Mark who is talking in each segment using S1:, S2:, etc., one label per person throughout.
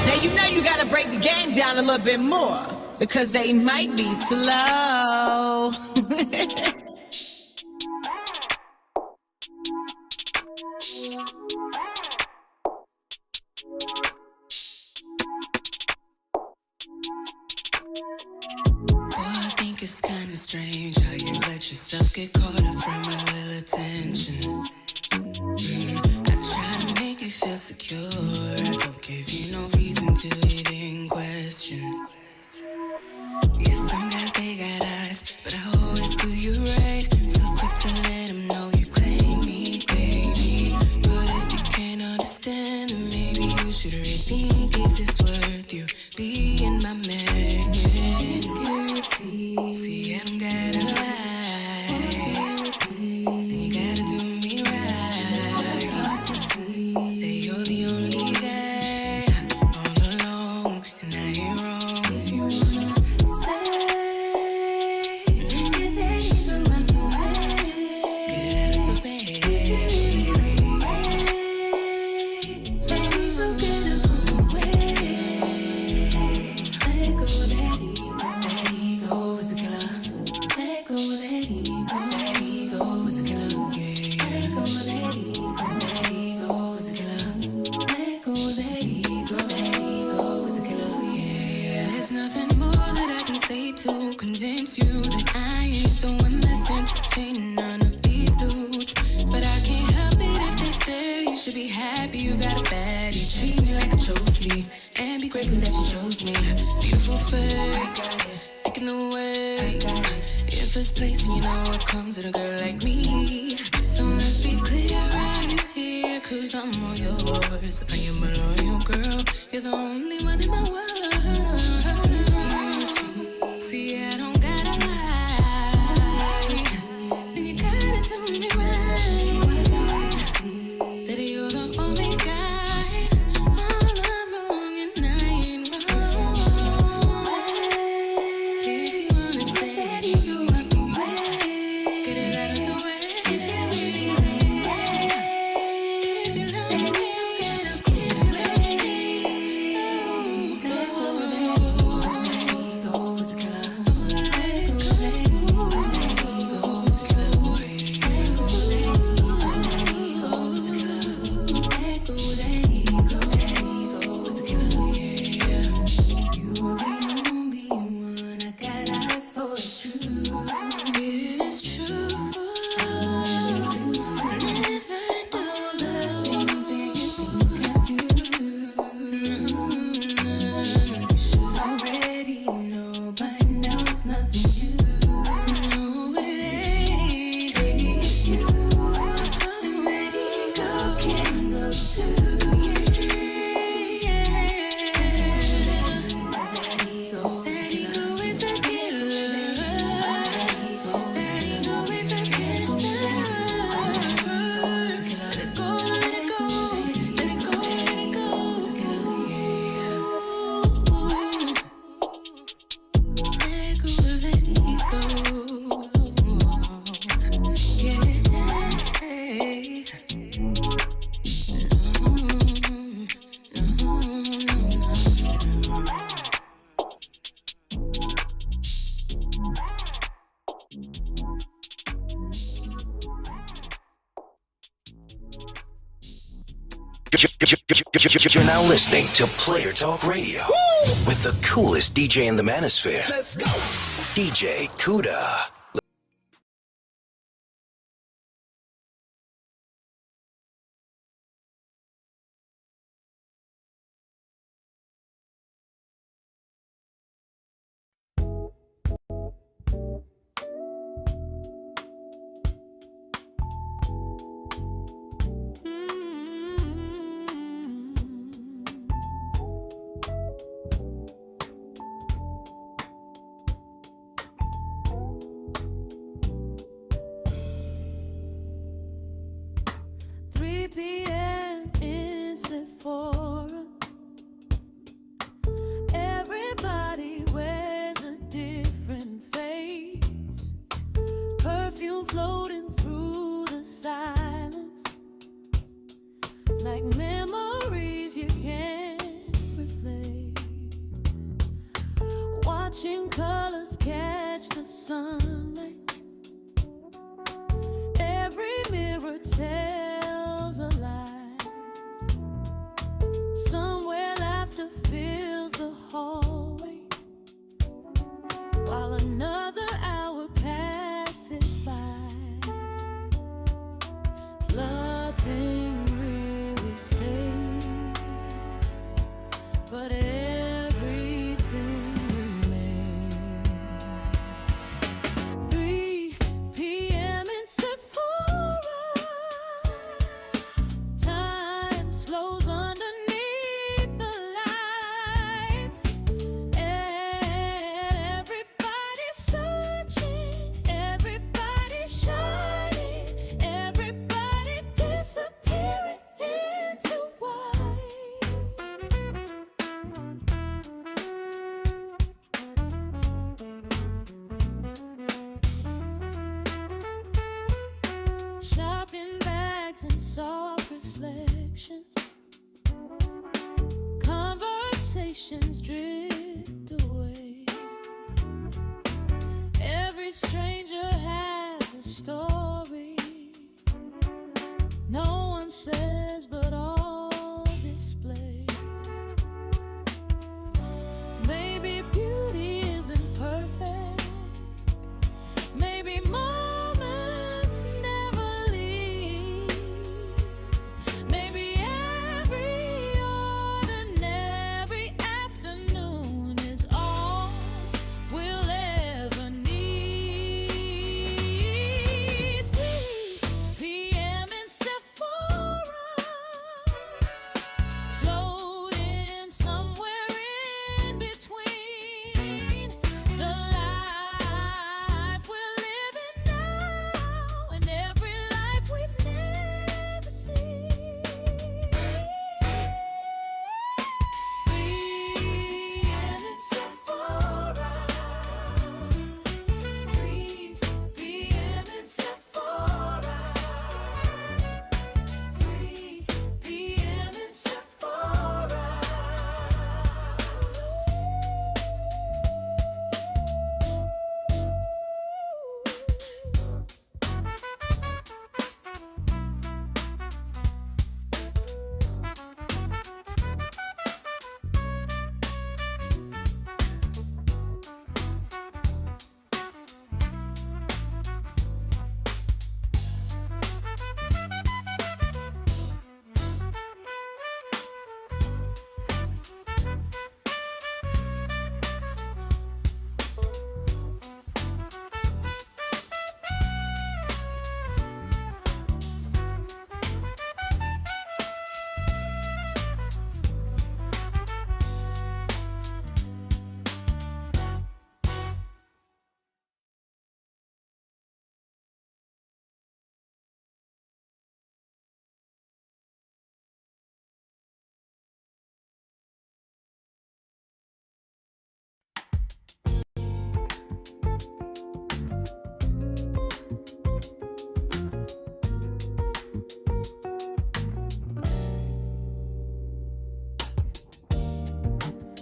S1: Now you know you gotta break the game down a little bit more, because they might be slow.
S2: I think it's kinda strange how you let yourself get caught up from a little attention. I try to make you feel secure. I don't give you no reason to even question. Yeah, some guys they got eyes, but I always do you right. So quick to let them know you claim me, baby. But if you can't understand, then maybe you should rethink if it's worth you being my man. See, I don't gotta lie, then you gotta do me right. That you're the only guy all along, and I ain't wrong. If you wanna stay, get baby around the way, get it out of the way. Baby, forget about the way. Let go, let ego is a killer. Let go, let ego is a killer. Let go, let ego is a killer. Let go, let ego is a killer. Yeah. There's nothing more that I can say to convince you that I ain't the one that's entertaining none of these dudes. But I can't help it if they say you should be happy you got a baddie. Treat me like a trophy and be grateful that you chose me. Beautiful face, thinking the ways. In first place, you know what comes with a girl like me. So let's be clear, are you here? Cause I'm all yours. I am a loyal girl. You're the only one in my world. See, I don't gotta lie, and you gotta do me right. That you're the only guy all along, and I ain't wrong. If you wanna stay, get it out of the way. If you love me, if you let me, let go, let go is a killer. Let go, let go is a killer. Let go, let go is a killer. Yeah. You're the only one I got eyes for. It's true. It is true. Never do the things that you think I do. You should already know by now it's nothing new. No, it ain't. Baby, it's you. And let ego can go too. That ego is a killer. That ego is a killer. Let it go, let it go, let it go, let it go. Let go, let it go. Yeah.
S3: You're now listening to Player Talk Radio with the coolest DJ in the manosphere. Let's go. DJ Kuda.
S4: PM in Sephora. Everybody wears a different face. watching colors catch the sunlight. Every mirror tells a lie. Somewhere laughter fills the hallway, while another hour passes by. Nothing really stays, but everything remains. 3 p.m. in Sephora. Time slows underneath the lights, and everybody's searching, everybody's shining, everybody disappearing into white. Shopping bags and soft reflections, conversations drift away. Every stranger has a story, no one says but all display. Maybe beauty isn't perfect, maybe moments never leave, maybe every ordinary afternoon is all we'll ever need. 3 p.m. in Sephora, floating somewhere in between the life we're living now and every life we've never seen. 3 p.m. in Sephora. 3 p.m. in Sephora. 3 p.m. in Sephora.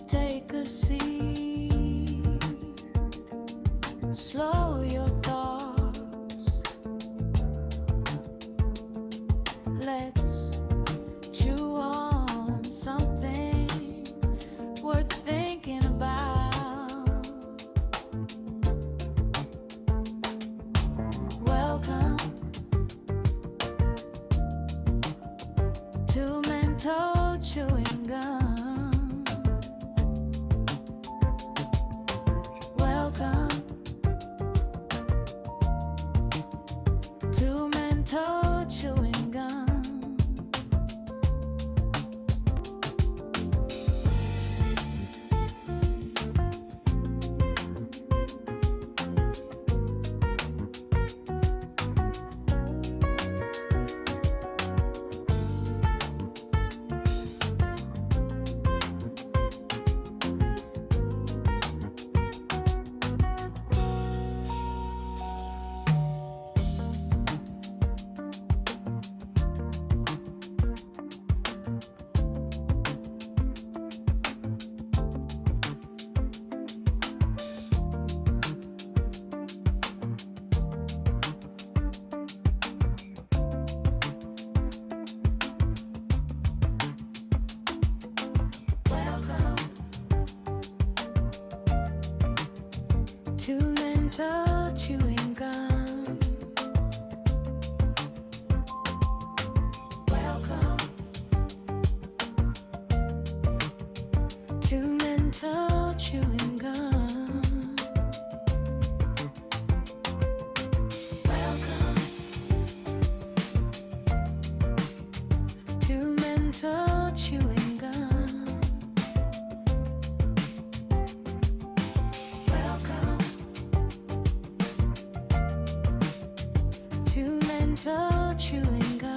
S4: Take a seat, slow your thoughts. Let's chew on something worth thinking about. Welcome to mental chewing gum. Welcome mental chewing gum. Welcome to mental chewing gum. Welcome to mental chewing gum. Welcome to mental chewing gum.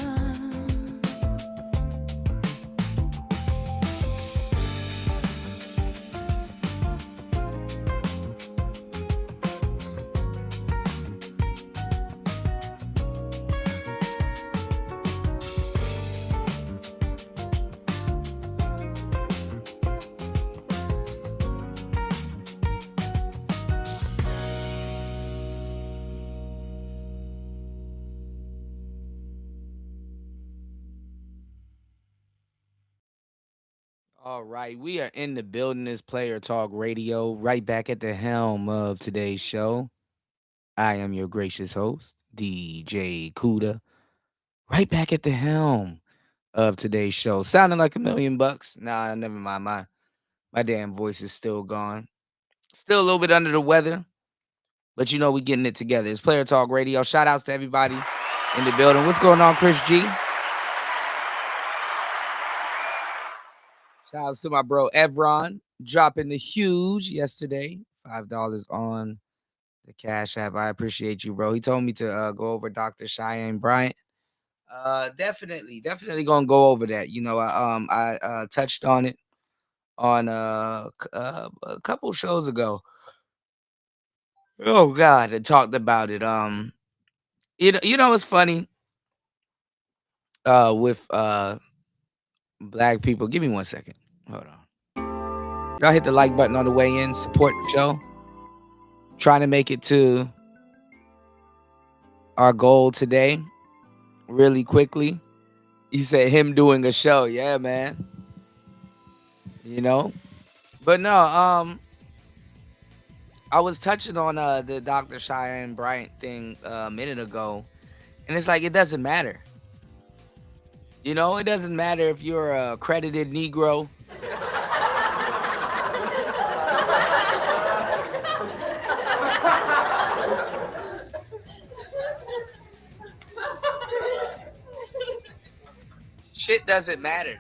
S5: All right, we are in the building. This Player Talk Radio, right back at the helm of today's show. I am your gracious host, DJ Kuda, right back at the helm of today's show. Sounding like $1,000,000. Nah, never mind. My damn voice is still gone. Still a little bit under the weather, but you know we getting it together. It's Player Talk Radio. Shout outs to everybody in the building. What's going on, Chris G? Shout outs to my bro Evron dropping the huge yesterday. $5 on the Cash App. I appreciate you, bro. He told me to go over Dr. Cheyenne Bryant. Definitely gonna go over that. You know, I touched on it on a couple shows ago. Oh God, and talked about it. You know it's funny with black people. Give me 1 second. Hold on. Y'all hit the like button on the way in. Support the show. Trying to make it to our goal today really quickly. He said him doing a show. Yeah, man. You know? But no, I was touching on the Dr. Cheyenne Bryant thing a minute ago. And it's like it doesn't matter. You know, it doesn't matter if you're a accredited Negro. Shit doesn't matter.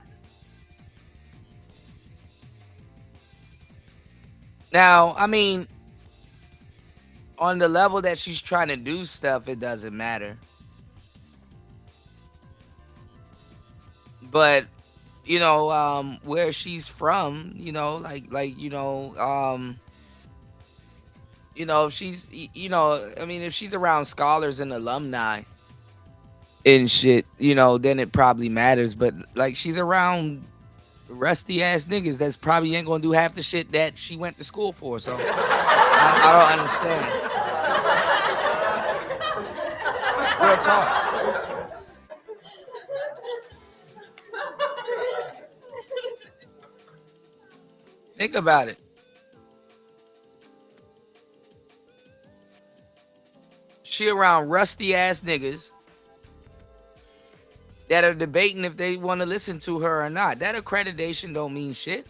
S5: Now, I mean, on the level that she's trying to do stuff, it doesn't matter. But, you know, where she's from, you know, if she's, I mean, if she's around scholars and alumni and shit, you know, then it probably matters. But like she's around rusty ass niggas that's probably ain't gonna do half the shit that she went to school for. So I don't understand. Real talk. Think about it. She around rusty ass niggas that are debating if they want to listen to her or not. That accreditation don't mean shit.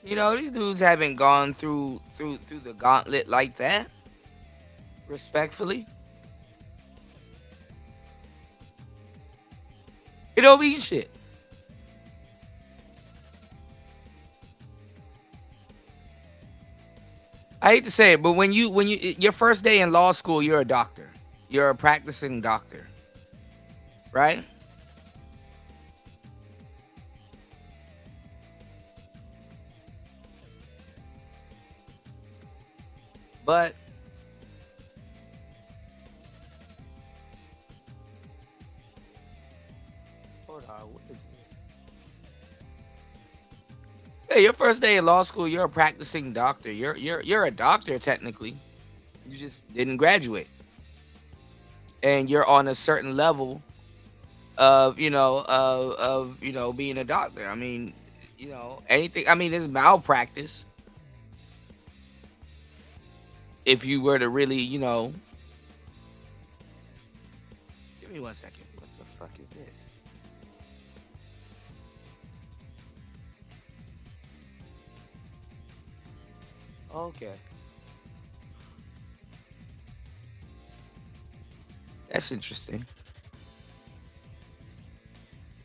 S5: You know, these dudes haven't gone through the gauntlet like that. Respectfully. It don't mean shit. I hate to say it, but when you your first day in law school, you're a doctor. You're a practicing doctor. Right? But hold on, what is this? Hey, your first day in law school, you're a practicing doctor. You're a doctor technically. You just didn't graduate. And you're on a certain level of being a doctor. I mean, anything. I mean, it's malpractice. if you were to really, give me 1 second. What the fuck is this? Okay, that's interesting.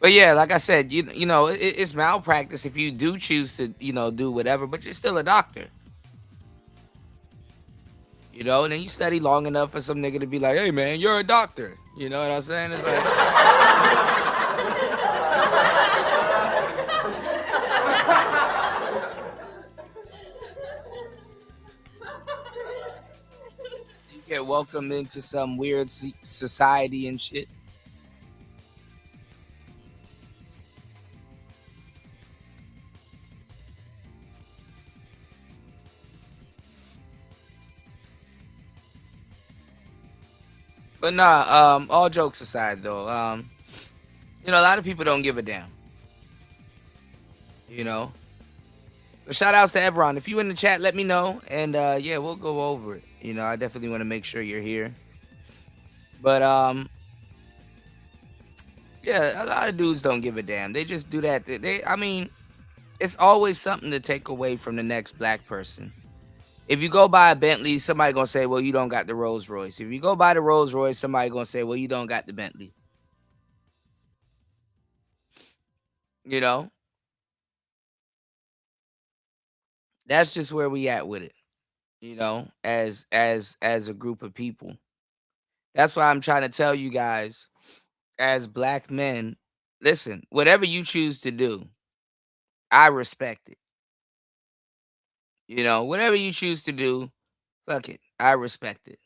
S5: But yeah, like I said, it's malpractice if you do choose to, do whatever, but you're still a doctor, and then you study long enough for some nigga to be like, hey man, you're a doctor. You know what I'm saying? It's like, you get welcomed into some weird society and shit. But nah, all jokes aside though, a lot of people don't give a damn, you know. But shout outs to everyone. If you in the chat, let me know. And yeah, we'll go over it. I definitely want to make sure you're here. But yeah, a lot of dudes don't give a damn. They just do that. I mean, it's always something to take away from the next black person. If you go buy a Bentley, somebody gonna say, well, you don't got the Rolls Royce. If you go buy the Rolls Royce, somebody gonna say, well, you don't got the Bentley. You know, that's just where we at with it. As a group of people. That's why I'm trying to tell you guys, as black men, listen, whatever you choose to do, I respect it. Whatever you choose to do, fuck it. I respect it.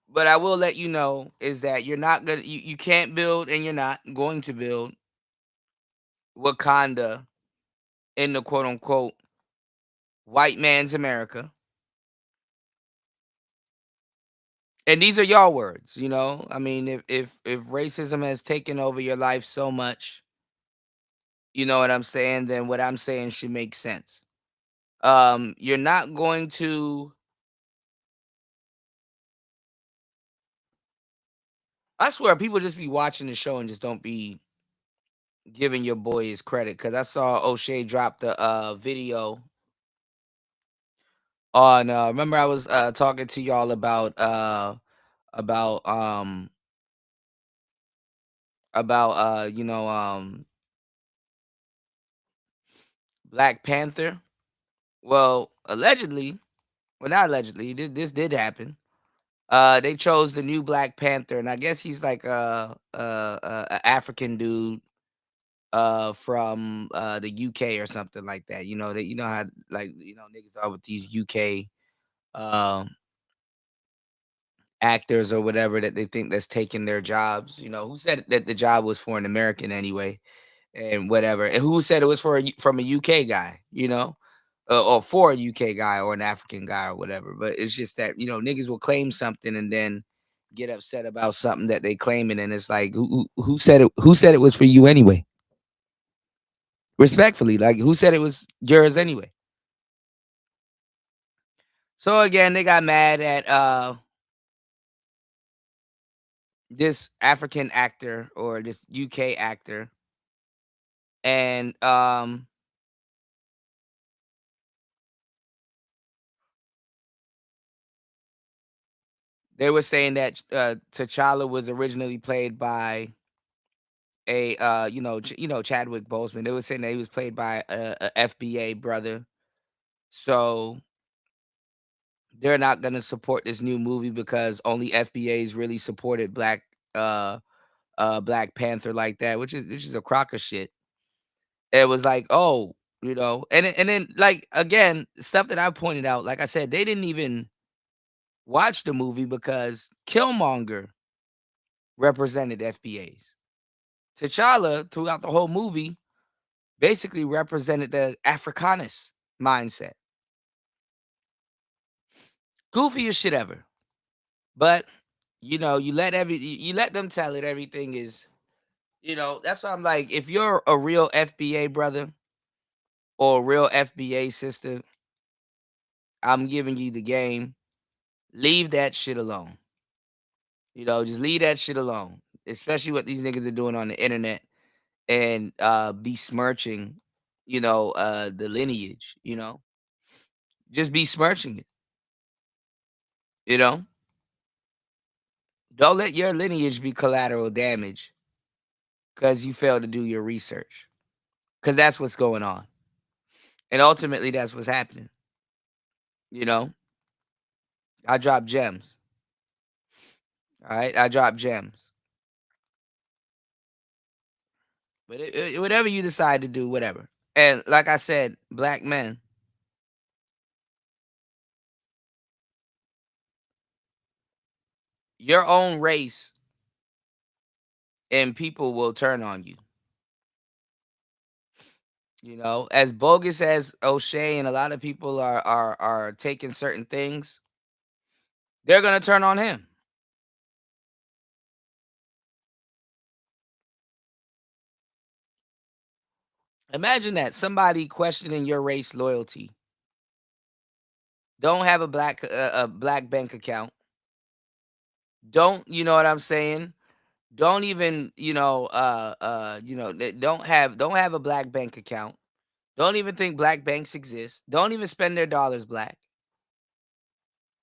S5: But I will let you know is that you're not gonna you can't build and you're not going to build Wakanda in the quote unquote white man's America. And these are your words. I mean, if racism has taken over your life so much, you know what I'm saying, then what I'm saying should make sense. You're not going to I swear people just be watching the show and just don't be giving your boy his credit. Cause I saw O'Shea drop the video on remember I was talking to y'all about about Black Panther. Well, allegedly, well not allegedly, this did happen. They chose the new Black Panther, and I guess he's like a African dude from the UK or something like that. How like niggas are with these UK um actors or whatever that they think that's taking their jobs. Who said that the job was for an American anyway, and whatever, and who said it was from a UK guy, or for a UK guy or an African guy or whatever. But it's just that niggas will claim something and then get upset about something that they claiming, and it's like who said it? Who said it was for you anyway? Respectfully, like who said it was yours anyway? So again, they got mad at this African actor or this UK actor, and they were saying that T'Challa was originally played by a Chadwick Boseman. They were saying that he was played by a FBA brother. So they're not gonna support this new movie because only FBA's really supported uh Black Panther like that, which is a crock of shit. It was like, oh, and then like again, stuff that I pointed out, like I said, they didn't even watch the movie because Killmonger represented FBA's. T'Challa throughout the whole movie basically represented the Africanist mindset. Goofiest shit ever. But you let them tell it. Everything is, that's why I'm like, if you're a real FBA brother or a real FBA sister, I'm giving you the game. Leave that shit alone. Just leave that shit alone. Especially what these niggas are doing on the internet and besmirching, the lineage. Just besmirching it, you know? Don't let your lineage be collateral damage because you failed to do your research. Because that's what's going on. And ultimately that's what's happening. You know? I drop gems. All right. I drop gems. But whatever you decide to do, whatever. And like I said, black men, your own race and people will turn on you. As bogus as O'Shea and a lot of people are taking certain things, they're gonna turn on him. Imagine that somebody questioning your race loyalty, don't have a black bank account, don't you know what I'm saying? Don't even don't have a black bank account. Don't even think black banks exist. Don't even spend their dollars black.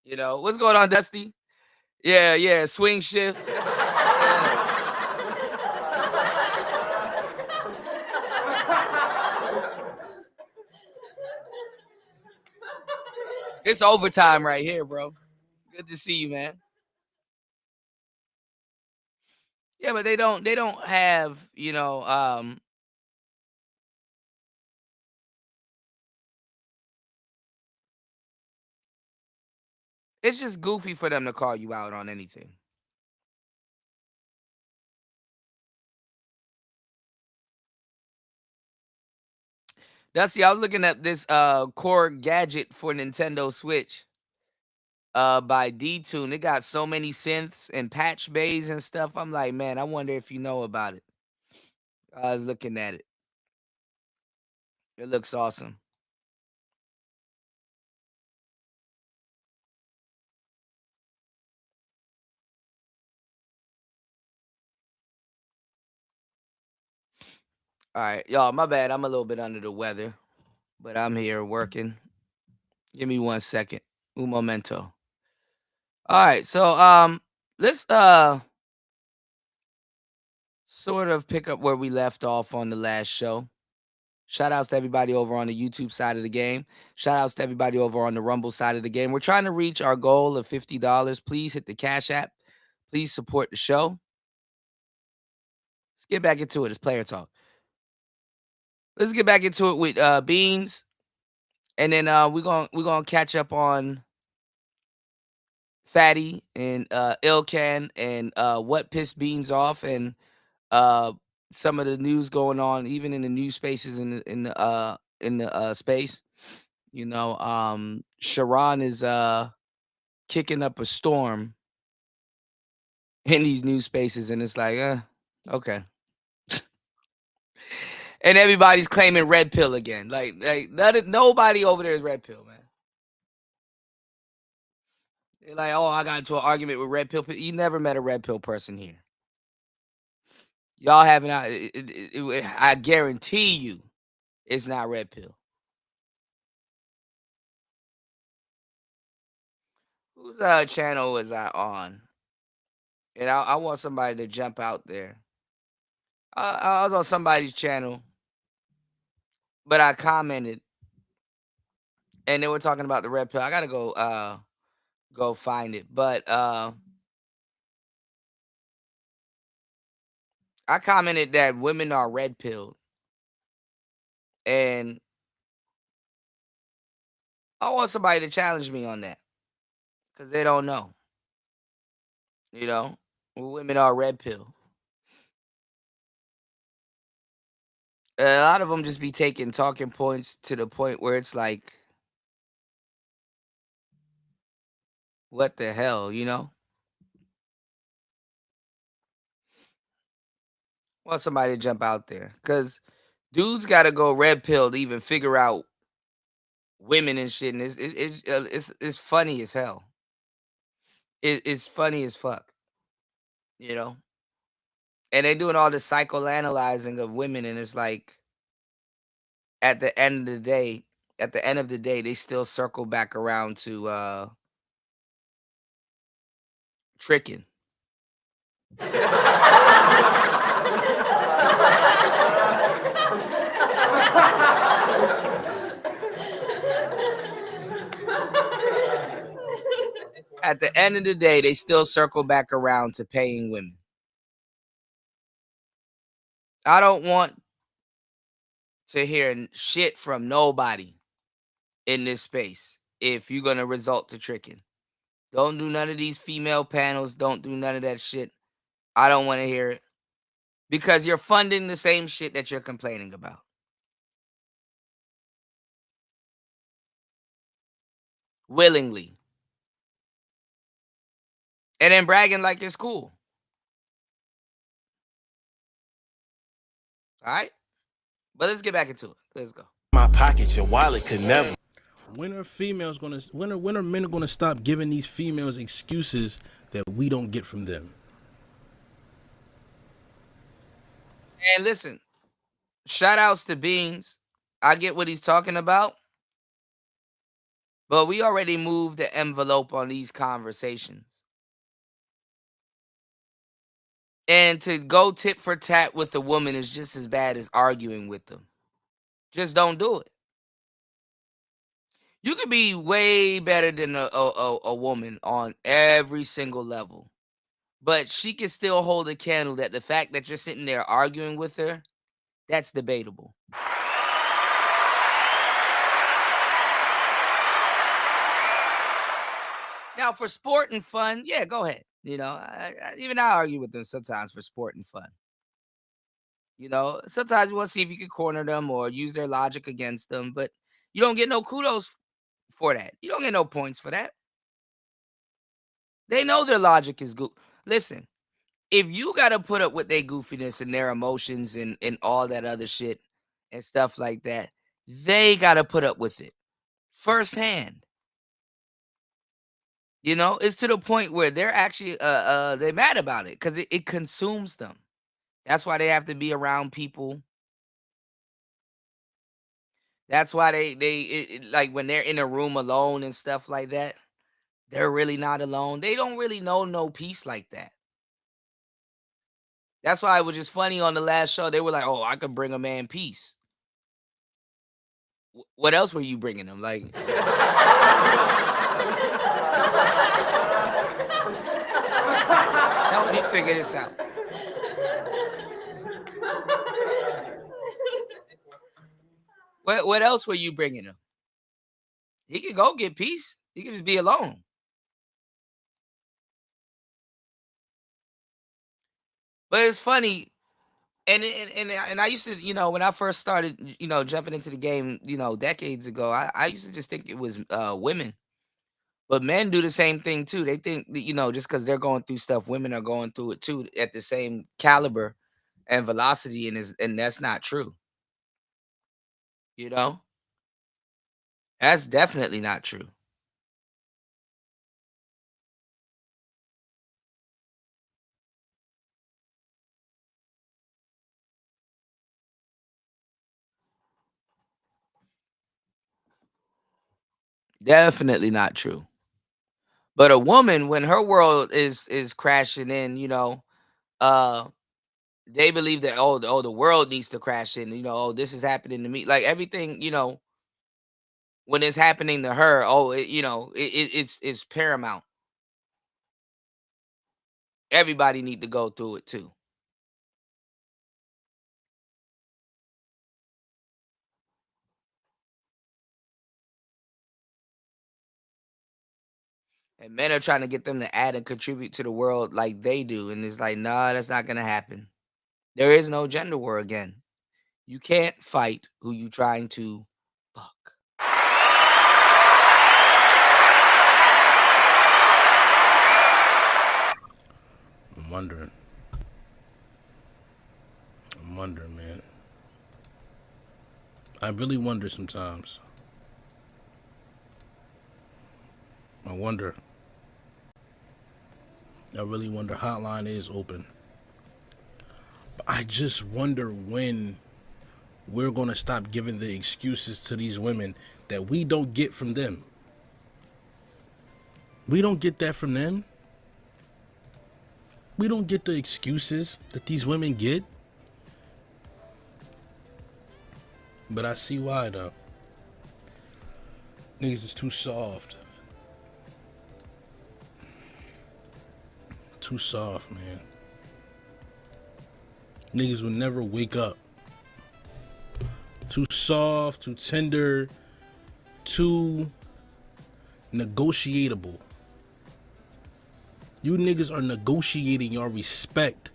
S5: What's going on, Dusty? Yeah, yeah, swing shift. Yeah. It's overtime right here, bro. Good to see you, man. Yeah, but they don't have, it's just goofy for them to call you out on anything. Dusty, I was looking at this core gadget for Nintendo Switch by D-Tune. It got so many synths and patch bays and stuff. I'm like, man, I wonder if you know about it. I was looking at it. It looks awesome. All right, y'all, my bad. I'm a little bit under the weather, but I'm here working. Give me 1 second. Un momento. All right, so let's sort of pick up where we left off on the last show. Shout outs to everybody over on the YouTube side of the game. Shout outs to everybody over on the Rumble side of the game. We're trying to reach our goal of $50. Please hit the Cash App. Please support the show. Let's get back into it. It's player talk. Let's get back into it with Beans, and then we're gonna catch up on Fatty and Ilkan and what pissed Beans off and uh some of the news going on, even in the news spaces in the space. Sharon is kicking up a storm in these news spaces, and it's like, okay. And everybody's claiming red pill again. Like nobody over there is red pill, man. They're like, oh, I got into an argument with red pill. You never met a red pill person here. Y'all haven't. I guarantee you, it's not red pill. Whose channel was I on? And I want somebody to jump out there. I was on somebody's channel, but I commented, and they were talking about the red pill. I gotta go find it, but I commented that women are red pilled, and I want somebody to challenge me on that because they don't know. You know, women are red pill. A lot of them just be taking talking points to the point where it's like, what the hell, Want somebody to jump out there because dudes got to go red pill to even figure out women and shit, and it's funny as hell. It's funny as fuck, you know. And they doing all the psychoanalyzing of women, and it's like at the end of the day, they still circle back around to tricking. At the end of the day, they still circle back around to paying women. I don't want to hear shit from nobody in this space if you're gonna resort to tricking. Don't do none of these female panels. Don't do none of that shit. I don't want to hear it because you're funding the same shit that you're complaining about. Willingly. And then bragging like it's cool. All right? But let's get back into it. Let's go.
S3: My pocket, your wallet could never.
S6: When are men gonna stop giving these females excuses that we don't get from them?
S5: And listen, shout outs to Beans. I get what he's talking about. But we already moved the envelope on these conversations. And to go tit for tat with a woman is just as bad as arguing with them. Just don't do it. You could be way better than a woman on every single level. But she can still hold a candle that the fact that you're sitting there arguing with her, that's debatable. Now, for sport and fun, yeah, go ahead. You know, even I argue with them sometimes for sport and fun. You know, sometimes you want to see if you can corner them or use their logic against them, but you don't get no kudos for that. You don't get no points for that. They know their logic is good. Listen, if you got to put up with their goofiness and their emotions and all that other shit and stuff like that, they got to put up with it firsthand. You know, it's to the point where they're actually they're mad about it because it consumes them. That's why they have to be around people. That's why like when they're in a room alone and stuff like that, they're really not alone. They don't really know no peace like that. That's why it was just funny on the last show. They were like, "Oh, I could bring a man peace." What else were you bringing them? Like, help me figure this out. What else were you bringing him? He could go get peace. He could just be alone. But it's funny, and I used to, you know, when I first started, you know, jumping into the game, you know, decades ago, I used to just think it was women. But men do the same thing too. They think that, you know, just because they're going through stuff, women are going through it too at the same caliber and velocity, and that's not true. You know, that's definitely not true. Definitely not true. But a woman, when her world is crashing in, you know, uh, they believe that the world needs to crash in. You know, oh, this is happening to me. Like everything, you know, when it's happening to her, oh, you know, it's paramount. Everybody need to go through it too. And men are trying to get them to add and contribute to the world like they do, and it's like, nah, that's not gonna happen. There is no gender war again. You can't fight who you trying to fuck.
S6: I'm wondering. Man. I really wonder sometimes. I wonder. I really wonder. Hotline is open. But I just wonder when we're going to stop giving the excuses to these women that we don't get from them. We don't get that from them. We don't get the excuses that these women get. But I see why, though. Niggas is too soft. Too soft, man. Niggas will never wake up. Too soft, too tender, too negotiable. You niggas are negotiating your respect.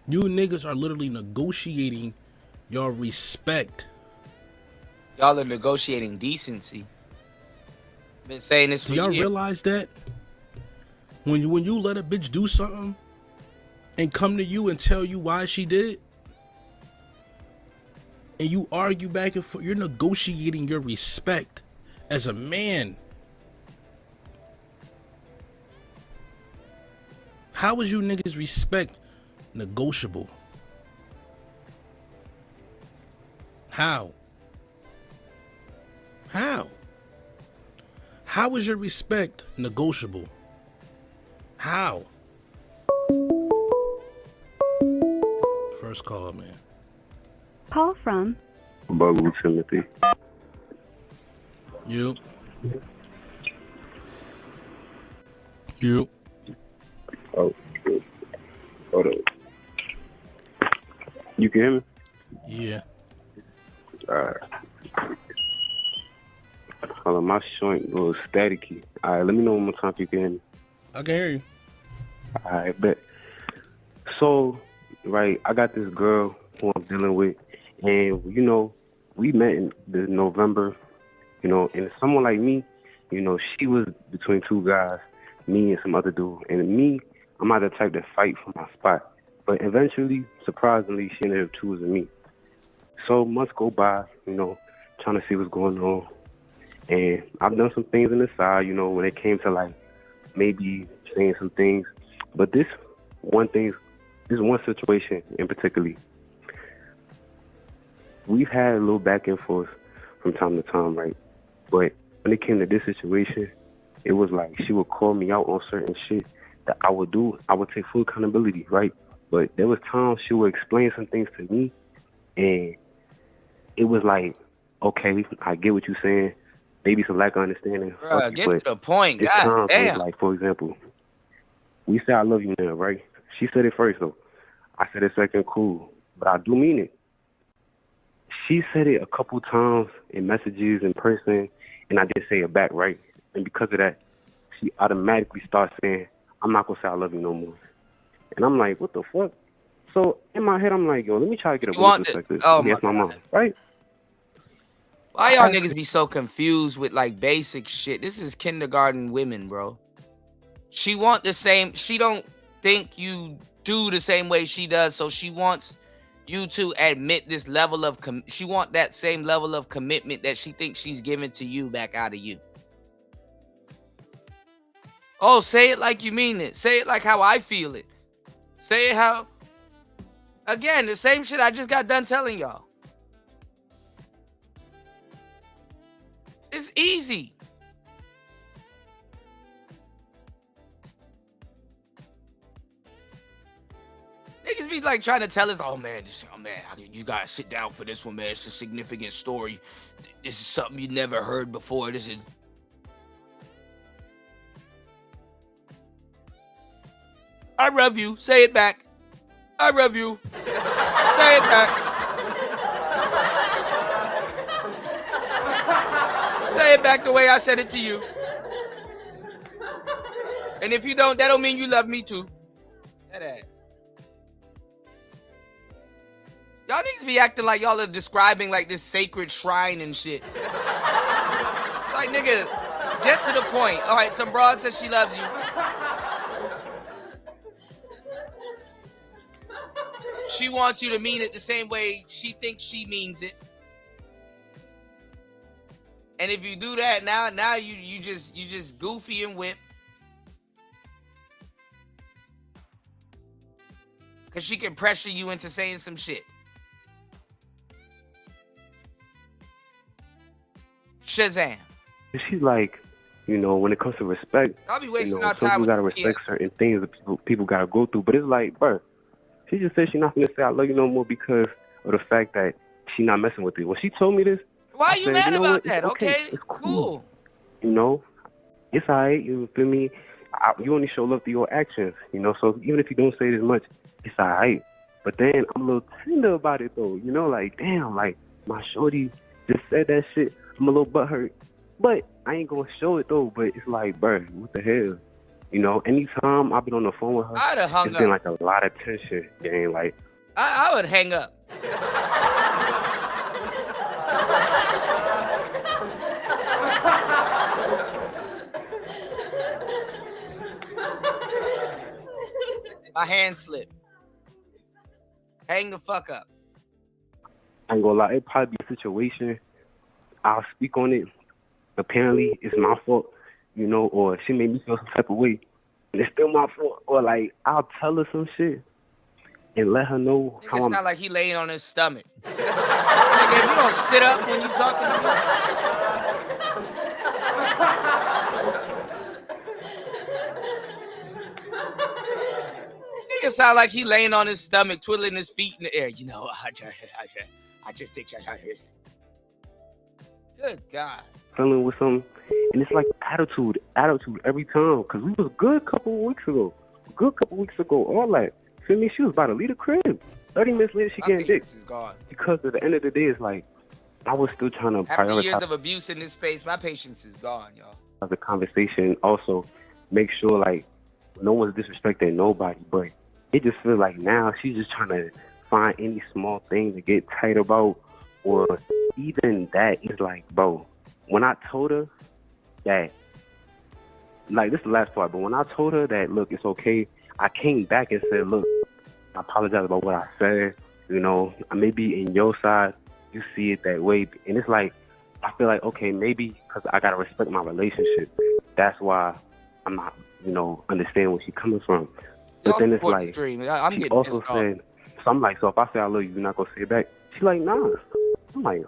S6: You niggas are literally negotiating your respect.
S5: Y'all are negotiating decency. Been saying this for
S6: Do y'all
S5: years.
S6: realize that? When you let a bitch do something and come to you and tell you why she did it, and you argue back and forth, you're negotiating your respect as a man. How is you niggas respect negotiable? How? How? How is your respect negotiable? How? First call, man.
S7: Call from
S8: Bubble Timothy.
S6: You.
S8: Oh, good. Hold on. You can hear me?
S6: Yeah.
S8: Alright. Hold on, my joint a little staticky. Alright, let me know one more time if you can hear me.
S6: I can hear you.
S8: Alright, bet. So, right, I got this girl who I'm dealing with, and, you know, we met in the November, you know, and someone like me, you know, she was between two guys, me and some other dude. And me, I'm not the type to fight for my spot. But eventually, surprisingly, she ended up choosing me. So months go by, you know, trying to see what's going on. And I've done some things on the side, you know, when it came to, like, maybe saying some things. But this one situation in particular, we've had a little back and forth from time to time, right? But when it came to this situation, it was like she would call me out on certain shit that I would do. I would take full accountability, right? But there was times she would explain some things to me, and it was like, okay, I get what you're saying. Maybe some lack of understanding.
S5: Bruh, get to the point.
S8: It's
S5: God
S8: times
S5: damn.
S8: when, like, for example, we say I love you now, right? She said it first, though. I said it second, cool. But I do mean it. She said it a couple times in messages, in person, and I didn't say it back, right? And because of that, she automatically starts saying, I'm not going to say I love you no more. And I'm like, what the fuck? So in my head, I'm like, yo, let me try to get a woman perspective.
S5: Oh my
S8: Yes, my mom,
S5: God.
S8: right?
S5: Why y'all niggas be so confused with like basic shit? This is kindergarten women, bro. She want the same. She don't think you do the same way she does, so she wants you to admit this level of she want that same level of commitment that she thinks she's giving to you back out of you. Oh, say it like you mean it. Say it like how I feel it. Say it how, again, the same shit I just got done telling y'all. It's easy. Niggas be like trying to tell us, oh man, you gotta sit down for this one, man. It's a significant story. This is something you never heard before. This is. I love you. Say it back. I love you. Say it back. Say it back the way I said it to you. And if you don't, that don't mean you love me too. That ass. Y'all niggas be acting like y'all are describing like this sacred shrine and shit. Like, nigga, get to the point. All right, some broad says she loves you. She wants you to mean it the same way she thinks she means it. And if you do that, now you just goofy and whip. Cause she can pressure you into saying some shit. Shazam.
S8: She's like, you know, when it comes to respect,
S5: I'll be wasting
S8: you know,
S5: our
S8: some
S5: time
S8: people
S5: with
S8: gotta respect certain things that people gotta go through. But it's like, bro, she just said she's not gonna say I love you no more because of the fact that she not messing with you. When she told me this,
S5: Why are you
S8: said,
S5: mad
S8: you know
S5: about
S8: what?
S5: that?
S8: It's
S5: Okay,
S8: it's
S5: cool.
S8: You know, it's alright. You feel me? You only show love through your actions. You know, so even if you don't say it as much, it's alright. But then I'm a little tender about it though. You know, like damn, like my shorty just said that shit. I'm a little butthurt, but I ain't gonna show it though. But it's like, bro, what the hell? You know, anytime I've been on the phone with her,
S5: I'd have hung
S8: it's been
S5: up.
S8: like a lot of tension. Gang, like
S5: I would hang up. My hand slipped. Hang the fuck up.
S8: I ain't gonna lie, it probably be a situation. I'll speak on it. Apparently, it's my fault, you know, or she made me feel some type of way, and it's still my fault. Or like, I'll tell her some shit and let her know
S5: Nigga
S8: how I'm.
S5: sound like he laying on his stomach. Nigga, if you don't sit up when you talking to me. Nigga sound like he laying on his stomach, twiddling his feet in the air. You know, I just think I Good God.
S8: Feeling with some, and it's like attitude every time. Cause we was good a couple of weeks ago, all that. Feel me? She was about to leave the crib. 30 minutes later, she
S5: My
S8: getting dick.
S5: patience is gone.
S8: Because at the end of the day, it's like I was still trying to
S5: After years
S8: prioritize
S5: of abuse in this space, my patience is gone, y'all.
S8: the conversation. Also, make sure like no one's disrespecting nobody. But it just feels like now she's just trying to find any small thing to get tight about, or even that is like, bro. When I told her that, like, this is the last part, but when I told her that, look, it's okay, I came back and said, look, I apologize about what I said. You know, maybe in your side, you see it that way. And it's like, I feel like, okay, maybe because I got to respect my relationship. That's why I'm not, you know, understand where she's coming from. But
S5: Y'all
S8: then it's
S5: support the
S8: like,
S5: stream. I'm
S8: she
S5: getting
S8: also
S5: pissed off.
S8: said, so I'm like, so if I say I love you, you're not going to say it back? She's like, nah. I'm like,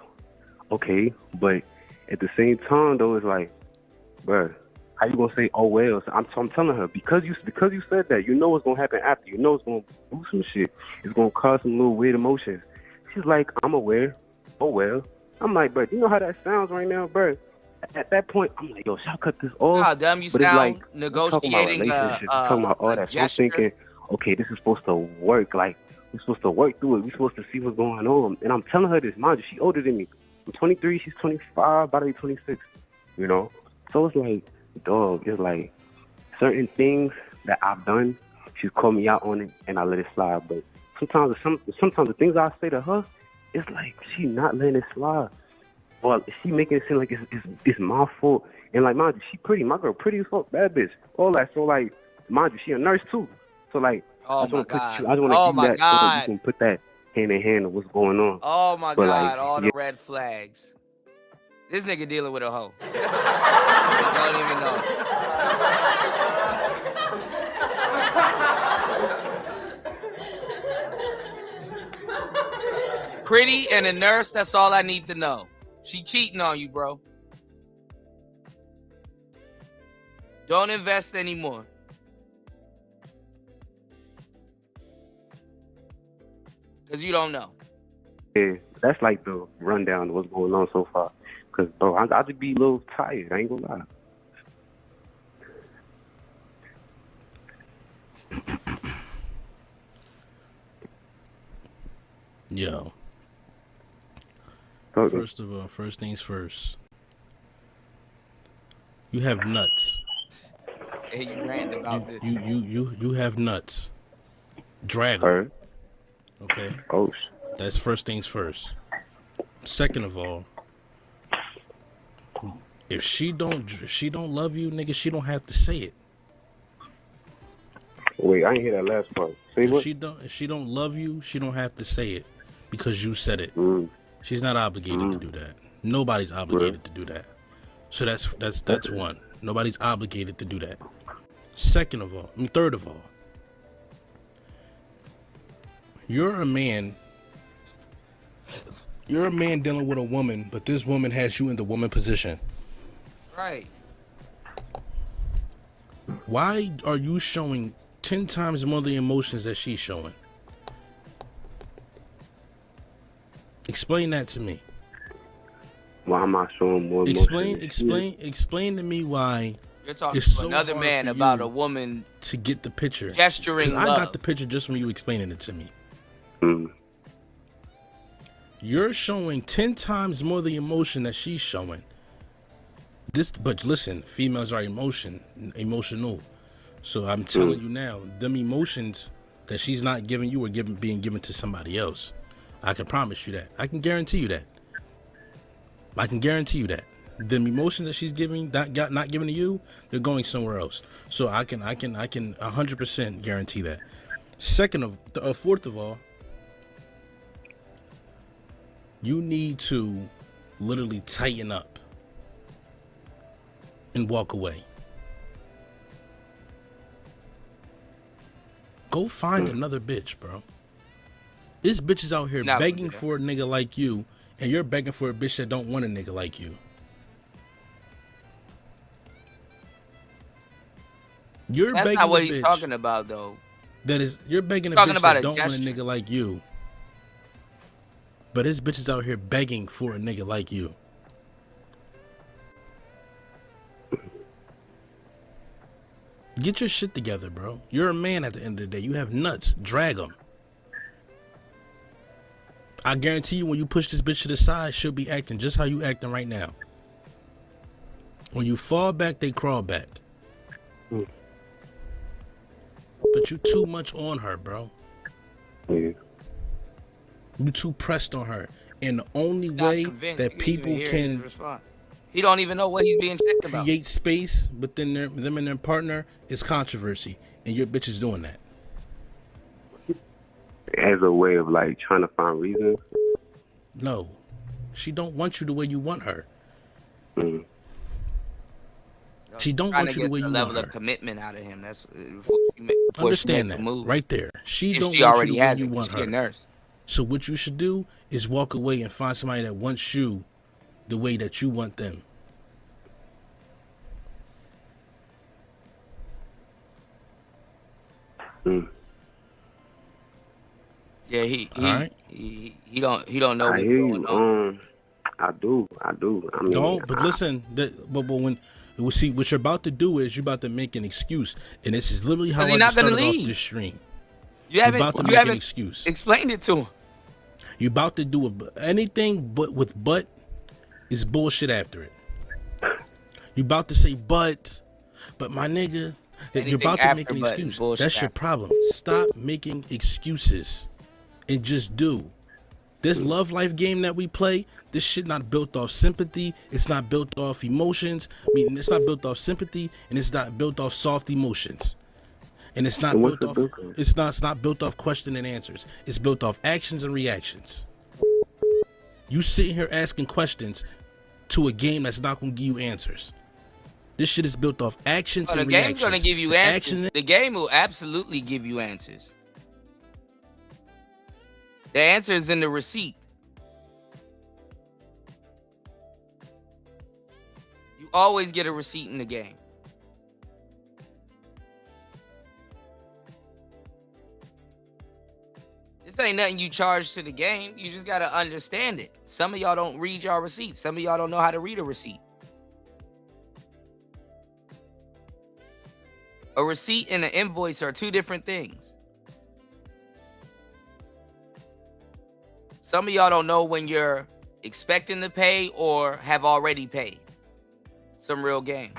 S8: okay, but at the same time, though, it's like, bruh, how you gonna say, oh well? So I'm telling her, because you said that, you know what's gonna happen after. You know it's gonna do some shit. It's gonna cause some little weird emotions. She's like, I'm aware. Oh well. I'm like, bruh, you know how that sounds right now, bruh? At that point, I'm like, yo, should I cut this off?
S5: Nah, dumb, you
S8: But it's
S5: sound
S8: like, we're talking about
S5: negotiating
S8: relationships, we're talking about all that. So I'm thinking, okay, this is supposed to work. Like, we're supposed to work through it. We're supposed to see what's going on. And I'm telling her this. Mind you, she's older than me. I'm 23, she's 25, about to be 26, you know? So it's like, dog, it's like certain things that I've done, she's called me out on it, and I let it slide. But sometimes the things I say to her, it's like she not letting it slide. Or she making it seem like it's my fault. And like, mind you, my girl pretty as fuck, bad bitch, all that. So like, mind you, she a nurse too. So like, I just want to give you that so that you can put that hand in hand of what's going on.
S5: Oh my
S8: But
S5: God,
S8: like,
S5: all the red flags. This nigga dealing with a hoe. I don't even know. Pretty and a nurse, that's all I need to know. She cheating on you, bro. Don't invest anymore. Because you don't know.
S8: Yeah, that's like the rundown of what's going on so far. Because, bro, I just be a little tired. I ain't gonna lie.
S6: Yo.
S8: Okay.
S6: First of all, first things first. You have nuts.
S5: Hey, you ranting about this.
S6: You have nuts. Drag 'em.
S8: Heard.
S6: Okay.
S8: Oh,
S6: That's first things first. Second of all, if she don't love you, nigga, she don't have to say it.
S8: wait, I ain't hear that last part. Say what?
S6: If she don't love you, she don't have to say it because you said it.
S8: Mm.
S6: She's not obligated to do that. Nobody's obligated to do that. So that's one. Nobody's obligated to do that. Third of all, you're a man dealing with a woman, but this woman has you in the woman position.
S5: Right.
S6: Why are you showing 10 times more the emotions that she's showing? Explain that to me.
S8: Why am I showing more
S6: Explain
S8: emotion?
S6: to me why
S5: You're talking
S6: it's
S5: to
S6: so
S5: another
S6: hard
S5: man
S6: for
S5: about
S6: you
S5: a woman
S6: to get the picture.
S5: gesturing
S6: 'Cause I
S5: love.
S6: got the picture just from you explaining it to me.
S8: Mm.
S6: You're showing 10 times more the emotion that she's showing. But listen, females are emotional. So I'm telling you now, them emotions that she's not giving you are being given to somebody else. I can promise you that. I can guarantee you that. Them emotions that she's giving, not giving to you, they're going somewhere else. So I can 100% guarantee that. Fourth of all, you need to literally tighten up and walk away. Go find another bitch, bro. This bitch is out here
S5: Not
S6: begging
S5: gonna do that.
S6: for a nigga like you, and you're begging for a bitch that don't want a nigga like you. You're
S5: That's
S6: begging
S5: not what
S6: a
S5: he's
S6: bitch
S5: talking about, though.
S6: you're begging a
S5: Talking
S6: bitch
S5: about
S6: that
S5: a
S6: don't want a
S5: gesture.
S6: nigga like you. But this bitch is out here begging for a nigga like you. Get your shit together, bro. You're a man at the end of the day. You have nuts. Drag them. I guarantee you when you push this bitch to the side, she'll be acting just how you acting right now. When you fall back, they crawl back. But you too much on her, bro.
S8: Yeah.
S6: You too pressed on her. And the only
S5: Not
S6: way
S5: convinced.
S6: that
S5: You didn't even
S6: people
S5: hear his
S6: can
S5: response. He don't even know what he's being checked about.
S6: create space within them and their partner is controversy. And your bitch is doing that.
S8: As a way of like trying to find reasons.
S6: No. She don't want you the way you want her.
S8: Mm.
S6: She don't
S5: Trying
S6: want
S5: to
S6: you the
S5: get
S6: way
S5: the
S6: you
S5: level
S6: want
S5: of
S6: her.
S5: commitment out of him. That's before she
S6: Understand
S5: makes
S6: that
S5: a move.
S6: right there. She
S5: If
S6: don't
S5: she
S6: want
S5: already
S6: you the way
S5: has
S6: you
S5: it, 'cause
S6: want
S5: she a
S6: her.
S5: nurse.
S6: So what you should do is walk away and find somebody that wants you the way that you want them.
S8: Mm.
S5: Yeah,
S6: All right?
S5: he don't know
S8: I
S5: what's
S8: hear
S5: going
S8: you.
S5: on.
S8: I do. I mean,
S6: Don't. But listen. But when we see what you're about to do is you're about to make an excuse, and this is literally how
S5: 'Cause
S6: I
S5: he not
S6: just
S5: gonna
S6: started off
S5: leave.
S6: this stream.
S5: You
S6: You're about to
S5: haven't
S6: make an excuse.
S5: explained it to him.
S6: You're about to do anything but with but is bullshit after it. You're about to say but my nigga. You're
S5: Anything
S6: about to make
S5: after
S6: an
S5: but is
S6: excuse.
S5: bullshit
S6: That's your
S5: after.
S6: problem. Stop making excuses and just do. This love life game that we play, this shit not built off sympathy. It's not built off emotions. I mean, it's not built off sympathy, and it's not built off soft emotions. And it's not
S8: And what's
S6: built
S8: the
S6: off.
S8: difference?
S6: It's not built off question and answers. It's built off actions and reactions. You sitting here asking questions to a game that's not gonna give you answers. This shit is built off actions
S5: But
S6: and
S5: the
S6: reactions.
S5: game's gonna give you
S6: The
S5: answers.
S6: action-
S5: The game will absolutely give you answers. The answer is in the receipt. You always get a receipt in the game. This ain't nothing you charge to the game. You just gotta understand it. Some of y'all don't read y'all receipts. Some of y'all don't know how to read a receipt. A receipt and an invoice are two different things. Some of y'all don't know when you're expecting to pay or have already paid. Some real game.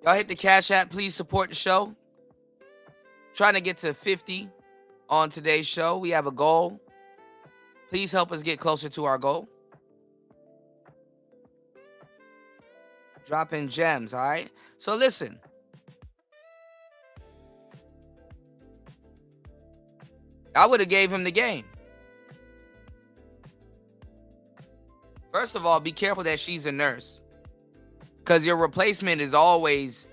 S5: Y'all hit the Cash App. Please support the show. Trying to get to 50 on today's show. We have a goal. Please help us get closer to our goal. Dropping gems, all right? So listen. I would have gave him the game. First of all, be careful that she's a nurse. Because your replacement is always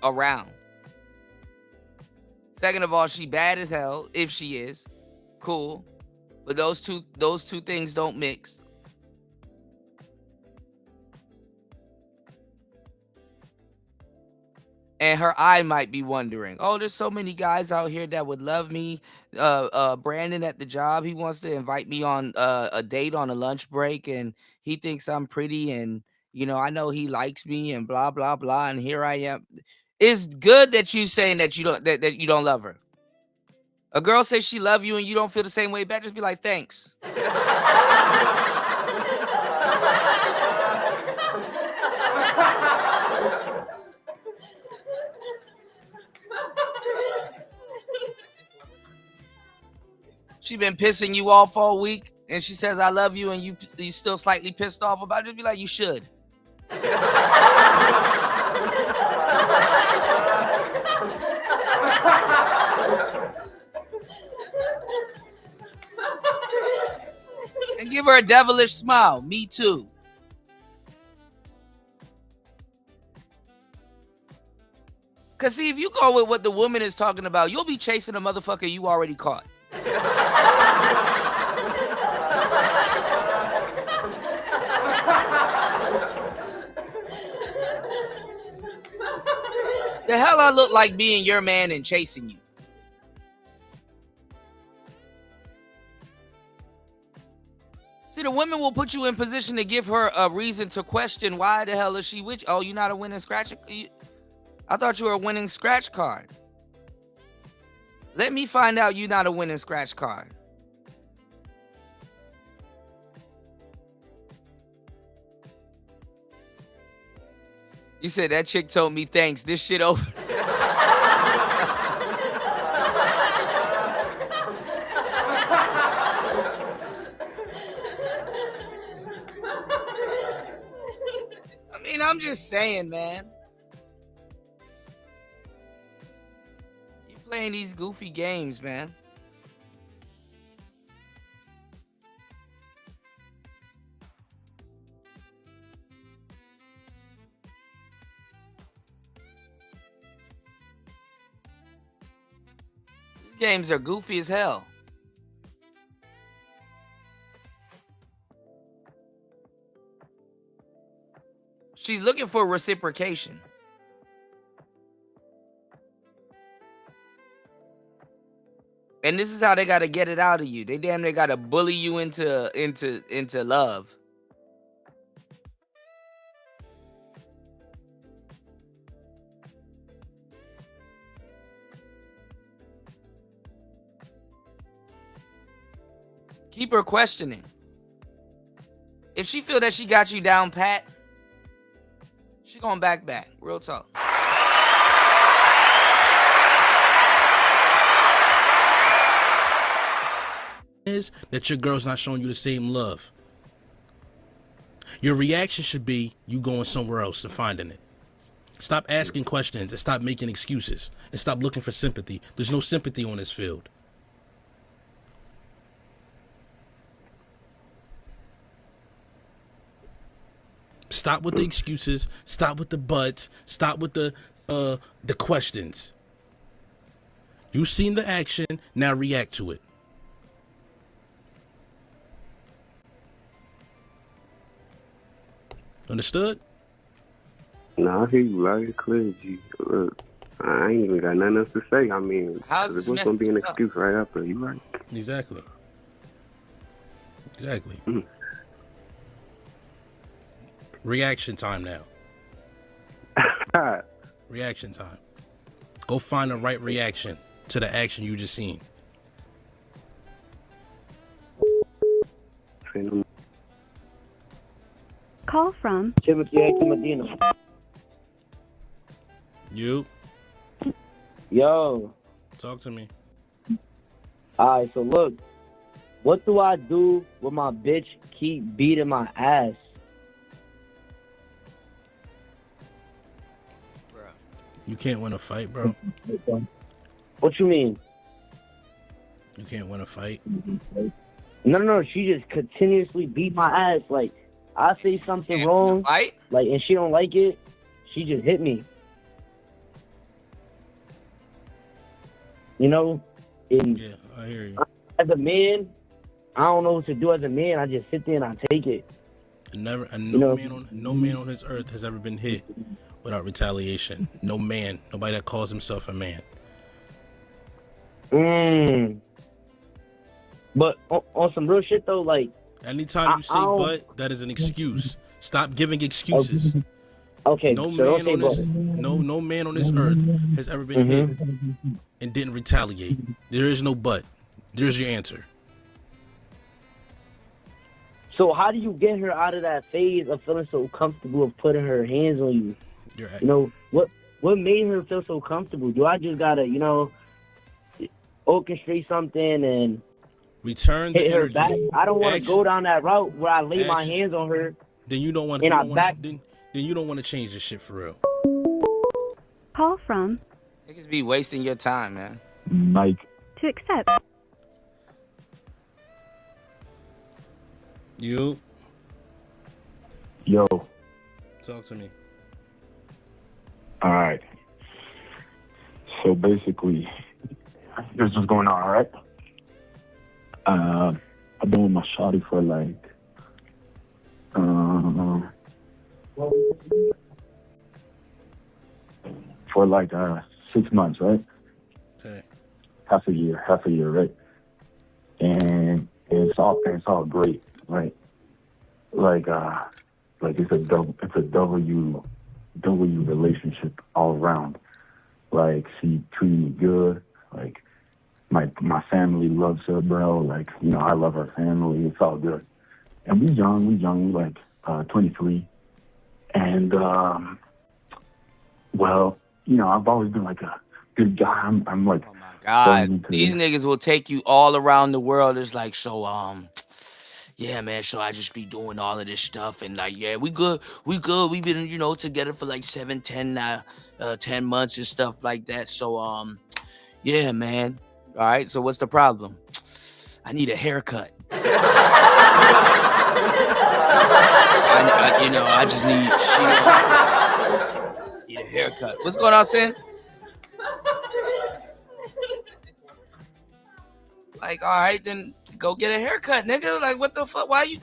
S5: around. Second of all, she bad as hell, if she is. Cool. But those two things don't mix. And her eye might be wondering, oh, there's so many guys out here that would love me. Brandon at the job, he wants to invite me on a date on a lunch break, and he thinks I'm pretty, and I know he likes me, and blah blah blah. And here I am. It's good that you saying that you don't love her. A girl says she love you and you don't feel the same way back. Just be like, thanks. She been pissing you off all week, and she says I love you, and you still slightly pissed off about it. Just be like, you should. And give her a devilish smile. Me too. Because see, if you go with what the woman is talking about, you'll be chasing a motherfucker you already caught. The hell I look like being your man and chasing you? See, the women will put you in position to give her a reason to question why the hell is she with you? Oh, you're not a winning scratch? I thought you were a winning scratch card. Let me find out you're not a winning scratch card. You said that chick told me thanks. This shit over. I mean, I'm just saying, man. You playing these goofy games, man. These games are goofy as hell. She's looking for reciprocation. And this is how they gotta get it out of you. They damn near gotta bully you into love. Keep her questioning. If she feel that she got you down pat, she gonna back. Real talk.
S6: Is that your girl's not showing you the same love. Your reaction should be you going somewhere else and finding it. Stop asking questions and stop making excuses and stop looking for sympathy. There's no sympathy on this field. Stop with the excuses. Stop with the buts. Stop with the questions. You've seen the action. Now react to it. Understood?
S8: No, I hear you loud and clear, G. Look, I ain't even got nothing else to say. I mean,
S5: How's
S8: there's
S5: this
S8: going to be an
S5: messed up?
S8: excuse right after. You right?
S6: Exactly.
S8: Mhm.
S6: Reaction time now. Reaction time. Go find the right reaction to the action you just seen.
S7: Call from
S6: You
S9: Yo,
S6: talk to me.
S9: alright, so look, What do I do when my bitch keep beating my ass?
S6: You can't win a fight, bro.
S9: What you mean?
S6: You can't win a fight.
S9: No. She just continuously beat my ass. Like, I say something wrong,
S5: Fight?
S9: like, and she don't like it, she just hit me. You know? And
S6: Yeah, I hear you.
S9: as a man, I don't know what to do as a man. I just sit there and I take it.
S6: No
S9: know?
S6: man on this earth has ever been hit without retaliation. No man, nobody that calls himself a man.
S9: But on some real shit though, like,
S6: anytime you say but, that is an excuse. Stop giving excuses.
S9: Okay.
S6: No
S9: so
S6: man on this, no man on this earth has ever been hit and didn't retaliate. There is no but. There's your answer.
S9: So how do you get her out of that phase of feeling so comfortable of putting her hands on you? You know, what made her feel so comfortable? Do I just gotta, you know, orchestrate something and
S6: return the
S9: hit her
S6: energy?
S9: back? I don't want to go down that route where I lay my hands on her.
S6: Then you don't want then you don't want to change this shit for real.
S7: Call from
S5: Niggas be wasting your time, man.
S10: Mike.
S7: to accept.
S6: You.
S10: Yo.
S6: Talk to me.
S10: All right. So basically, this is going on, all right? I've been with my shawty for like, for like 6 months, right?
S6: Okay.
S10: Half a year, right? And it's all great, right? Like it's a W relationship all around. Like, she treated me good. Like, my family loves her, bro. Like, you know, I love her family. It's all good. And we young, like 23. And well, you know, I've always been like a good guy. I'm like,
S5: oh my God, these niggas will take you all around the world. It's like, so yeah, man, so I just be doing all of this stuff, and like, yeah, we good. We've been, you know, together for like 10 months and stuff like that. So yeah, man. All right, so what's the problem? I need a haircut. I just need a haircut. What's going on, Sin? Like, all right, then go get a haircut, nigga. Like, what the fuck? Why you?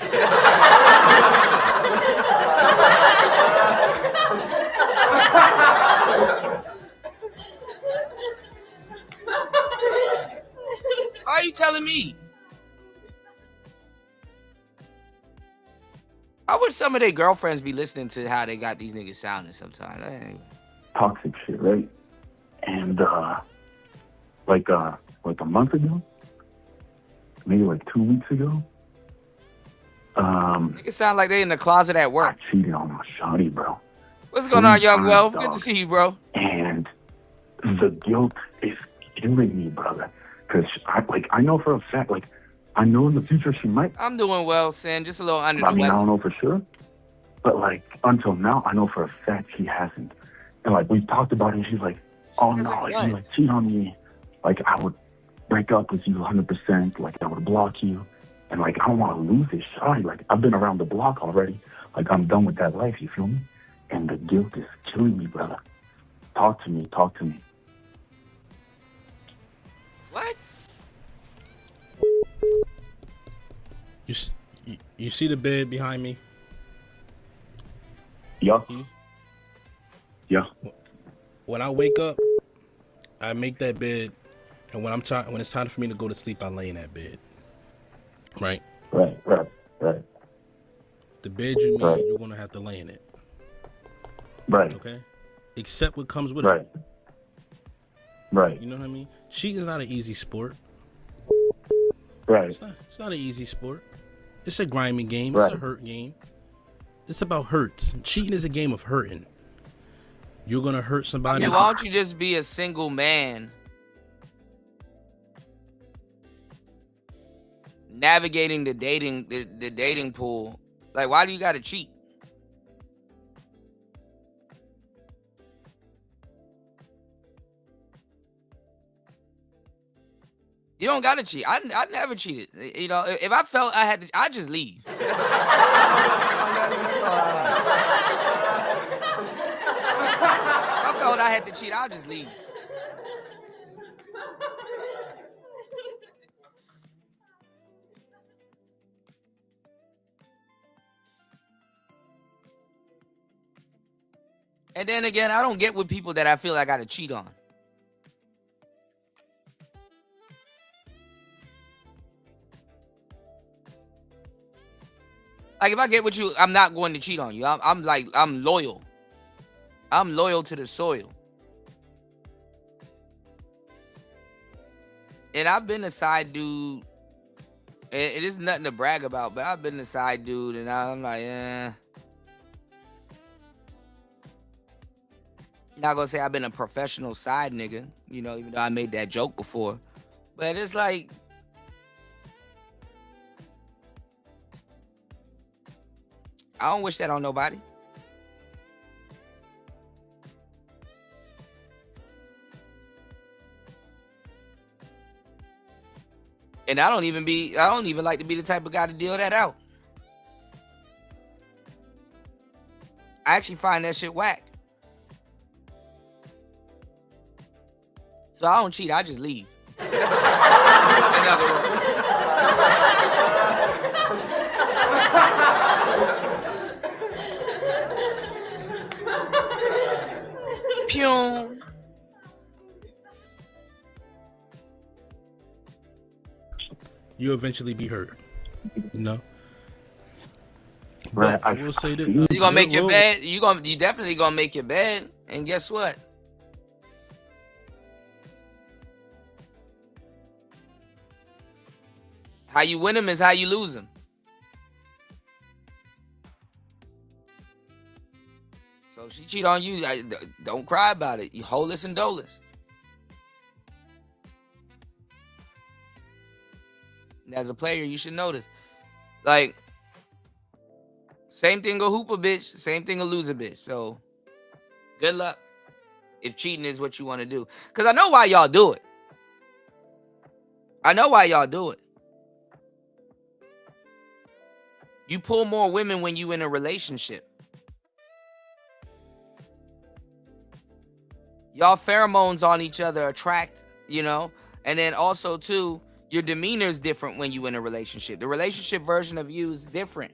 S5: Why are you telling me? I wish some of their girlfriends be listening to how they got these niggas sounding sometimes. Anyway.
S10: Toxic shit, right? And like a month ago, maybe like 2 weeks ago,
S5: Niggas sound like they in the closet at work.
S10: I cheated on my shawty, bro.
S5: What's going on, young Wealth? Good to see you, bro.
S10: And the guilt is killing me, brother. Because I know for a fact, like, I know in the future she might.
S5: I'm doing well, Sin. Just a little under the
S10: I
S5: weather.
S10: don't know for sure. But, like, until now, I know for a fact she hasn't. And, like, we've talked about it, and she's like, oh, no, like, you, like, cheat on me. Like, I would break up with you 100%. Like, I would block you. And, like, I don't want to lose this shawty. Like, I've been around the block already. Like, I'm done with that life, you feel me? And the guilt is killing me, brother. Talk to me.
S5: What?
S6: You see the bed behind me?
S10: Yeah. Yeah.
S6: When I wake up, I make that bed, and when it's time for me to go to sleep, I lay in that bed. Right.
S10: Right.
S6: The bed you made, you're gonna have to lay in it.
S10: Right.
S6: Okay. Accept what comes with
S10: it. Right.
S6: You know what I mean? Cheating is not an easy sport.
S10: Right.
S6: It's not an easy sport. It's a grimy game.
S10: Right.
S6: It's a hurt game. It's about hurts. Cheating is a game of hurting. You're gonna hurt somebody.
S5: I mean, why don't you just be a single man? navigating the dating pool. Like, why do you gotta cheat? You don't gotta cheat. I never cheated. You know, if I felt I had to, I just leave. That's all If I felt I had to cheat, I'll just leave. And then again, I don't get with people that I feel I gotta cheat on. Like, if I get with you, I'm not going to cheat on you. I'm loyal. I'm loyal to the soil. And I've been a side dude. It is nothing to brag about, but I've been a side dude, and I'm like, Not gonna say I've been a professional side nigga, you know, even though I made that joke before. But it's like, I don't wish that on nobody. And I don't even like to be the type of guy to deal that out. I actually find that shit whack. So I don't cheat, I just leave. In other words. Pew.
S6: You'll eventually be hurt. You know?
S10: Right.
S6: But I will say this.
S5: You gonna make your bed. You definitely gonna make your bed. And guess what? How you win them is how you lose them. So if she cheat on you, don't cry about it. You holeless and doleless. And as a player, you should know this. Like, same thing a hoop a bitch, same thing a lose a bitch. So, good luck if cheating is what you want to do. Because I know why y'all do it. I know why y'all do it. You pull more women when you in a relationship. Y'all pheromones on each other attract, you know? And then also, too, your demeanor is different when you in a relationship. The relationship version of you is different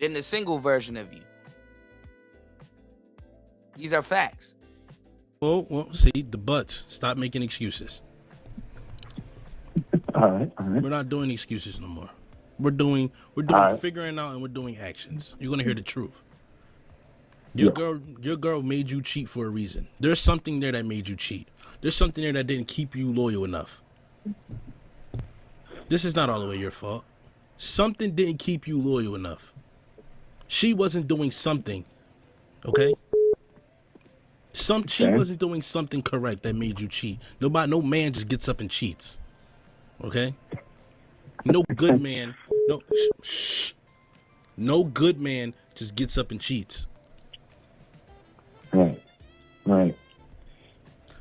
S5: than the single version of you. These are facts.
S6: Well, see, the buts. Stop making excuses.
S10: All right.
S6: We're not doing excuses no more. We're doing right. Figuring out, and we're doing actions. You're gonna hear the truth. Your girl made you cheat for a reason. There's something there that made you cheat. There's something there that didn't keep you loyal enough. This is not all the way your fault. Something didn't keep you loyal enough. She wasn't doing something, okay? She wasn't doing something correct that made you cheat. No man just gets up and cheats, okay? No good man. No good man just gets up and cheats.
S10: Right.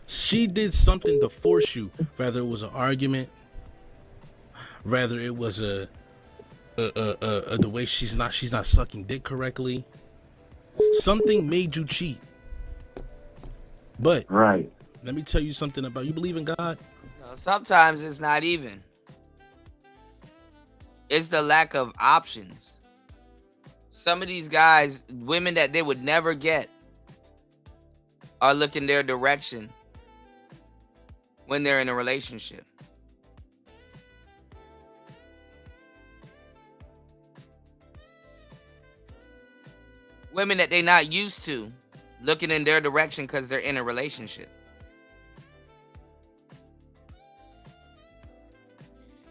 S6: She did something to force you. Rather it was an argument. Rather it was the way she's not sucking dick correctly. Something made you cheat. But
S10: right.
S6: Let me tell you something about you believe in God?
S5: No, sometimes it's not even. It's the lack of options. Some of these guys, women that they would never get, are looking their direction when they're in a relationship. Women that they're not used to looking in their direction because they're in a relationship.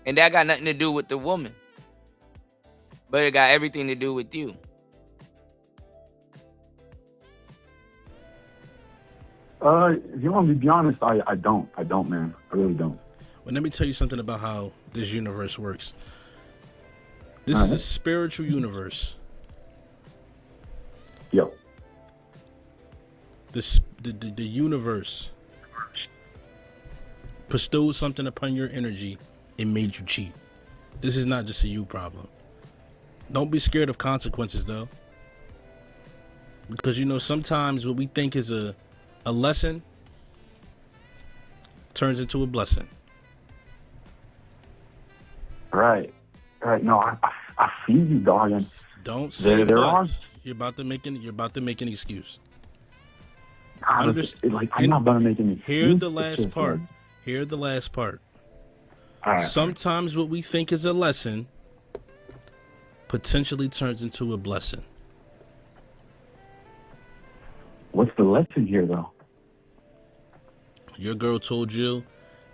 S5: And that got nothing to do with the woman. But it got everything to do with you.
S10: If you want me to be honest, I don't, man. I really don't.
S6: Well, let me tell you something about how this universe works. This is a spiritual universe.
S10: Yo.
S6: The universe bestowed something upon your energy and made you cheat. This is not just a you problem. Don't be scared of consequences, though. Because, you know, sometimes what we think is a lesson turns into a blessing.
S10: Right. No, I feel you, dog. And
S6: don't say
S10: there
S6: but.
S10: are.
S6: You're about to make an excuse.
S10: I'm not gonna make any.
S6: Hear the last part. Hear the last part.
S10: Right.
S6: Sometimes what we think is a lesson potentially turns into a blessing.
S10: What's the lesson here, though?
S6: Your girl told you,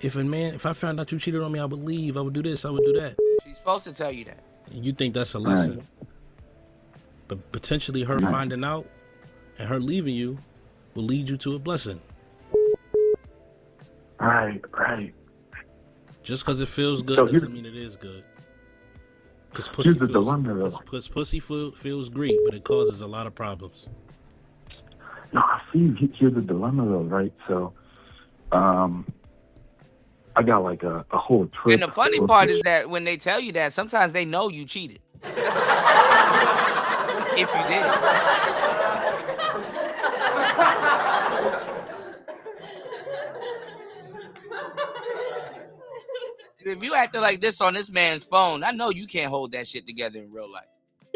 S6: if I found out you cheated on me, I would leave. I would do this. I would do that.
S5: She's supposed to tell you that.
S6: And you think that's a lesson.
S10: Right.
S6: But potentially her finding out and her leaving you will lead you to a blessing.
S10: Right.
S6: Just because it feels good doesn't mean it is good. Because pussy feels great, but it causes a lot of problems.
S10: No, I see. Here's the dilemma, though, right? So, I got like a whole trip.
S5: And the funny part is that when they tell you that, sometimes they know you cheated. If you did. If you acting like this on this man's phone, I know you can't hold that shit together in real life.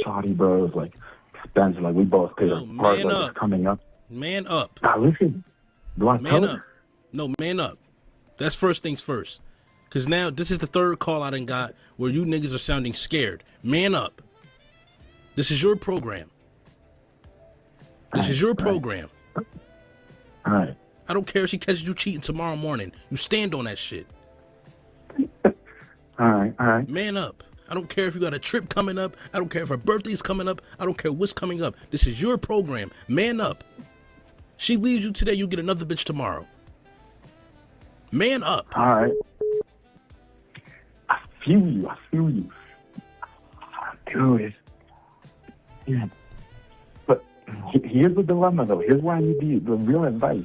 S10: Shawty, bro, is like expensive. Like we both pay our part. Like it's coming up.
S6: Man up.
S10: Now listen. Do I tell her?
S6: No, man up. That's first things first. Cause now this is the third call I done got where you niggas are sounding scared. Man up. This is your program. This is your program.
S10: All right.
S6: I don't care if she catches you cheating tomorrow morning. You stand on that shit.
S10: All right.
S6: Man up. I don't care if you got a trip coming up. I don't care if her birthday's coming up. I don't care what's coming up. This is your program. Man up. She leaves you today, you get another bitch tomorrow. Man up.
S10: All right. I feel you. Dude, yeah. But here's the dilemma, though. Here's where I need the real advice.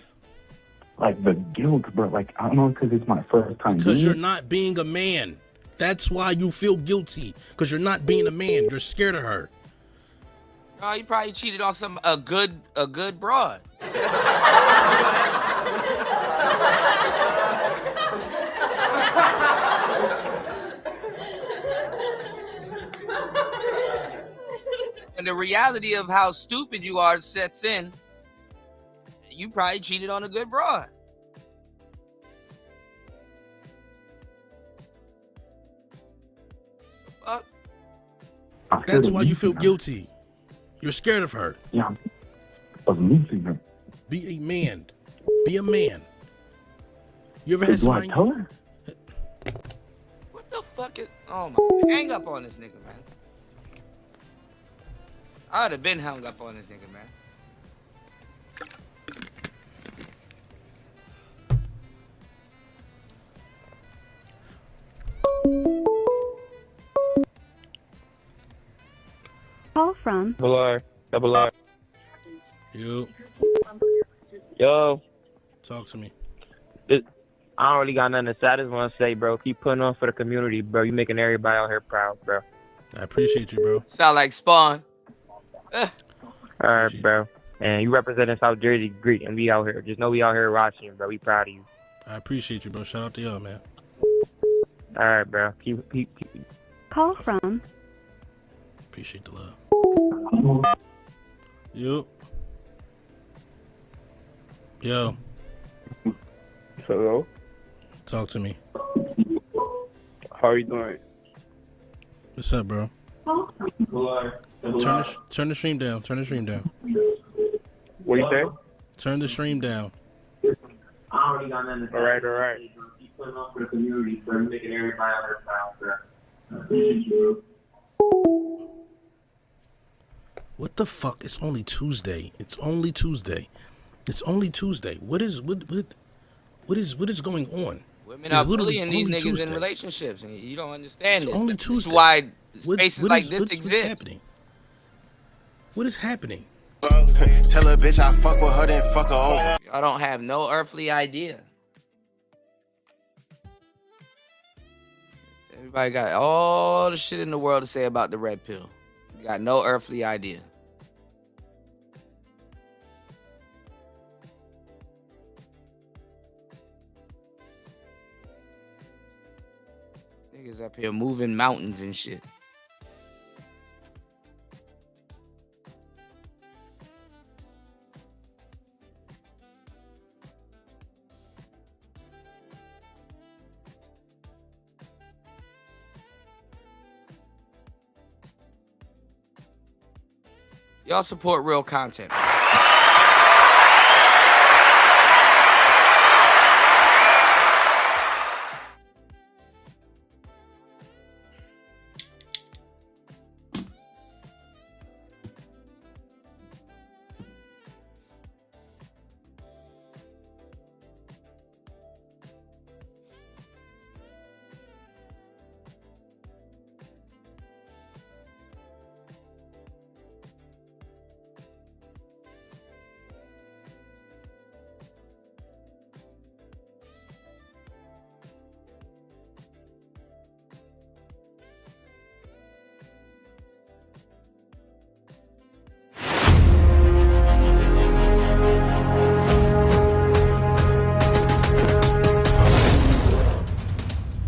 S10: Like the guilt, bro. Like, I don't know, because it's my first time.
S6: Because you're not being a man. That's why you feel guilty. Because you're not being a man. You're scared of her.
S5: Oh, you probably cheated on a good broad. And the reality of how stupid you are sets in. You probably cheated on a good broad. Fuck.
S6: That's why you feel guilty. You're scared of her.
S10: Yeah, of losing her.
S6: Be a man. Be a man. You ever had somebody?
S10: Do I tell her?
S5: What the fuck is? Oh my! Hang up on this nigga, man. I would have been hung up on this nigga, man.
S7: Call from
S11: Double R.
S6: You.
S11: Yo.
S6: Talk to me.
S11: I don't really got nothing to say. I just want to say, bro, keep putting on for the community, bro. You making everybody out here proud, bro.
S6: I appreciate you, bro.
S5: Sound like Spawn.
S11: All right, bro. And you representing South Jersey great, and we out here. Just know we out here watching you, bro. We proud of you.
S6: I appreciate you, bro. Shout out to y'all, man.
S11: All right, bro. Keep.
S7: Call from.
S6: Appreciate the love. Yo.
S12: Hello?
S6: Talk to me.
S12: How are you doing?
S6: What's up, bro? Turn the stream down. Turn the stream down.
S12: What do you say?
S6: Turn the stream down.
S11: I already got nothing to say.
S12: All right.
S11: Keep putting on for the community, bro. You making everybody out here proud, bro. I appreciate you, bro.
S6: What the fuck? It's only Tuesday. What is going on?
S5: Women are bullying these niggas
S6: Tuesday.
S5: in relationships, and you don't understand
S6: It's
S5: this.
S6: only
S5: This is
S6: Tuesday.
S5: why spaces like this
S6: what's
S5: exist.
S6: happening? What is happening?
S13: Tell a bitch I fuck with her, then fuck her over.
S5: Y'all don't have no earthly idea. Everybody got all the shit in the world to say about the red pill. You got no earthly idea. Niggas up here moving mountains and shit. Y'all support real content.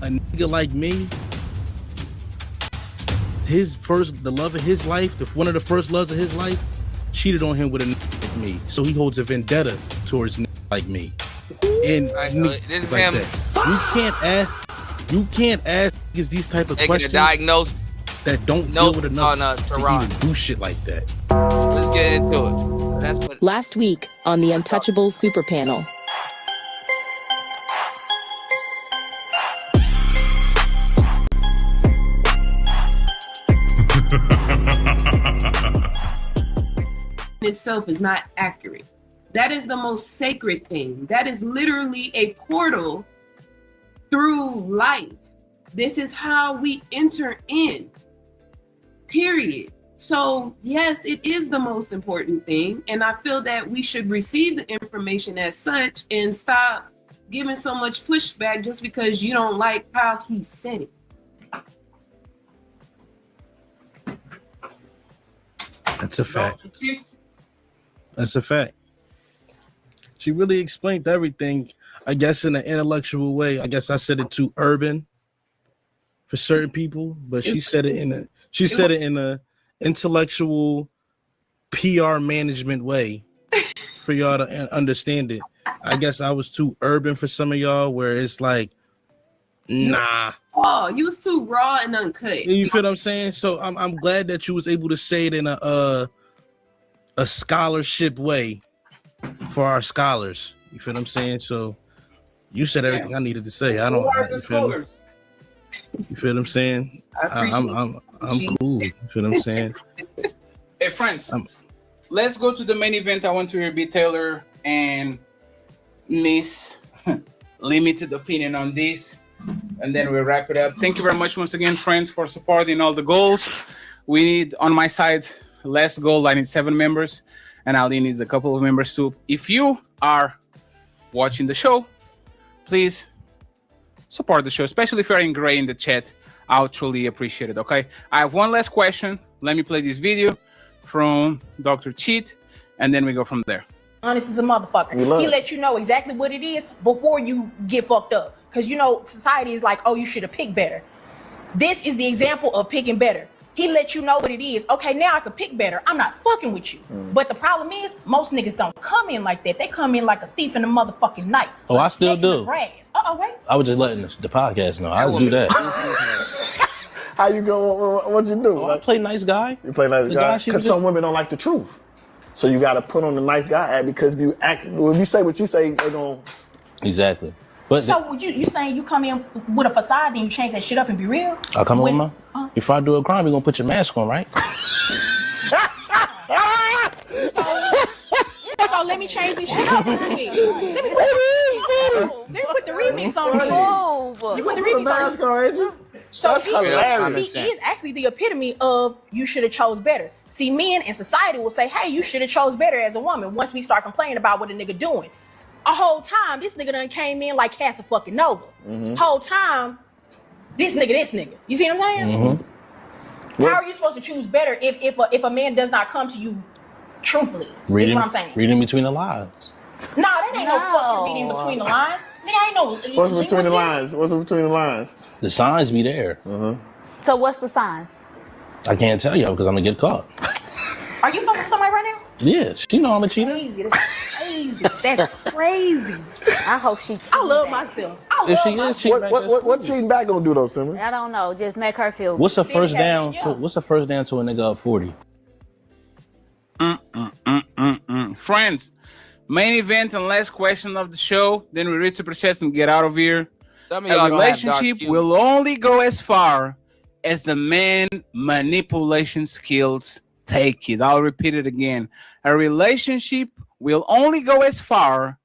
S6: A nigga like me, the love of his life, one of the first loves of his life, cheated on him with a nigga like me. So he holds a vendetta towards niggas like me. And
S5: this is
S6: like
S5: him.
S6: That. You can't ask niggas these type of
S5: Taking
S6: questions
S5: a diagnosis
S6: that don't deal with enough to
S5: Tehran.
S6: even do shit like that.
S5: Let's get into it. That's what.
S14: Last week on the Untouchables Super Panel.
S15: Itself is not accurate. That is the most sacred thing. That is literally a portal through life. This is how we enter in, period. So yes, it is the most important thing. And I feel that we should receive the information as such and stop giving so much pushback just because you don't like how he said it.
S6: That's a fact. That's a fact. She really explained everything, I guess, in an intellectual way. I guess I said it too urban for certain people, but she said it in a intellectual PR management way for y'all to understand it. I guess I was too urban for some of y'all, where it's like, nah.
S15: Oh, you was too raw and uncut.
S6: You feel what I'm saying? So I'm glad that you was able to say it in a scholarship way for our scholars. You feel what I'm saying? So you said everything I needed to say. I don't.
S16: Who are the scholars?
S6: You feel what I'm saying? I'm cool. You feel what I'm saying?
S16: Hey, friends, let's go to the main event. I want to hear B. Taylor and Miss Limited opinion on this, and then we'll wrap it up. Thank you very much once again, friends, for supporting all the goals. We need, on my side, less goal. I need 7 members, and Ali needs a couple of members too. If you are watching the show, please support the show, especially if you're in gray in the chat. I'll truly appreciate it, okay? I have one last question. Let me play this video from Dr. Cheat, and then we go from there.
S17: Honest as a motherfucker. He let you know exactly what it is before you get fucked up. Because, you know, society is like, oh, you should have picked better. This is the example of picking better. He let you know what it is. Okay, now I can pick better. I'm not fucking with you. But the problem is, most niggas don't come in like that. They come in like a thief in the motherfucking night.
S18: Oh, I still do.
S17: Wait.
S18: I was just letting the podcast know. I would do that.
S19: How you go? What you do?
S18: I play nice guy.
S19: You play nice
S18: The
S19: guy?
S18: guy she
S19: Because
S18: was
S19: some women don't like the truth. So you got to put on the nice guy act, because if you act, when you say what you say, they're going to...
S18: Exactly. But
S17: So you saying you come in with a facade, then you change that shit up and be real?
S18: I come on, man. Before I do a crime, you're going to put your mask on, right?
S17: So let me change this shit up. Let me put They put the remix on me. You put the
S19: Put a
S17: remix
S19: mask
S17: on
S19: on, ain't you?
S17: So
S19: That's
S17: he
S19: hilarious.
S17: is actually the epitome of you should have chose better. See, men in society will say, hey, you should have chose better as a woman once we start complaining about what a nigga doing. A whole time, this nigga done came in like Casanova.
S19: Mm-hmm.
S17: Whole time, this nigga. You see what I'm saying?
S19: Mm-hmm.
S17: How are you supposed to choose better if a man does not come to you truthfully? Is what I'm saying.
S18: Reading between the lines.
S17: Nah, that ain't no fucking reading between the lines. Nigga, ain't no.
S19: What's between the lines? What's between the lines?
S18: The signs be there.
S20: So what's the signs?
S18: I can't tell you because I'm gonna get caught.
S17: Are you fucking with somebody right now?
S18: Yeah, she know I'm a cheater.
S17: Crazy. That's crazy. That's crazy.
S20: I hope she.
S17: I love myself.
S18: If she is cheating back,
S19: what cheating back gonna do though, Simon?
S20: I don't know. Just make her feel.
S18: what's the first down? What's the first down to a nigga up 40?
S16: Friends, main event and last question of the show. Then we read Super Chats and get out of here.
S5: Some of y'all
S16: A
S5: don't have dark
S16: relationship
S5: humor.
S16: will only go as far as the man manipulation skills take it. I'll repeat it again. A relationship will only go as far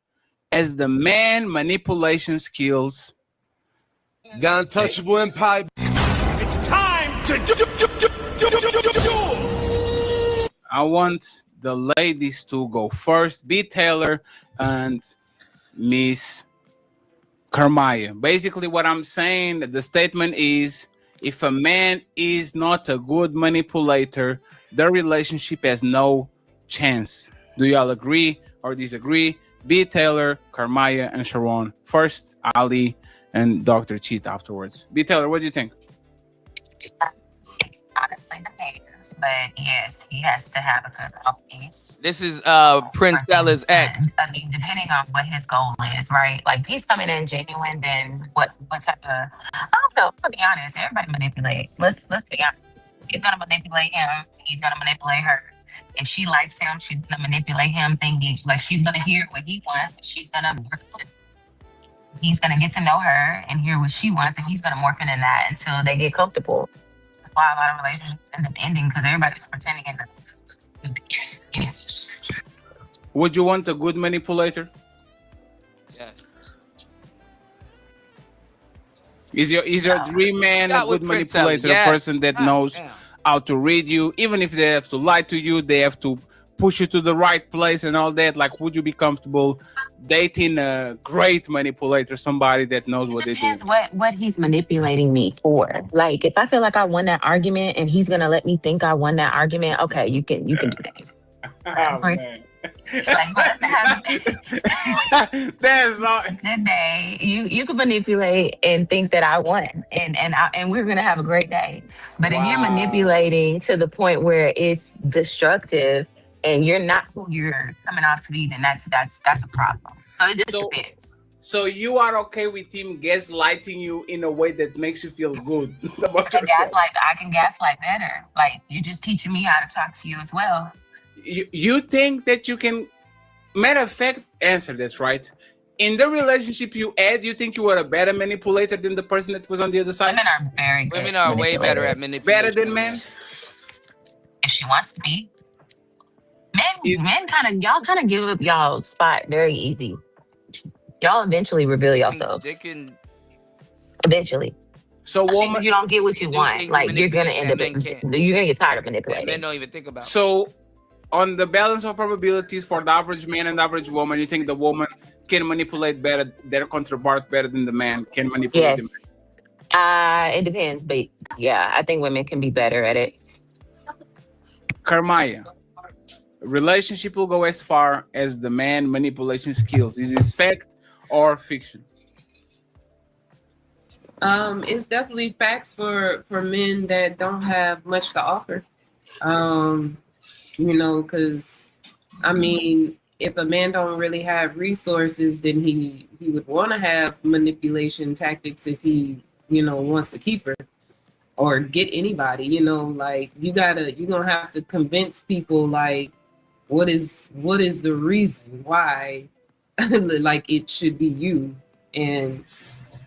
S16: as the man manipulation skills.
S21: The untouchable empire. It's time to do.
S16: I want the ladies to go first. B. Taylor and Miss Carmaya. Basically, what I'm saying, the statement is, if a man is not a good manipulator, the relationship has no chance. Do y'all agree or disagree? B. Taylor, Carmaya, and Sharon first, Ali, and Dr. Cheat afterwards. B. Taylor, what do you think?
S22: Honestly, depends, but yes, he has to have a good mouthpiece.
S5: This is Prince Stella's ex.
S22: I mean, depending on what his goal is, right? Like, if he's coming in genuine, then what type of? I don't know. To be honest, everybody manipulate. Let's be honest. He's gonna manipulate him. He's gonna manipulate her. If she likes him, she's gonna manipulate him, thinking like she's gonna hear what he wants. She's gonna work to. He's gonna get to know her and hear what she wants, and he's gonna morph into that until they get comfortable. That's why a lot of relationships end up ending because everybody's pretending in the.
S16: Would you want a good manipulator?
S5: Yes.
S16: Is your dream man a
S5: Not
S16: good
S5: with Prince
S16: manipulator,
S5: Ellie.
S16: a person that knows
S5: damn.
S16: how to read you, even if they have to lie to you, they have to push you to the right place and all that? Like, would you be comfortable dating a great manipulator, somebody that knows what they do?
S22: Depends what he's manipulating me for. Like, if I feel like I won that argument and he's gonna let me think I won that argument, okay, you can do that.
S16: Oh, man.
S22: Like, let's have
S16: That's not
S22: good day. You can manipulate and think that I won, and we're gonna have a great day. But if you're manipulating to the point where it's destructive and you're not who you're coming off to be, then that's a problem. So it just depends.
S16: So you are okay with him gaslighting you in a way that makes you feel good about yourself?
S22: I can gaslight better. Like, you're just teaching me how to talk to you as well.
S16: You think that you can? Matter of fact, answer that's right. In the relationship you had, you think you were a better manipulator than the person that was on the other side?
S22: Women are very good.
S5: Women are way better at manipulation.
S16: Better than men?
S22: If she wants to be. Men y'all kind of give up y'all spot very easy. Y'all eventually reveal yourselves.
S5: They can
S22: eventually.
S16: So
S22: woman, you don't get what you want. Like, you're gonna end up. You're gonna get tired of manipulating.
S5: Men don't even think about.
S16: So, on the balance of probabilities for the average man and average woman, you think the woman can manipulate better, their counterpart better than the man can manipulate the man?
S22: It depends, but yeah, I think women can be better at it.
S16: Carmaya, relationship will go as far as the man manipulation skills. Is this fact or fiction?
S15: It's definitely facts for men that don't have much to offer. Because I mean, if a man don't really have resources, then he would want to have manipulation tactics if he, wants to keep her or get anybody, like you're gonna have to convince people like what is the reason why like it should be you. And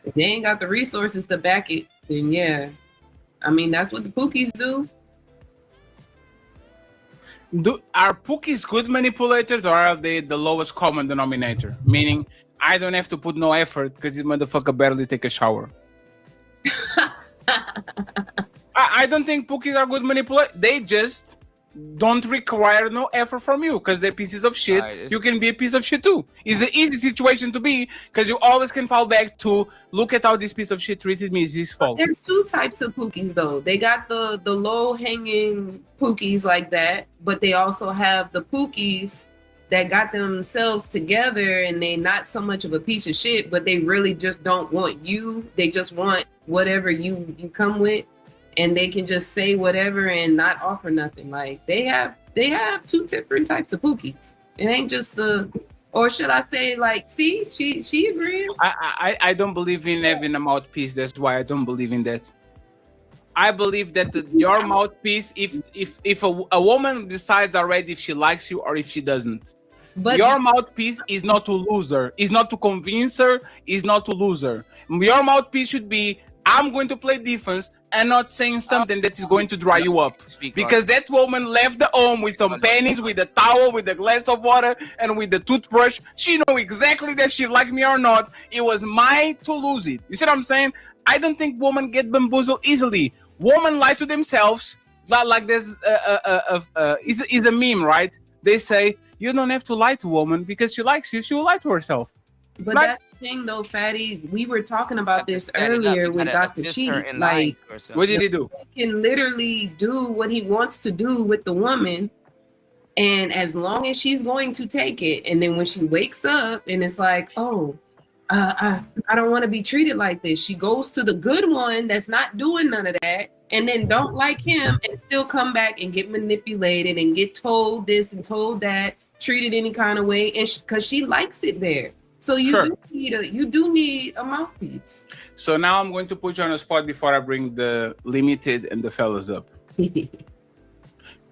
S15: if they ain't got the resources to back it, then yeah. I mean, that's what the Pookies do.
S16: Are Pookies good manipulators, or are they the lowest common denominator? Meaning I don't have to put no effort because this motherfucker barely take a shower. I don't think pookies are good manipulators. They just don't require no effort from you because they're pieces of shit. You can be a piece of shit too. It's an easy situation to be because you always can fall back to look at how this piece of shit treated me. Is his fault.
S15: There's two types of pookies though. They got the low hanging pookies like that, but they also have the pookies that got themselves together and they not so much of a piece of shit, but they really just don't want you. They just want whatever you come with, and they can just say whatever and not offer nothing. Like they have two different types of pookies. It ain't just or should I say, like, see, she agreed.
S16: I don't believe in having a mouthpiece. That's why I don't believe in that. I believe that your mouthpiece, if a woman decides already if she likes you or if she doesn't, but your mouthpiece is not to lose her, is not to convince her, is not to lose her. Your mouthpiece should be, I'm going to play defense and not saying something that is going to dry you up. Because that woman left the home with some pennies, with a towel, with a glass of water, and with the toothbrush. She knew exactly that she liked me or not. It was mine to lose it. You see what I'm saying? I don't think women get bamboozled easily. Women lie to themselves. Like there's is a meme, right? They say, you don't have to lie to a woman because she likes you. She will lie to herself.
S15: But that's the thing, though, Fatty. We were talking about this earlier with Dr. Cheek. Like,
S16: what did he do?
S15: He can literally do what he wants to do with the woman, and as long as she's going to take it, and then when she wakes up and it's like, oh, I don't want to be treated like this. She goes to the good one that's not doing none of that, and then don't like him, and still come back and get manipulated and get told this and told that, treated any kind of way, and because she likes it there. So you do need a mouthpiece.
S16: So now I'm going to put you on a spot before I bring the limited and the fellas up.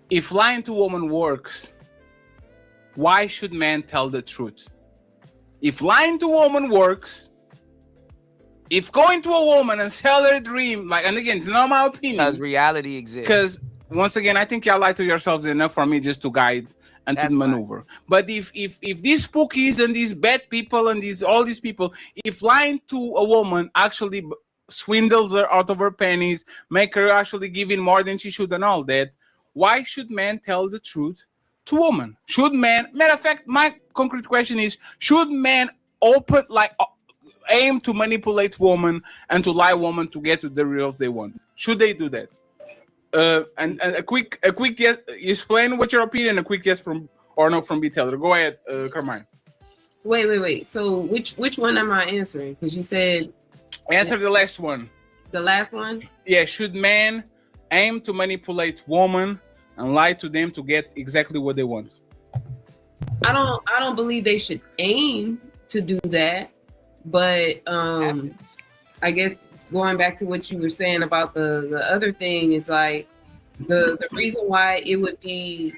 S16: If lying to a woman works, why should men tell the truth? If lying to a woman works, if going to a woman and sell her dream, like, and again, it's not my opinion.
S5: Because reality exists.
S16: Because once again, I think y'all lie to yourselves enough for me just to guide and to maneuver. Fine. But if these spookies and these bad people and all these people, if lying to a woman actually swindles her out of her pennies, make her actually give in more than she should and all that, why should men tell the truth to women? Should men, matter of fact, my concrete question is, should men aim to manipulate women and to lie women to get to the results they want? Should they do that? And a quick yes. Explain what your opinion. A quick yes from or no from B Taylor. Go ahead, Carmine.
S15: Wait. So which one am I answering? Because you said
S16: answer the last one.
S15: The last one.
S16: Yeah. Should men aim to manipulate women and lie to them to get exactly what they want?
S15: I don't believe they should aim to do that, but I guess. Going back to what you were saying about the other thing is like the reason why it would be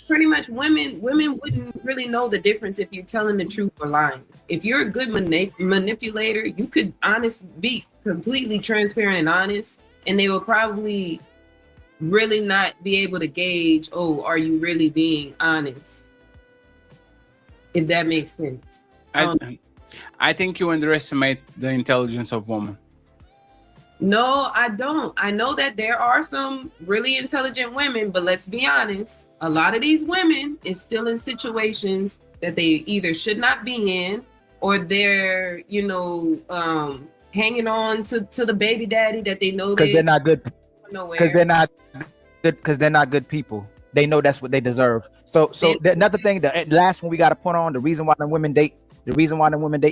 S15: pretty much women wouldn't really know the difference if you're telling the truth or lying. If you're a good manipulator, you could be completely transparent and honest, and they will probably really not be able to gauge, oh, are you really being honest? If that makes sense.
S16: I think you underestimate the intelligence of women.
S15: No, I don't. I know that there are some really intelligent women, but let's be honest. A lot of these women is still in situations that they either should not be in, or they're, hanging on to the baby daddy that they know
S1: because they're not good. Because they're not good. Because they're not good people. They know that's what they deserve. So another thing, the last one we got to put on, the reason why the women date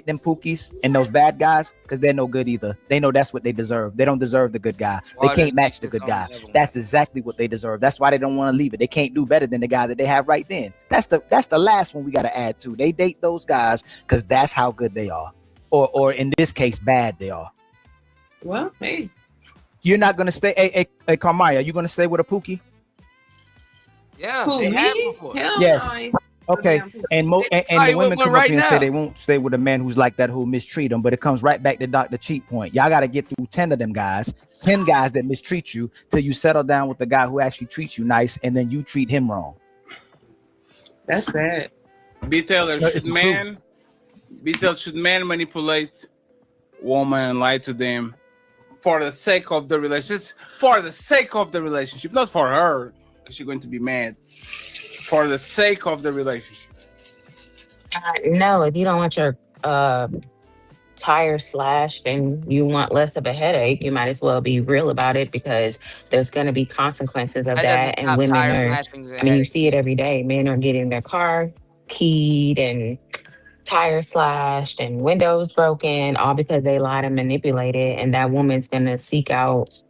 S1: them pookies and those bad guys, because they're no good either. They know that's what they deserve. They don't deserve the good guy. They can't match the good guy. That's exactly what they deserve. That's why they don't want to leave it. They can't do better than the guy that they have right then. That's the last one we got to add to. They date those guys because that's how good they are, or in this case, bad they are.
S15: Well, hey,
S1: you're not gonna stay. Hey, Carmaya, are you gonna stay with a pookie?
S5: Yeah,
S15: who,
S5: they have
S15: me?
S5: before.
S15: Hell
S1: Yes.
S15: no,
S1: Okay, and the women come up here and say they won't stay with a man who's like that, who mistreat them. But it comes right back to Dr. Cheat point. Y'all got to get through 10 of them guys, 10 guys that mistreat you, till you settle down with the guy who actually treats you nice, and then you treat him wrong.
S15: That's sad.
S16: B Taylor, should men Beatles, should men manipulate women and lie to them for the sake of the relationship? For the sake of the relationship, not for her, because she's going to be mad. For the sake of the relationship.
S22: No, if you don't want your tire slashed and you want less of a headache, you might as well be real about it, because there's going to be consequences of
S5: That doesn't
S22: that. And
S5: stop
S22: women
S5: tire
S22: are,
S5: slashings and
S22: I mean, you
S5: headaches.
S22: see it every day. Men are getting their car keyed and tires slashed and windows broken, all because they lied and manipulated. And that woman's going to seek out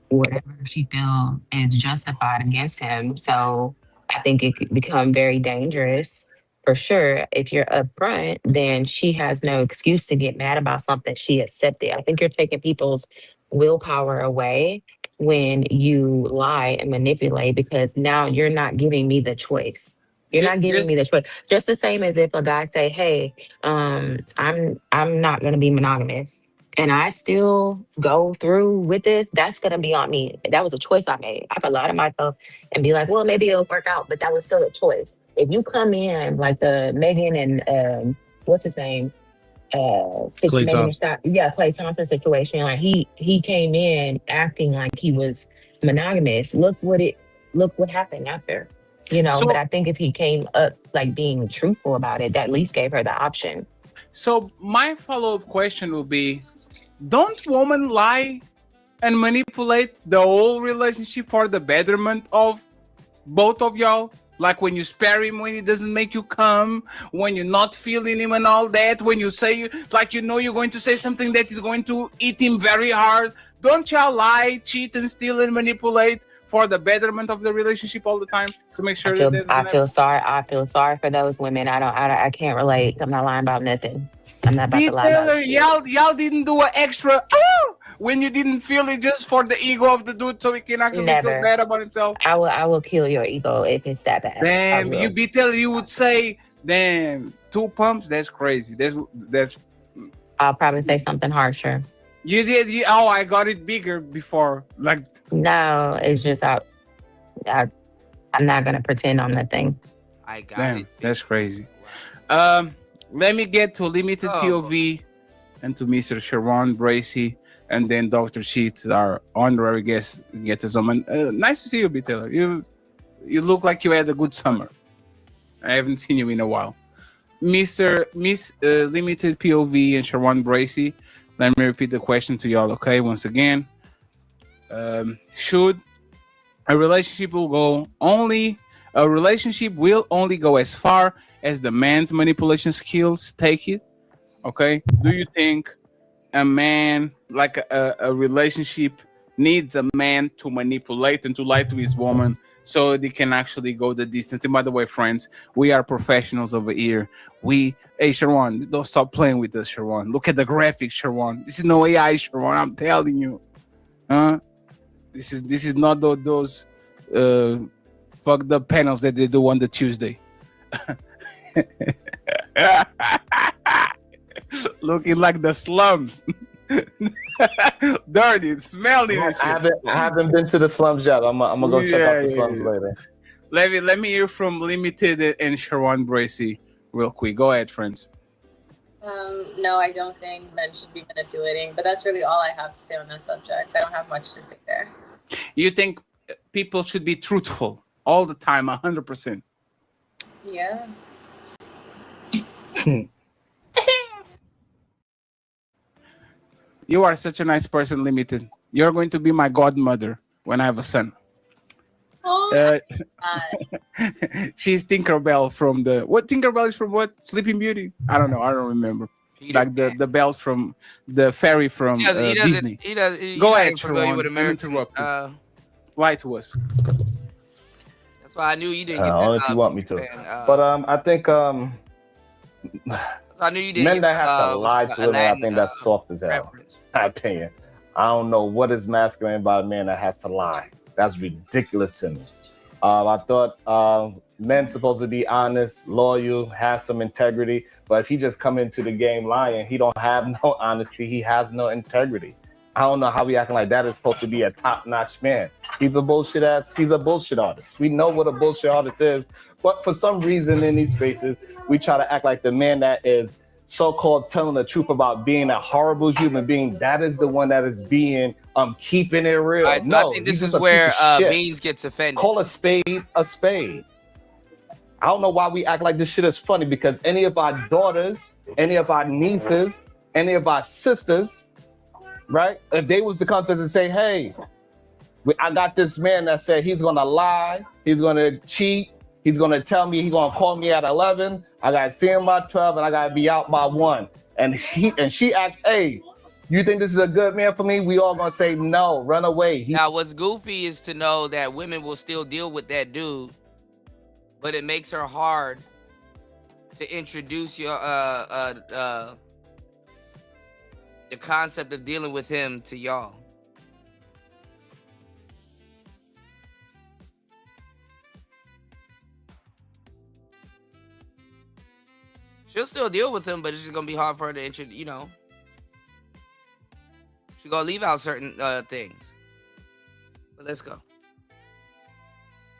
S22: whatever she feels is justified against him. So I think it could become very dangerous. For sure, if you're upfront, then she has no excuse to get mad about something she accepted. I think you're taking people's willpower away when you lie and manipulate, because now you're not giving me the choice. You're not giving me the choice. Just the same as if a guy say, "Hey, I'm not going to be monogamous," and I still go through with this, that's gonna be on me. That was a choice I made. I could lie to myself and be like, well, maybe it'll work out, but that was still a choice. If you come in like the Megan and what's his name?
S6: Klay
S22: Megan and
S6: Thompson.
S22: Klay Thompson situation. Like he came in acting like he was monogamous. Look what happened after. You know, but I think if he came up like being truthful about it, that at least gave her the option.
S16: So my follow-up question will be, don't women lie and manipulate the whole relationship for the betterment of both of y'all? Like when you spare him when he doesn't make you come, when you're not feeling him and all that, when you say, you're going to say something that is going to eat him very hard. Don't y'all lie, cheat, and steal and manipulate for the betterment of the relationship all the time to make sure
S22: I feel sorry for those women. I can't relate. I'm not lying about nothing. I'm not about to lie about
S16: Taylor, y'all didn't do an extra when you didn't feel it just for the ego of the dude so he can actually feel bad about himself.
S22: I will kill your ego if it's that bad.
S16: Damn, you be Taylor, you would say, damn, 2 pumps, that's crazy. That's
S22: I'll probably say something harsher.
S16: You did I got it bigger before. Like
S22: no, it's just I'm not gonna pretend on that thing.
S5: I got
S16: damn,
S5: it.
S16: That's crazy. Let me get to limited POV and to Mr. Sharon Bracy, and then Dr. Sheets, our honorary guest, get us on. Nice to see you, B. Taylor. You look like you had a good summer. I haven't seen you in a while. Miss Limited POV and Sharon Bracy. Let me repeat the question to y'all, okay? Once again, should a relationship will only go as far as the man's manipulation skills take it? Okay. Do you think a man, like a relationship, needs a man to manipulate and to lie to his woman so they can actually go the distance? And by the way, friends, we are professionals over here. Hey, Sharon, don't stop playing with us, Sharon. Look at the graphics, Sharon. This is no AI, Sharon. I'm telling you. This is not those fucked up panels that they do on the Tuesday. Looking like the slums. Dirty, smelly.
S18: I haven't been to the slums yet. I'm gonna go check out the slums later.
S16: Let me hear from Limited and Sharon Bracy real quick. Go ahead, friends.
S2: No, I don't think men should be manipulating, but that's really all I have to say on this subject. I don't have much to say there.
S16: You think people should be truthful all the time, 100%?
S2: Yeah.
S16: You are such a nice person, Limited. You're going to be my godmother when I have a son.
S2: Oh,
S16: she's Tinkerbell from Tinkerbell is from what? Sleeping Beauty? I don't know. I don't remember. Like the bell from the fairy from Disney. Go ahead, Sharon. Interrupt you. Lie to us.
S5: That's why I knew you didn't get that.
S18: Only if you want me to. But I think
S5: I knew you didn't
S18: men
S5: get
S18: that have to lie to women, I think that's soft as hell. My opinion. I don't know what is masculine about a man that has to lie. That's ridiculous to me. I thought men supposed to be honest, loyal, have some integrity. But if he just come into the game lying, he don't have no honesty. He has no integrity. I don't know how we acting like that is supposed to be a top-notch man. He's a bullshit artist. We know what a bullshit artist is. But for some reason in these spaces, we try to act like the man that is so-called telling the truth about being a horrible human being, that is the one that is being keeping it real.
S5: Right, so
S18: No,
S5: I think this
S18: he's
S5: is
S18: just a
S5: where
S18: piece of shit.
S5: Beans gets offended.
S18: Call a spade a spade. I don't know why we act like this shit is funny, because any of our daughters, any of our nieces, any of our sisters, right? If they was to come to us and say, hey, I got this man that said he's gonna lie, he's gonna cheat, he's gonna tell me he's gonna call me at 11, I gotta see him by 12, and I gotta be out by 1. And she asks, hey, you think this is a good man for me? We all gonna say no, run away.
S5: Now, what's goofy is to know that women will still deal with that dude, but it makes her hard to introduce your the concept of dealing with him to y'all. She'll still deal with him, but it's just gonna be hard for her to introduce. You know, she's gonna leave out certain things. But let's go.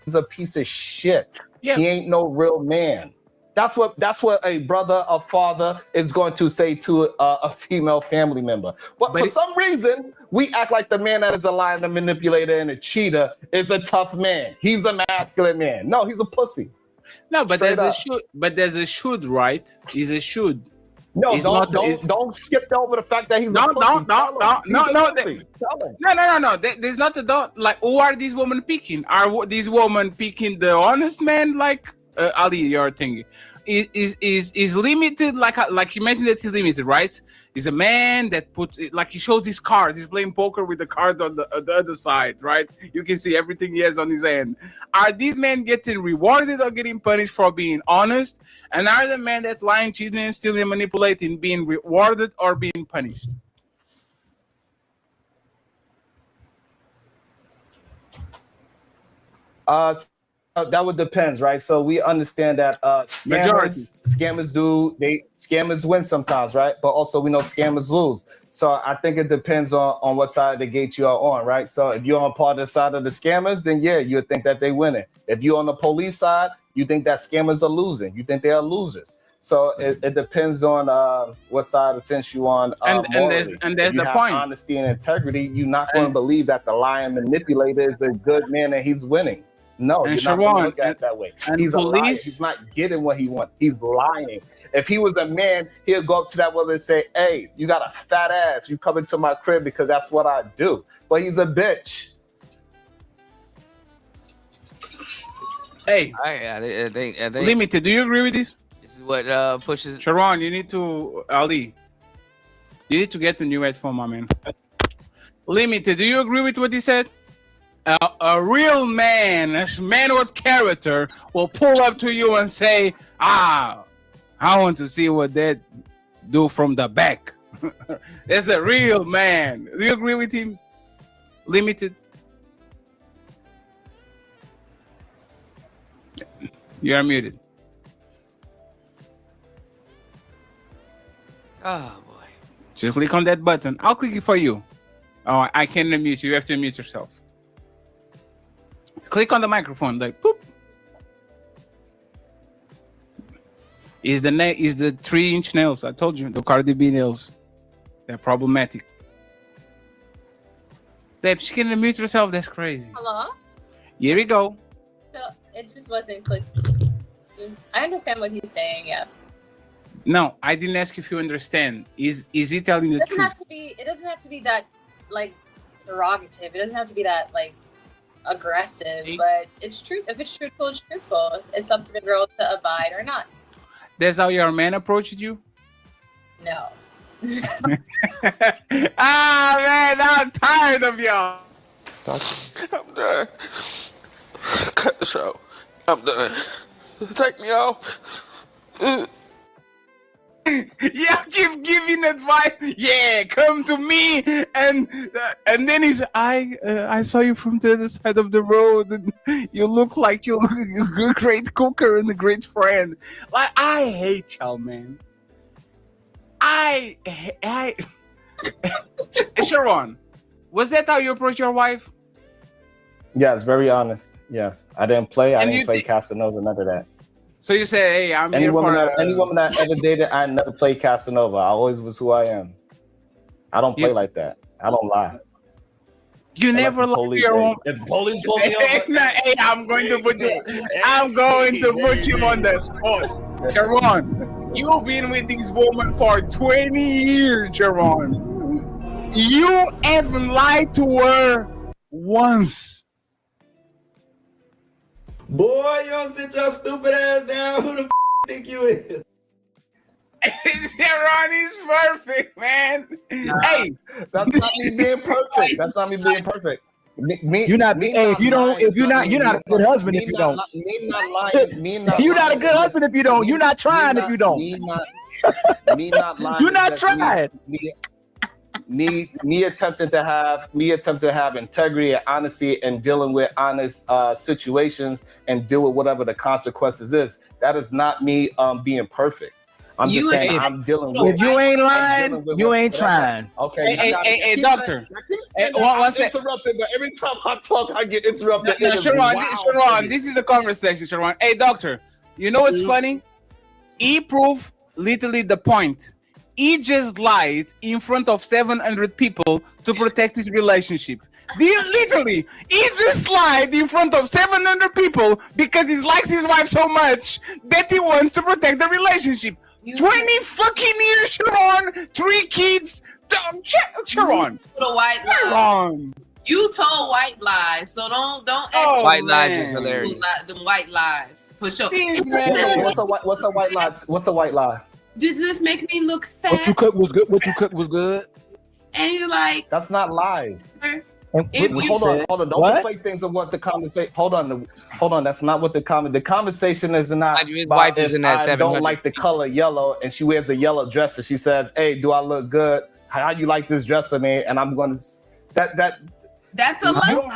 S18: He's a piece of shit.
S16: Yeah.
S18: He ain't no real man. That's what a brother, a father is going to say to a female family member. But for some reason, we act like the man that is a liar, the manipulator, and a cheater is a tough man. He's a masculine man. No, he's a pussy.
S16: No, but
S18: Straight
S16: there's
S18: up.
S16: a should. But there's a should, right? He's a should.
S18: No,
S16: He's
S18: don't skip over the fact that he's a pussy.
S16: No. There's not a doubt. Like, who are these women picking? Are these women picking the honest man? Like Ali, your thing is limited. Like you mentioned that he's limited, right? He's a man that he shows his cards. He's playing poker with the card on the other side, right? You can see everything he has on his hand. Are these men getting rewarded or getting punished for being honest? And are the men that lying, cheating, and stealing, and manipulating being rewarded or being punished?
S18: That would depend, right? So we understand that scammers win sometimes, right? But also we know scammers lose. So I think it depends on what side of the gate you are on, right? So if you're on part of the side of the scammers, then yeah, you would think that they winning. If you're on the police side, you think that scammers are losing. You think they are losers. So it depends on what side of the fence you on.
S16: And there's
S18: if you
S16: the
S18: have
S16: point.
S18: honesty and integrity, you're not going to believe that the lying manipulator is a good man and he's winning. No,
S16: And
S18: you're not going to
S16: Sharon,
S18: look at it that way.
S16: and
S18: He's a liar.
S16: police-
S18: He's not getting what he wants. He's lying. If he was a man, he'll go up to that woman and say, hey, you got a fat ass. You come into my crib because that's what I do. But he's a bitch.
S16: Hey,
S5: I think
S16: limited. Do you agree with this?
S5: This is what pushes.
S16: Sharon, you need to Ali. You need to get a new headphone, my man. Limited. Do you agree with what he said? A real man, a man with character, will pull up to you and say, I want to see what they do from the back. That's a real man. Do you agree with him? Limited. You are muted.
S5: Oh boy.
S16: Just click on that button. I'll click it for you. Oh, I can't unmute you. You have to unmute yourself. Click on the microphone, like poop. Is the 3-inch nails? I told you, the Cardi B nails. They're problematic. Deb, she can unmute herself. That's crazy.
S2: Hello?
S16: Here we go.
S2: So it just wasn't clicking. I understand what he's saying, yeah.
S16: No, I didn't ask if you understand. Is he telling the
S2: It doesn't
S16: truth?
S2: have to be. It doesn't have to be that like derogative. It doesn't have to be that like aggressive. But it's true. If it's truthful, it's truthful. It's up to the girl to abide or not.
S16: That's how your man approached you?
S2: No.
S16: Ah, man, I'm tired of y'all.
S3: I'm done. Cut the show. I'm done. Take me off.
S16: Yeah, keep giving advice. Yeah, come to me, and then he's I saw you from the other side of the road, and you look like you're a great cooker and a great friend. Like, I hate y'all, man. I Sharon, was that how you approach your wife?
S18: Yes, very honest. Yes, I didn't play. I
S16: And
S18: didn't
S16: you
S18: play Casanova, none of that.
S16: So you say, hey, I'm
S18: Any
S16: here
S18: woman
S16: for
S18: that any woman that I ever dated, I never played Casanova. I always was who I am. I don't play like that. I don't lie.
S16: You
S18: Unless
S16: never
S18: it's
S16: lied to
S18: police.
S16: your
S18: Hey,
S16: woman.
S18: if the police pull me over,
S16: Hey, I'm going to put you. I'm going to put you on the spot, Sharon. You've been with this woman for 20 years, Sharon. You haven't lied to her once.
S4: Boy, you don't sit your stupid ass down. Who the think you is?
S16: Sharon is perfect, man. Hey,
S18: that's not me being perfect. That's not me being perfect.
S1: You're not. Hey, if you don't, if you're not a good husband. If you don't,
S18: me not lying. Me not.
S1: You're not a good husband if you don't. You're not trying if you don't.
S18: Me not lying.
S1: You're not trying.
S18: Me attempting to have integrity and honesty and dealing with honest situations and deal with whatever the consequences is. That is not me being perfect. I'm just saying I'm dealing with.
S1: If you ain't lying, you ain't trying.
S18: Okay.
S16: Hey, doctor.
S18: One second. Interrupted, but every time I talk, I get interrupted.
S16: No, Sharon, this is a conversation, Sharon. Hey, doctor. You know what's funny? He proved literally the point. He just lied in front of 700 people to protect his relationship. Literally, he just lied in front of 700 people because he likes his wife so much that he wants to protect the relationship. 20 fucking years, Sharon. 3 kids. Sharon.
S15: The white lie. You told white lies, so don't act
S5: White lies is hilarious.
S15: Them white lies for sure.
S18: What's a white lie? What's the white lie?
S15: Does this make me look fat?
S1: What you cooked was good. What you cooked was good.
S15: And you're like,
S18: that's not lies.
S15: Hold
S18: on. Don't conflate things of what the conversation. Hold on. That's not what the conversation is. Not
S5: his wife is in that 700.
S18: I don't like the color yellow, and she wears a yellow dress, and she says, "Hey, do I look good? How you like this dress on me?" And I'm going to
S15: That's a lie.
S1: No.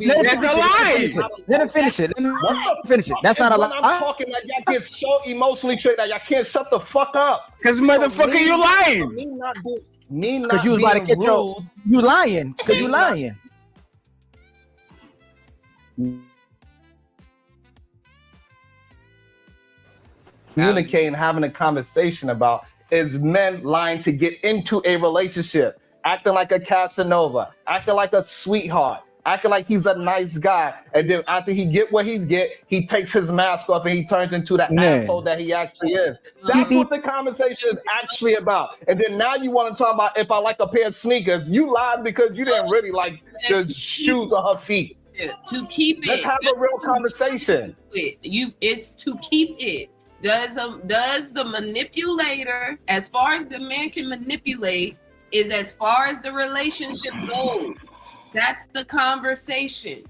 S1: That's a lie. Let him finish it. That's not a lie.
S18: I'm talking like y'all get so emotionally triggered that y'all can't shut the fuck up.
S16: Cause motherfucker, you lying.
S18: Me not
S1: Cause you was about to get your. You lying. Cause you lying.
S18: Communicating, having a conversation about is men lying to get into a relationship, acting like a Casanova, acting like a sweetheart, acting like he's a nice guy, and then after he get what he takes his mask off and he turns into the asshole that he actually is. That's what the conversation is actually about. And then now you want to talk about if I like a pair of sneakers. You lied because you didn't really like the shoes on her feet.
S15: To keep it.
S18: Let's have a real conversation.
S15: It's to keep it. Does the manipulator, as far as the man can manipulate, is as far as the relationship goes. That's the conversation.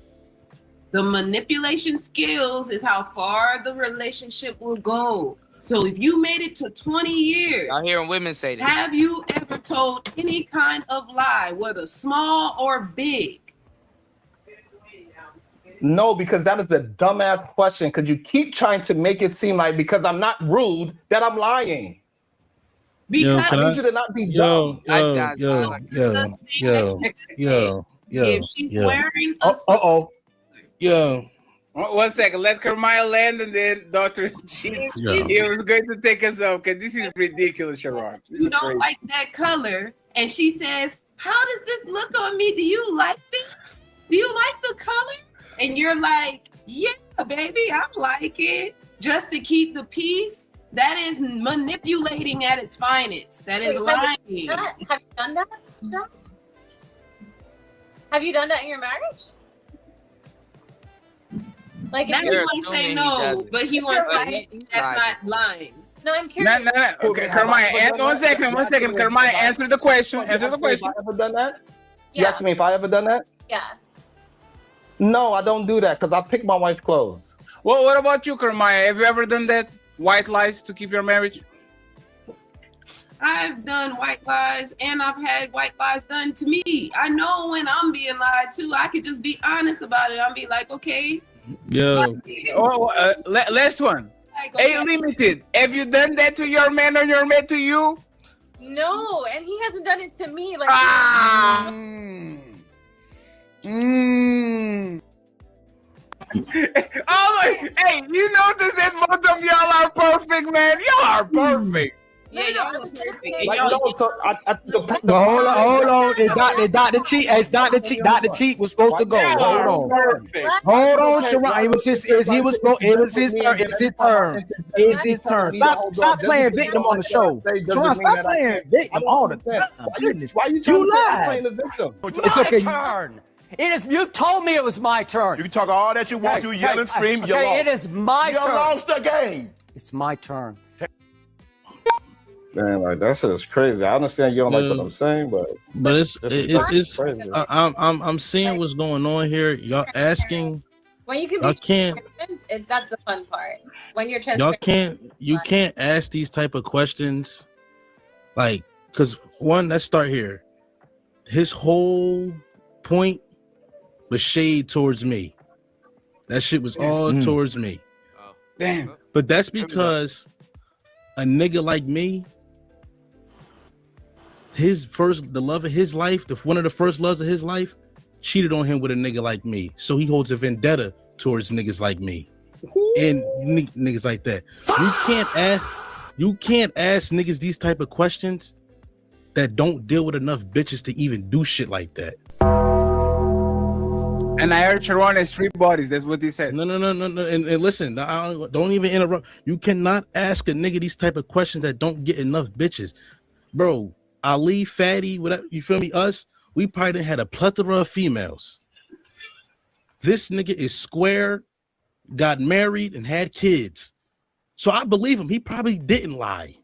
S15: The manipulation skills is how far the relationship will go. So if you made it to 20 years,
S5: I'm hearing women say that.
S15: Have you ever told any kind of lie, whether small or big?
S18: No, because that is a dumbass question. Because you keep trying to make it seem like because I'm not rude that I'm lying. Because I need you to not be dumb.
S15: If she's wearing
S16: Yo. 1 second. Let Kermaya land and then Dr. Cheats. It was going to take us off because this is ridiculous, Sharon.
S15: You don't like that color. And she says, how does this look on me? Do you like this? Do you like the color? And you're like, yeah, baby, I like it. Just to keep the peace. That is manipulating at its finest. That is lying.
S2: Have you done that? Have you done that in your marriage? Like,
S15: now you want to say no, but he wants to say that's not lying.
S2: No, I'm curious.
S16: No. Okay, Kermaya, 1 second. Kermaya, answer the question. Answer the question.
S18: Have I ever done that?
S2: Yeah.
S18: You asked me if I ever done that?
S2: Yeah.
S18: No, I don't do that because I pick my wife's clothes.
S16: Well, what about you, Kermaya? Have you ever done that? White lies to keep your marriage?
S15: I've done white lies and I've had white lies done to me. I know when I'm being lied to, I could just be honest about it. I'll be like, okay.
S16: Last one. Hey, Limited. Have you done that to your man or your man to you?
S2: No, and he hasn't done it to me. Like,
S16: Oh,
S5: Hey, you know this is both of y'all are perfect, man. Y'all are perfect.
S15: Yeah, y'all was perfect.
S18: Like, no, so
S1: No, hold on. It's Dr. Cheat. It's Dr. Cheat. Dr. Cheat was supposed to go. Hold on. Hold on, Sharon. It was his turn. It's his turn. It's his turn. Stop playing victim on the show. Sharon, stop playing victim all the time. Goodness.
S18: Why you
S1: You
S18: playing
S1: lied.
S18: the victim?
S1: It's okay.
S8: Turn. It is. You told me it was my turn.
S9: You can talk all that you want to, yell and scream. You
S8: Okay,
S9: lost.
S8: it is my
S9: You
S8: turn.
S9: lost the game.
S8: It's my turn.
S18: Man, like that shit is crazy. I understand you don't like what I'm saying, but
S6: it's
S18: crazy.
S6: I'm seeing what's going on here. Y'all asking.
S2: When you can
S6: Y'all
S2: be
S6: can't.
S2: transparent, that's the fun part. When you're
S6: Y'all
S2: transparent.
S6: you can't ask these type of questions, like, because one, let's start here. His whole point was shade towards me. That shit was all towards me.
S16: Damn.
S6: But that's because a nigga like me, the love of his life, one of the first loves of his life, cheated on him with a nigga like me. So he holds a vendetta towards niggas like me. And niggas like that. You can't ask niggas these type of questions that don't deal with enough bitches to even do shit like that.
S5: And I heard Sharon has 3 bodies. That's what he said.
S6: No. And listen, don't even interrupt. You cannot ask a nigga these type of questions that don't get enough bitches. Bro, Ali, Fatty, whatever, you feel me? Us, we probably done had a plethora of females. This nigga is square, got married, and had kids. So I believe him. He probably didn't lie.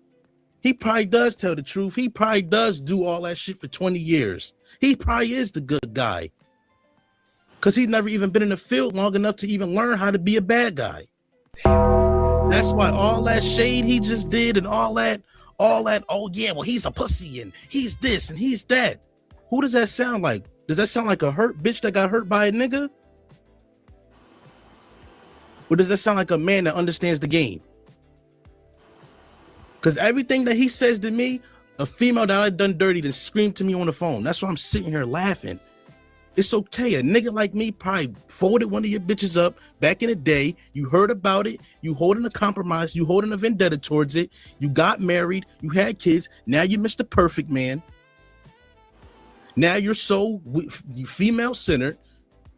S6: He probably does tell the truth. He probably does do all that shit for 20 years. He probably is the good guy. Because he's never even been in the field long enough to even learn how to be a bad guy. That's why all that shade he just did and all that, oh yeah, well, he's a pussy and he's this and he's that. Who does that sound like? Does that sound like a hurt bitch that got hurt by a nigga? Or does that sound like a man that understands the game? Because everything that he says to me, a female that I done dirty then screamed to me on the phone. That's why I'm sitting here laughing. It's okay. A nigga like me probably folded one of your bitches up back in the day. You heard about it. You holding a compromise. You holding a vendetta towards it. You got married. You had kids. Now you're Mr. Perfect Man. Now you're so female-centered.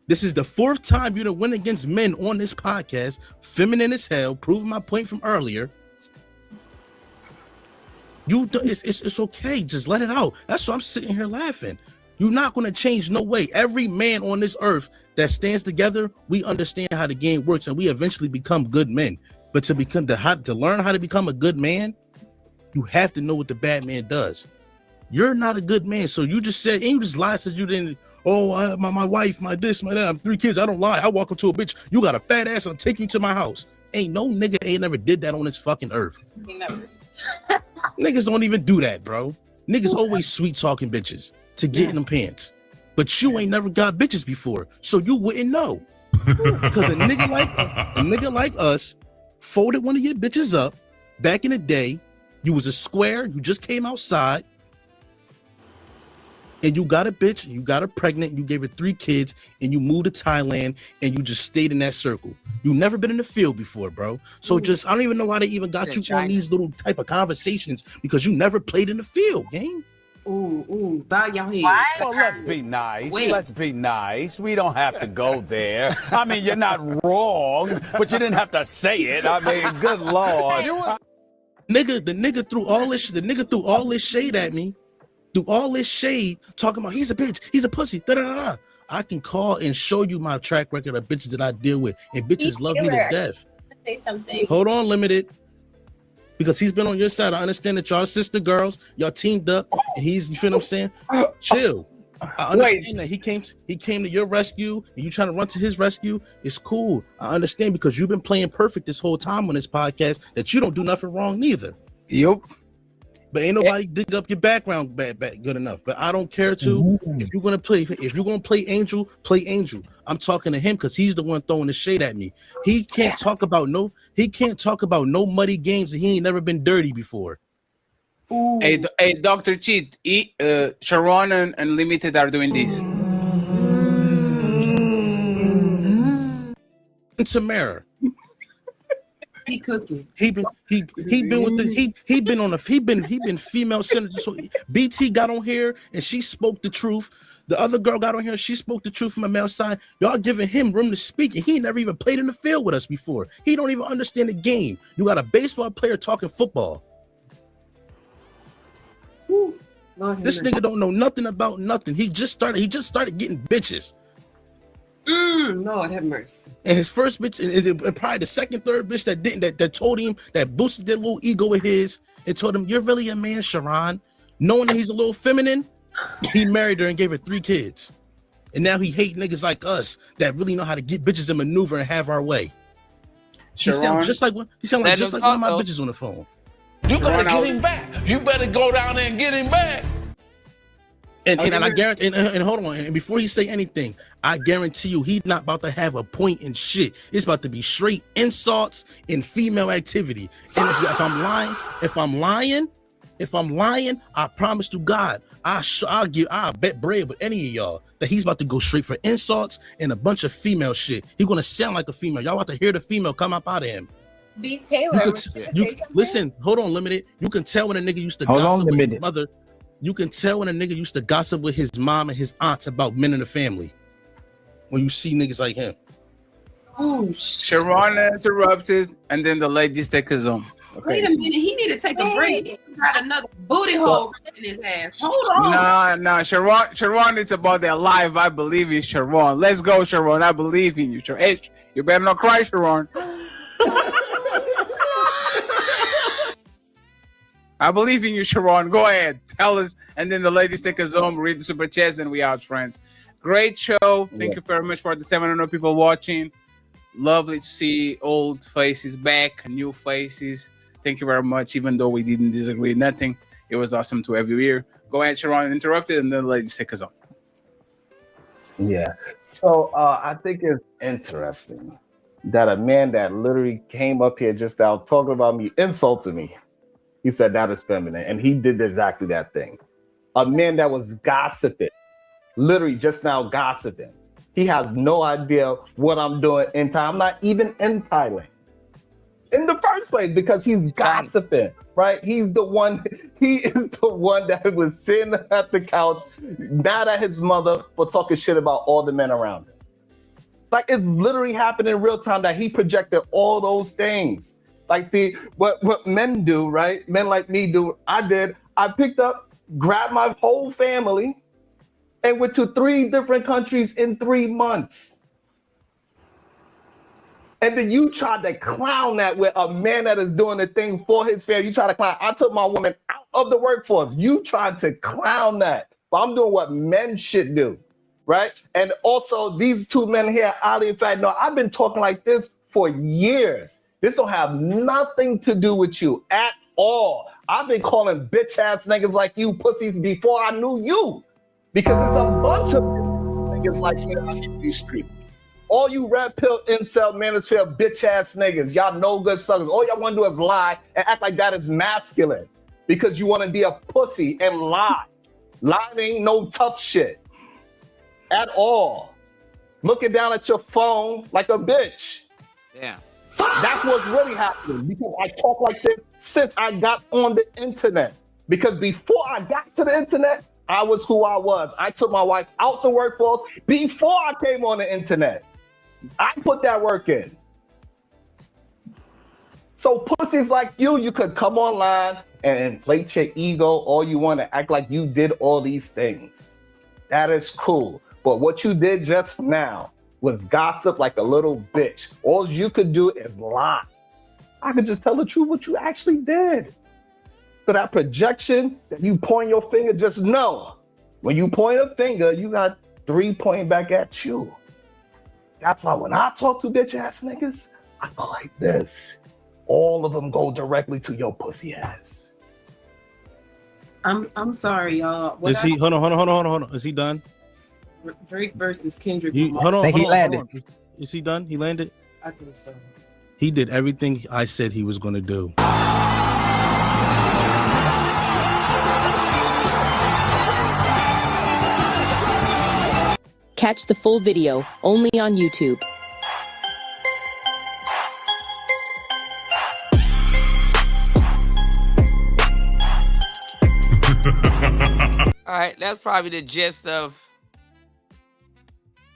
S6: This is the 4th time you done win against men on this podcast. Feminine as hell. Proving my point from earlier. It's okay. Just let it out. That's why I'm sitting here laughing. You're not going to change no way. Every man on this earth that stands together, we understand how the game works and we eventually become good men. But to learn how to become a good man, you have to know what the bad man does. You're not a good man. So you just said, and you just lied, said you didn't, my wife, my this, my that, I'm 3 kids. I don't lie. I walk up to a bitch. You got a fat ass. I'm taking you to my house. Ain't no nigga ain't never did that on this fucking earth. Niggas don't even do that, bro. Niggas always sweet talking bitches to get in them pants. But you ain't never got bitches before, so you wouldn't know. Because a nigga like us folded one of your bitches up back in the day. You was a square, you just came outside, and you got a bitch, you got her pregnant, you gave her 3 kids, and you moved to Thailand, and you just stayed in that circle. You never been in the field before, bro. So I don't even know why they even got you on these little type of conversations, because you never played in the field, gang.
S15: Ooh, bow your head.
S21: Well, let's be nice. Let's be nice. We don't have to go there. I mean, you're not wrong, but you didn't have to say it. I mean, good Lord.
S6: The nigga threw all this shade at me. Through all this shade, talking about he's a bitch, he's a pussy, da-da-da-da. I can call and show you my track record of bitches that I deal with, and bitches love me to death.
S2: Say something.
S6: Hold on, Limited. Because he's been on your side. I understand that y'all sister girls, y'all teamed up, and you feel what I'm saying? Chill. I understand that he came to your rescue, and you trying to run to his rescue. It's cool. I understand because you've been playing perfect this whole time on this podcast that you don't do nothing wrong neither.
S5: Yep.
S6: But ain't nobody dig up your background back good enough. But I don't care to. If you're gonna play Angel, play Angel. I'm talking to him because he's the one throwing the shade at me. He can't talk about no muddy games that he ain't never been dirty before.
S16: Hey, Dr. Cheat, Sharon and Limited are doing this.
S6: And Tamara,
S15: He cooking.
S6: He been female centered. So BT got on here and she spoke the truth. The other girl got on here, she spoke the truth from a male side. Y'all giving him room to speak, and he never even played in the field with us before. He don't even understand the game. You got a baseball player talking football. This nigga don't know nothing about nothing. He just started getting bitches.
S15: Lord have mercy.
S6: And his first bitch, and probably the second, third bitch that told him, that boosted that little ego of his and told him, "You're really a man, Sharon." Knowing that he's a little feminine, he married her and gave her 3 kids. And now he hate niggas like us that really know how to get bitches and maneuver and have our way. He sound just like one of my bitches on the phone.
S9: You better get him back. You better go down there and get him back.
S6: And I guarantee, and hold on, and before he say anything, I guarantee you he's not about to have a point in shit. It's about to be straight insults and female activity. And if I'm lying, I promise to God, I'll bet bread with any of y'all that he's about to go straight for insults and a bunch of female shit. He's gonna sound like a female. Y'all about to hear the female come up out of him.
S2: B. Taylor,
S6: listen, hold on, Limited. You can tell when a nigga used to gossip with his mother. You can tell when a nigga used to gossip with his mom and his aunts about men in the family. When you see niggas like him.
S16: Sharon interrupted, and then the ladies take a Zoom. Okay.
S15: Wait a minute, he need to take a break. He got another booty hole in his ass. Hold on.
S16: No, Sharon, it's about their life. I believe in Sharon. Let's go, Sharon. I believe in you. Hey, you better not cry, Sharon. I believe in you, Sharon. Go ahead. Tell us. And then the ladies take a Zoom, read the super chats, and we out, friends. Great show. Thank you very much for the 700 people watching. Lovely to see old faces back, new faces. Thank you very much. Even though we didn't disagree, nothing. It was awesome to have you here. Go ahead, Sharon, interrupted, and then the ladies take us on.
S18: Yeah. So I think it's interesting that a man that literally came up here just now talking about me, insulted me. He said that is feminine, and he did exactly that thing. A man that was gossiping, literally just now gossiping. He has no idea what I'm doing in time. I'm not even in Thailand in the first place because he's gossiping, right? He is the one that was sitting at the couch, mad at his mother for talking shit about all the men around him. Like, it's literally happening in real time that he projected all those things. Like, see, what men do, right? Men like me do, I picked up, grabbed my whole family, and went to 3 different countries in 3 months. And then you tried to clown that with a man that is doing the thing for his family. You try to clown. I took my woman out of the workforce. You tried to clown that. But I'm doing what men should do, right? And also, these 2 men here, Ali and Fat, no, I've been talking like this for years. This don't have nothing to do with you at all. I've been calling bitch-ass niggas like you pussies before I knew you. Because it's a bunch of niggas like you on these streets. All you red pill incel manosphere bitch-ass niggas, y'all no good suckers. All y'all want to do is lie and act like that is masculine. Because you want to be a pussy and lie. Lying ain't no tough shit. At all. Looking down at your phone like a bitch.
S5: Yeah.
S18: That's what's really happening because I talk like this since I got on the internet. Because before I got to the internet, I was who I was. I took my wife out the workforce before I came on the internet. I put that work in. So pussies like you could come online and inflate your ego all you want to act like you did all these things. That is cool. But what you did just now was gossip like a little bitch. All you could do is lie. I could just tell the truth what you actually did. So that projection that you point your finger, just know when you point a finger, you got 3 pointing back at you. That's why when I talk to bitch ass niggas, I go like this. All of them go directly to your pussy ass.
S15: I'm sorry, y'all.
S6: Hold on. Is he done?
S15: Drake versus Kendrick.
S6: Hold on.
S1: He landed.
S6: Is he done? He landed?
S15: I think so.
S6: He did everything I said he was going to do.
S14: Catch the full video only on YouTube.
S5: All right, that's probably the gist of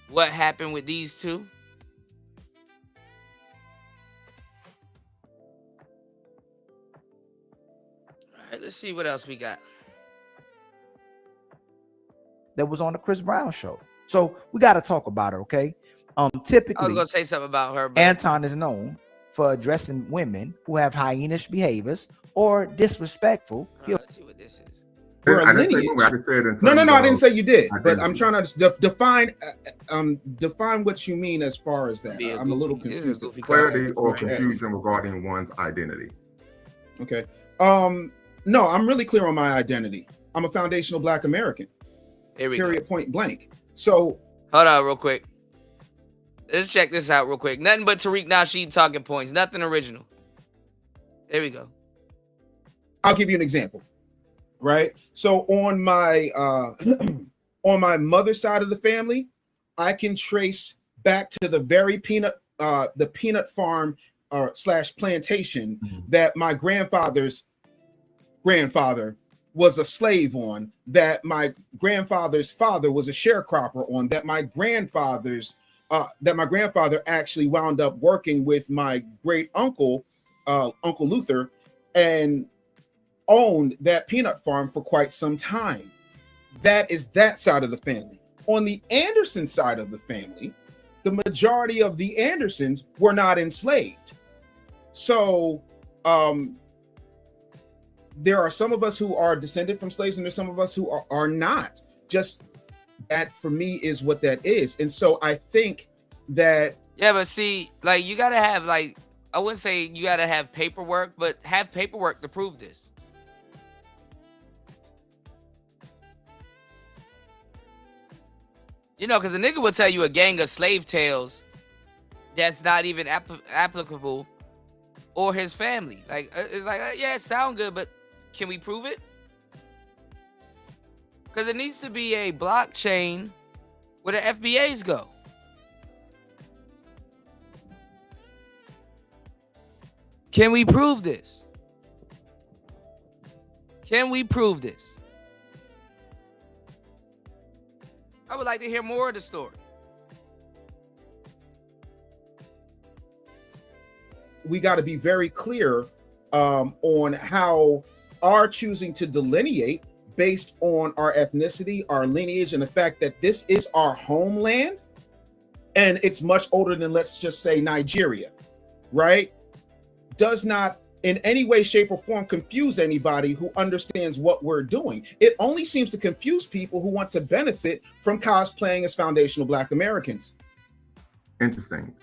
S5: what happened with these two. All right, let's see what else we got.
S1: That was on the Chris Brown show. So we got to talk about her, okay? Typically,
S5: I was gonna say something about her, but
S1: Anton is known for addressing women who have hyenish behaviors or disrespectful.
S5: let's see what this is.
S7: We're
S10: I
S7: a
S10: didn't say
S7: lineage.
S10: women, I just said in
S7: No,
S10: terms
S7: I
S10: of
S7: didn't say you did, but
S10: identity.
S7: I'm trying to define what you mean as far as that. I'm a little confused.
S10: Clarity or
S7: What you're asking.
S10: confusion regarding one's identity.
S7: Okay. No, I'm really clear on my identity. I'm a foundational Black American.
S5: Here we
S7: Period. Point blank. So
S5: hold on, real quick. Let's check this out real quick. Nothing but Tariq Nasheed talking points. Nothing original. There we go.
S7: I'll give you an example. Right. So on my on my mother's side of the family, I can trace back to the very peanut farm / plantation that my grandfather's grandfather was a slave on, that my grandfather's father was a sharecropper on, that my grandfather actually wound up working with my great uncle, Uncle Luther, and owned that peanut farm for quite some time. That is that side of the family. On the Anderson side of the family, the majority of the Andersons were not enslaved. So there are some of us who are descended from slaves, and there's some of us who are not. Just that for me is what that is. And so I think that
S5: but see, like, you gotta have, like, I wouldn't say you gotta have paperwork, but have paperwork to prove this. You know, because a nigga will tell you a gang of slave tales that's not even applicable, or his family. Like, it's like, yeah, it sound good, but can we prove it? Because it needs to be a blockchain where the FBAs go. Can we prove this? Can we prove this? I would like to hear more of the story.
S7: we got to be very clear on how our choosing to delineate based on our ethnicity, our lineage, and the fact that this is our homeland, and it's much older than, let's just say, Nigeria, right? Does not in any way, shape, or form confuse anybody who understands what we're doing. It only seems to confuse people who want to benefit from cosplaying as foundational Black Americans.
S10: Interesting.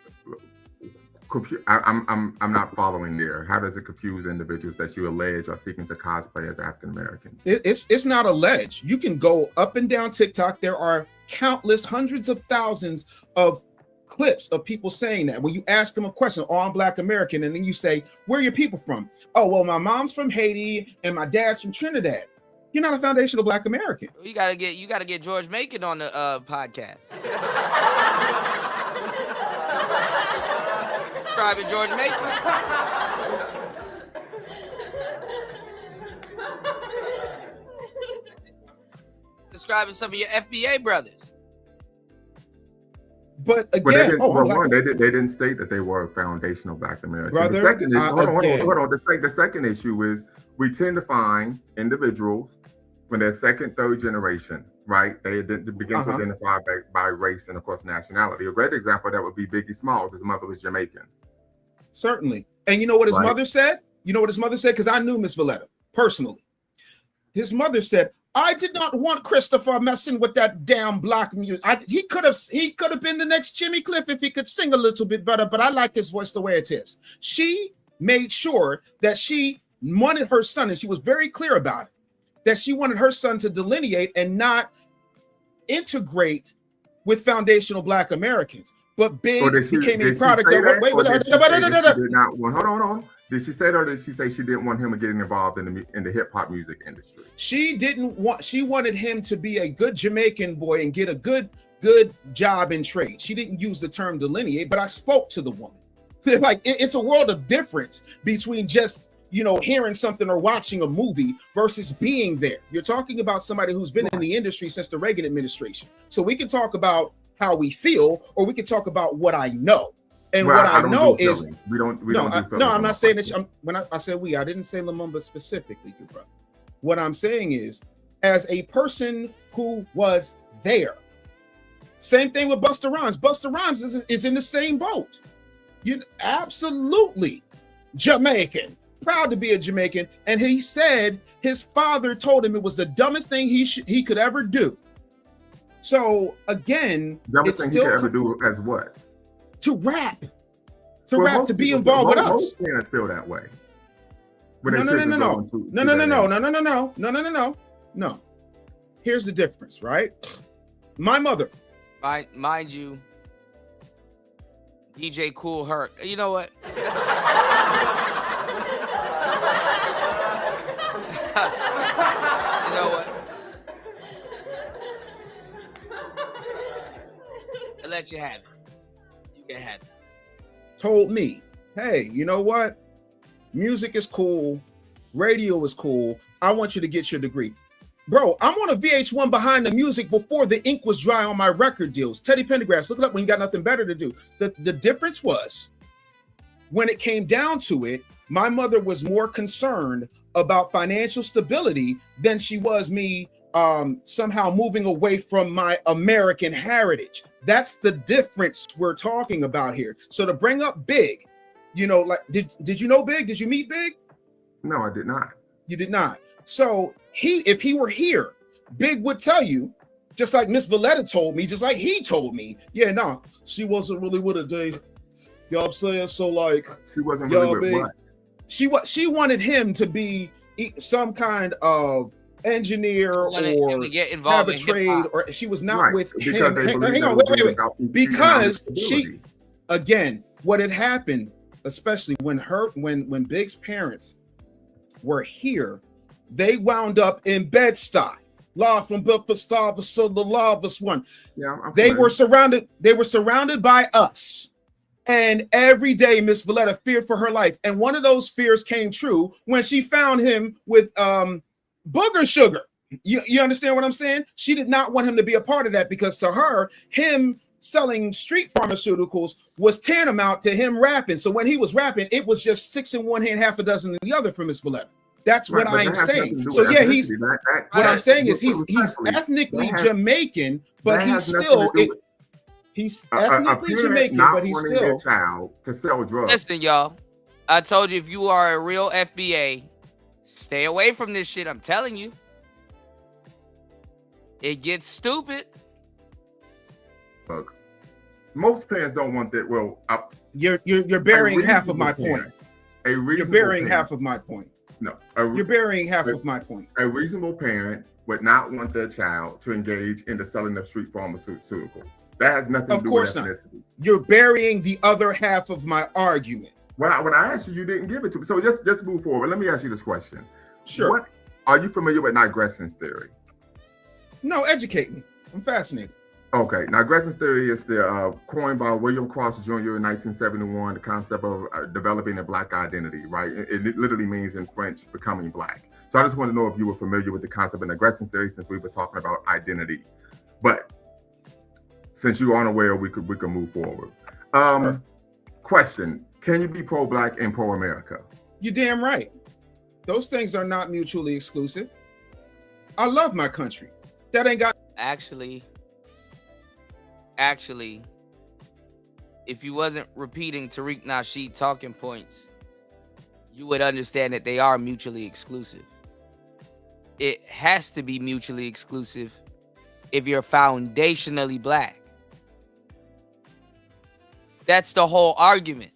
S10: I'm not following there. How does it confuse individuals that you allege are seeking to cosplay as African Americans?
S7: It's not alleged. You can go up and down TikTok. There are countless, hundreds of thousands of clips of people saying that. When you ask them a question, oh, I'm Black American, and then you say, where are your people from? Oh, well, my mom's from Haiti and my dad's from Trinidad. You're not a foundational Black American.
S5: You gotta get George Macon on the podcast. Describing George Macon. Describing some of your FBA brothers.
S7: But again,
S10: they didn't state that they were foundational Black Americans.
S7: Brother,
S10: the second is, hold on. The second issue is we tend to find individuals when they're second, third generation, right? They begin to identify by race and, of course, nationality. A great example of that would be Biggie Smalls. His mother was Jamaican.
S7: Certainly. And you know what his mother said? You know what his mother said? Because I knew Miss Valletta personally. His mother said, I did not want Christopher messing with that damn Black music. He could have been the next Jimmy Cliff if he could sing a little bit better, but I like his voice the way it is. She made sure that she wanted her son, and she was very clear about it, that she wanted her son to delineate and not integrate with foundational Black Americans. But Big became a product of what?
S10: Hold on. Did she say that, or did she say she didn't want him getting involved in the hip hop music industry?
S7: She wanted him to be a good Jamaican boy and get a good job in trade. She didn't use the term delineate, but I spoke to the woman. Like it's a world of difference between just, hearing something or watching a movie versus being there. You're talking about somebody who's been in the industry since the Reagan administration. So we can talk about how we feel, or we can talk about what I know. And what I know is
S10: we don't.
S7: I'm not saying that. When I said we, I didn't say Lumumba specifically, good brother. What I'm saying is, as a person who was there, same thing with Busta Rhymes. Busta Rhymes is in the same boat. You absolutely Jamaican, proud to be a Jamaican, and he said his father told him it was the dumbest thing he could ever do. So again,
S10: dumbest thing he could ever do as what?
S7: To rap, to be involved with us.
S10: Most parents feel that way.
S7: No. Here's the difference, right? My mother.
S5: Mind you, DJ Cool Herc. You know what? You know what? I'll let you have it. You can have it.
S7: Told me, hey, you know what? Music is cool. Radio is cool. I want you to get your degree. Bro, I'm on a VH1 behind the music before the ink was dry on my record deals. Teddy Pendergrass, look it up when you got nothing better to do. The difference was, when it came down to it, my mother was more concerned about financial stability than she was me somehow moving away from my American heritage. That's the difference we're talking about here. So to bring up Big, like, did you know Big? Did you meet Big?
S10: No, I did not.
S7: You did not. So if he were here, Big would tell you, just like Miss Valletta told me, just like he told me, she wasn't really with a day. You know what I'm saying? So like,
S10: she wasn't really with what?
S7: She wanted him to be some kind of engineer or
S5: get involved
S7: have a trade, or she was not with him.
S10: Hang on, wait.
S7: Because she, again, what had happened, especially when Big's parents were here, they wound up in Bed-Stuy. Law from Bedford-Stuyvesant, so the lawless one.
S10: Yeah,
S7: they were surrounded by us. And every day, Miss Valletta feared for her life. And one of those fears came true when she found him with booger sugar. You understand what I'm saying? She did not want him to be a part of that, because to her, him selling street pharmaceuticals was tantamount to him rapping. So when he was rapping, it was just 6 in one hand, half a dozen in the other for Miss Valletta. That's what I'm saying. So yeah, what I'm saying is he's ethnically Jamaican, but he's still he's ethnically Jamaican, but he's still
S10: child to sell drugs.
S5: Listen, y'all, I told you, if you are a real FBA, stay away from this shit. I'm telling you, it gets stupid.
S10: Folks, most parents don't want that. Well,
S7: you're burying half of my point. You're burying half of my point.
S10: No,
S7: you're burying half of my point.
S10: A reasonable parent would not want their child to engage in the selling of street pharmaceuticals. That has nothing to do with ethnicity.
S7: You're burying the other half of my argument.
S10: When I asked you, you didn't give it to me. So just move forward. Let me ask you this question.
S7: Sure.
S10: Are you familiar with Nigressen's theory?
S7: No, educate me. I'm fascinated.
S10: Okay, Nigressen's theory is coined by William Cross Jr. in 1971, the concept of developing a Black identity, right? It literally means in French, becoming Black. So I just want to know if you were familiar with the concept of Nigressen's theory, since we were talking about identity. But since you aren't aware, we could move forward. Sure. Question, can you be pro-Black and pro-America?
S7: You're damn right. Those things are not mutually exclusive. I love my country. That ain't got...
S5: Actually, if you wasn't repeating Tariq Nasheed talking points, you would understand that they are mutually exclusive. It has to be mutually exclusive if you're foundationally Black. That's the whole argument.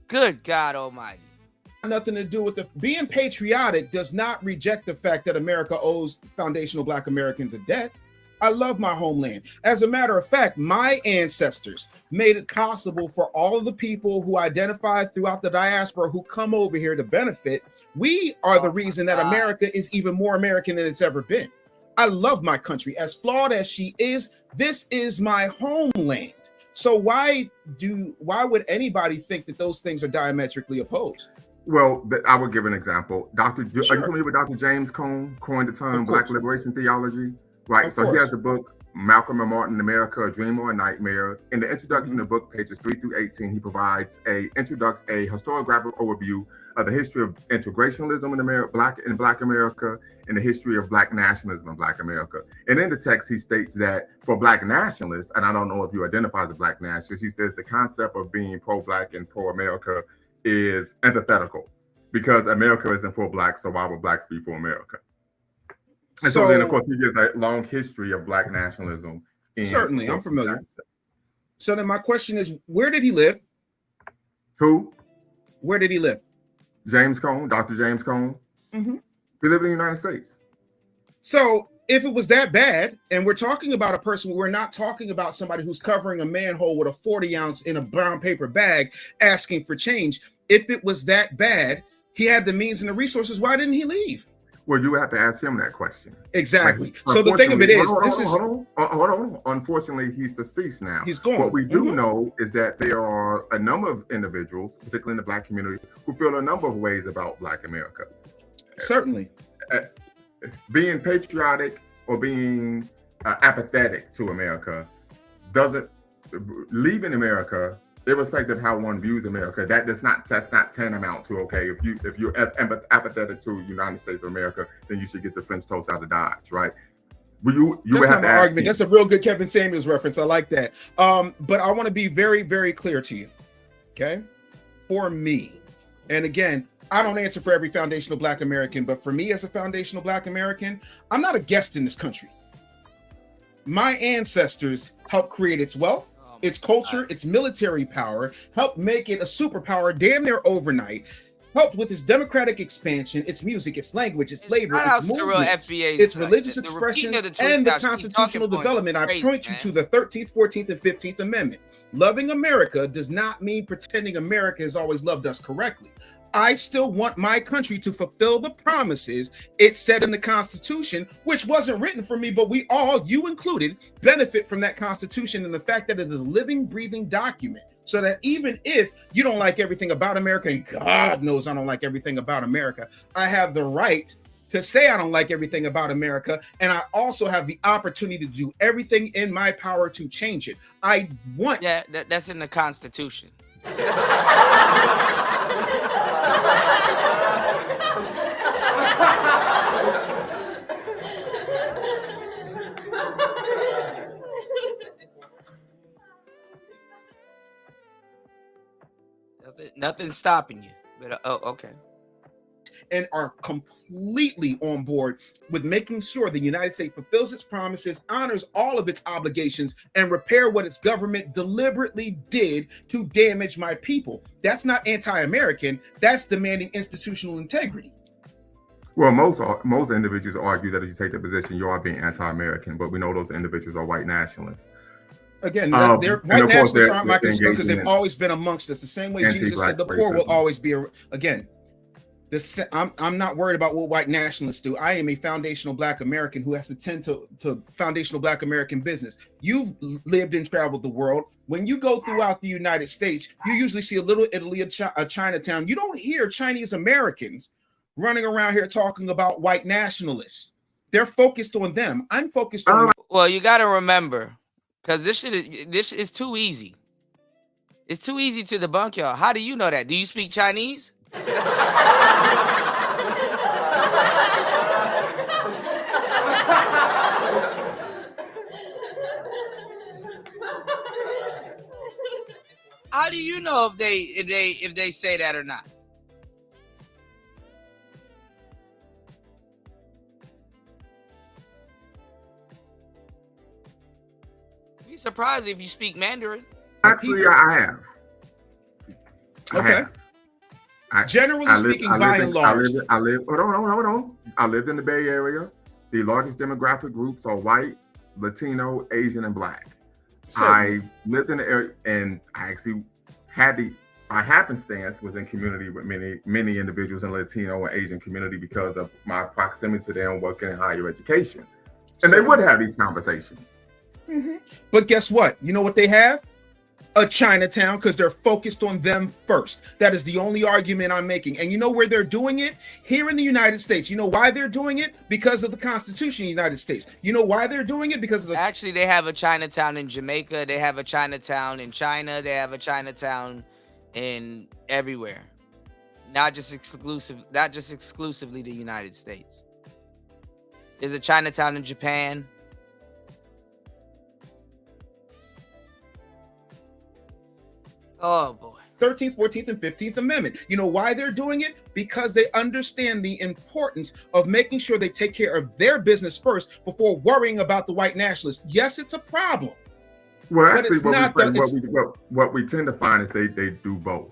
S5: Good God Almighty.
S7: Nothing to do with being patriotic does not reject the fact that America owes foundational Black Americans a debt. I love my homeland. As a matter of fact, my ancestors made it possible for all of the people who identify throughout the diaspora who come over here to benefit. We are the reason that America is even more American than it's ever been. I love my country. As flawed as she is, this is my homeland. So why would anybody think that those things are diametrically opposed?
S10: Well, I would give an example. Are you
S7: Sure.
S10: familiar with Dr. James Cone, coined the term
S7: Of course.
S10: Black liberation theology? Right.
S7: Of
S10: So he
S7: course.
S10: has a book, Malcolm and Martin, America, A Dream or a Nightmare. In the introduction of the book, pages 3 through 18, he provides a historiographic overview of the history of integrationalism in Black America and the history of Black nationalism in Black America. And in the text, he states that for Black nationalists, and I don't know if you identify as a Black nationalist, he says the concept of being pro-Black and pro-America is antithetical because America isn't for Blacks, so why would Blacks be for America? And so then, of course, he gives a long history of Black nationalism.
S7: Certainly, I'm familiar. So then my question is, where did he live?
S10: Who?
S7: Where did he live?
S10: James Cone, Dr. James Cone.
S7: Mm-hmm.
S10: He lived in the United States.
S7: So if it was that bad, and we're talking about a person, we're not talking about somebody who's covering a manhole with a 40 ounce in a brown paper bag asking for change. If it was that bad, he had the means and the resources. Why didn't he leave?
S10: Well, you have to ask him that question.
S7: Exactly. So the thing of it is,
S10: hold on. Unfortunately, he's deceased now.
S7: He's gone.
S10: What we do know is that there are a number of individuals, particularly in the Black community, who feel a number of ways about Black America.
S7: Certainly.
S10: Being patriotic or being apathetic to America doesn't leaving America, irrespective of how one views America, that's not tantamount to okay. If you're apathetic to United States of America, then you should get the French toast out of Dodge, right? That's
S7: not my argument. That's a real good Kevin Samuels reference. I like that. But I want to be very, very clear to you. Okay, for me, and again, I don't answer for every foundational Black American, but for me as a foundational Black American, I'm not a guest in this country. My ancestors helped create its wealth, its culture, its military power, helped make it a superpower damn near overnight, helped with its democratic expansion, its music, its language, its labor, its movements, its religious expression, and the constitutional development. I point you to the 13th, 14th, and 15th Amendment. Loving America does not mean pretending America has always loved us correctly. I still want my country to fulfill the promises it said in the Constitution, which wasn't written for me, but we all, you included, benefit from that Constitution and the fact that it is a living, breathing document. So that even if you don't like everything about America, and God knows I don't like everything about America, I have the right to say I don't like everything about America, and I also have the opportunity to do everything in my power to change it. I want...
S5: Yeah, that's in the Constitution. Nothing's stopping you. But okay.
S7: And are completely on board with making sure the United States fulfills its promises, honors all of its obligations, and repair what its government deliberately did to damage my people. That's not anti-American. That's demanding institutional integrity.
S10: Well, most individuals argue that if you take the position, you are being anti-American, but we know those individuals are white nationalists.
S7: Again, white nationalists aren't my concern because they've always been amongst us. The same way Jesus said the poor will always be. Again, I'm not worried about what white nationalists do. I am a foundational Black American who has to tend to foundational Black American business. You've lived and traveled the world. When you go throughout the United States, you usually see a little Italy, a Chinatown. You don't hear Chinese Americans running around here talking about white nationalists. They're focused on them. I'm focused on.
S5: Well, you got to remember, because this is too easy. It's too easy to debunk y'all. How do you know that? Do you speak Chinese? How do you know if they say that or not? Be surprised if you speak Mandarin.
S10: Actually, I have.
S7: Okay. Generally speaking, by and large.
S10: Hold on. I lived in the Bay Area. The largest demographic groups are white, Latino, Asian, and Black. I lived in the area, and I actually had by happenstance was in community with many individuals in the Latino and Asian community because of my proximity to them working in higher education. And they would have these conversations.
S7: Mm-hmm. But guess what? You know what they have? a Chinatown because they're focused on them first. That is the only argument I'm making. And you know where they're doing it? Here in the United States. You know why they're doing it? Because of the Constitution of the United States. You know why they're doing it? Because of the...
S5: Actually, they have a Chinatown in Jamaica. They have a Chinatown in China. They have a Chinatown in everywhere. Not just exclusively the United States. There's a Chinatown in Japan. Oh boy.
S7: 13th, 14th, and 15th Amendment. You know why they're doing it? Because they understand the importance of making sure they take care of their business first before worrying about the white nationalists. Yes, it's a problem.
S10: Well, actually, what we tend to find is they do both.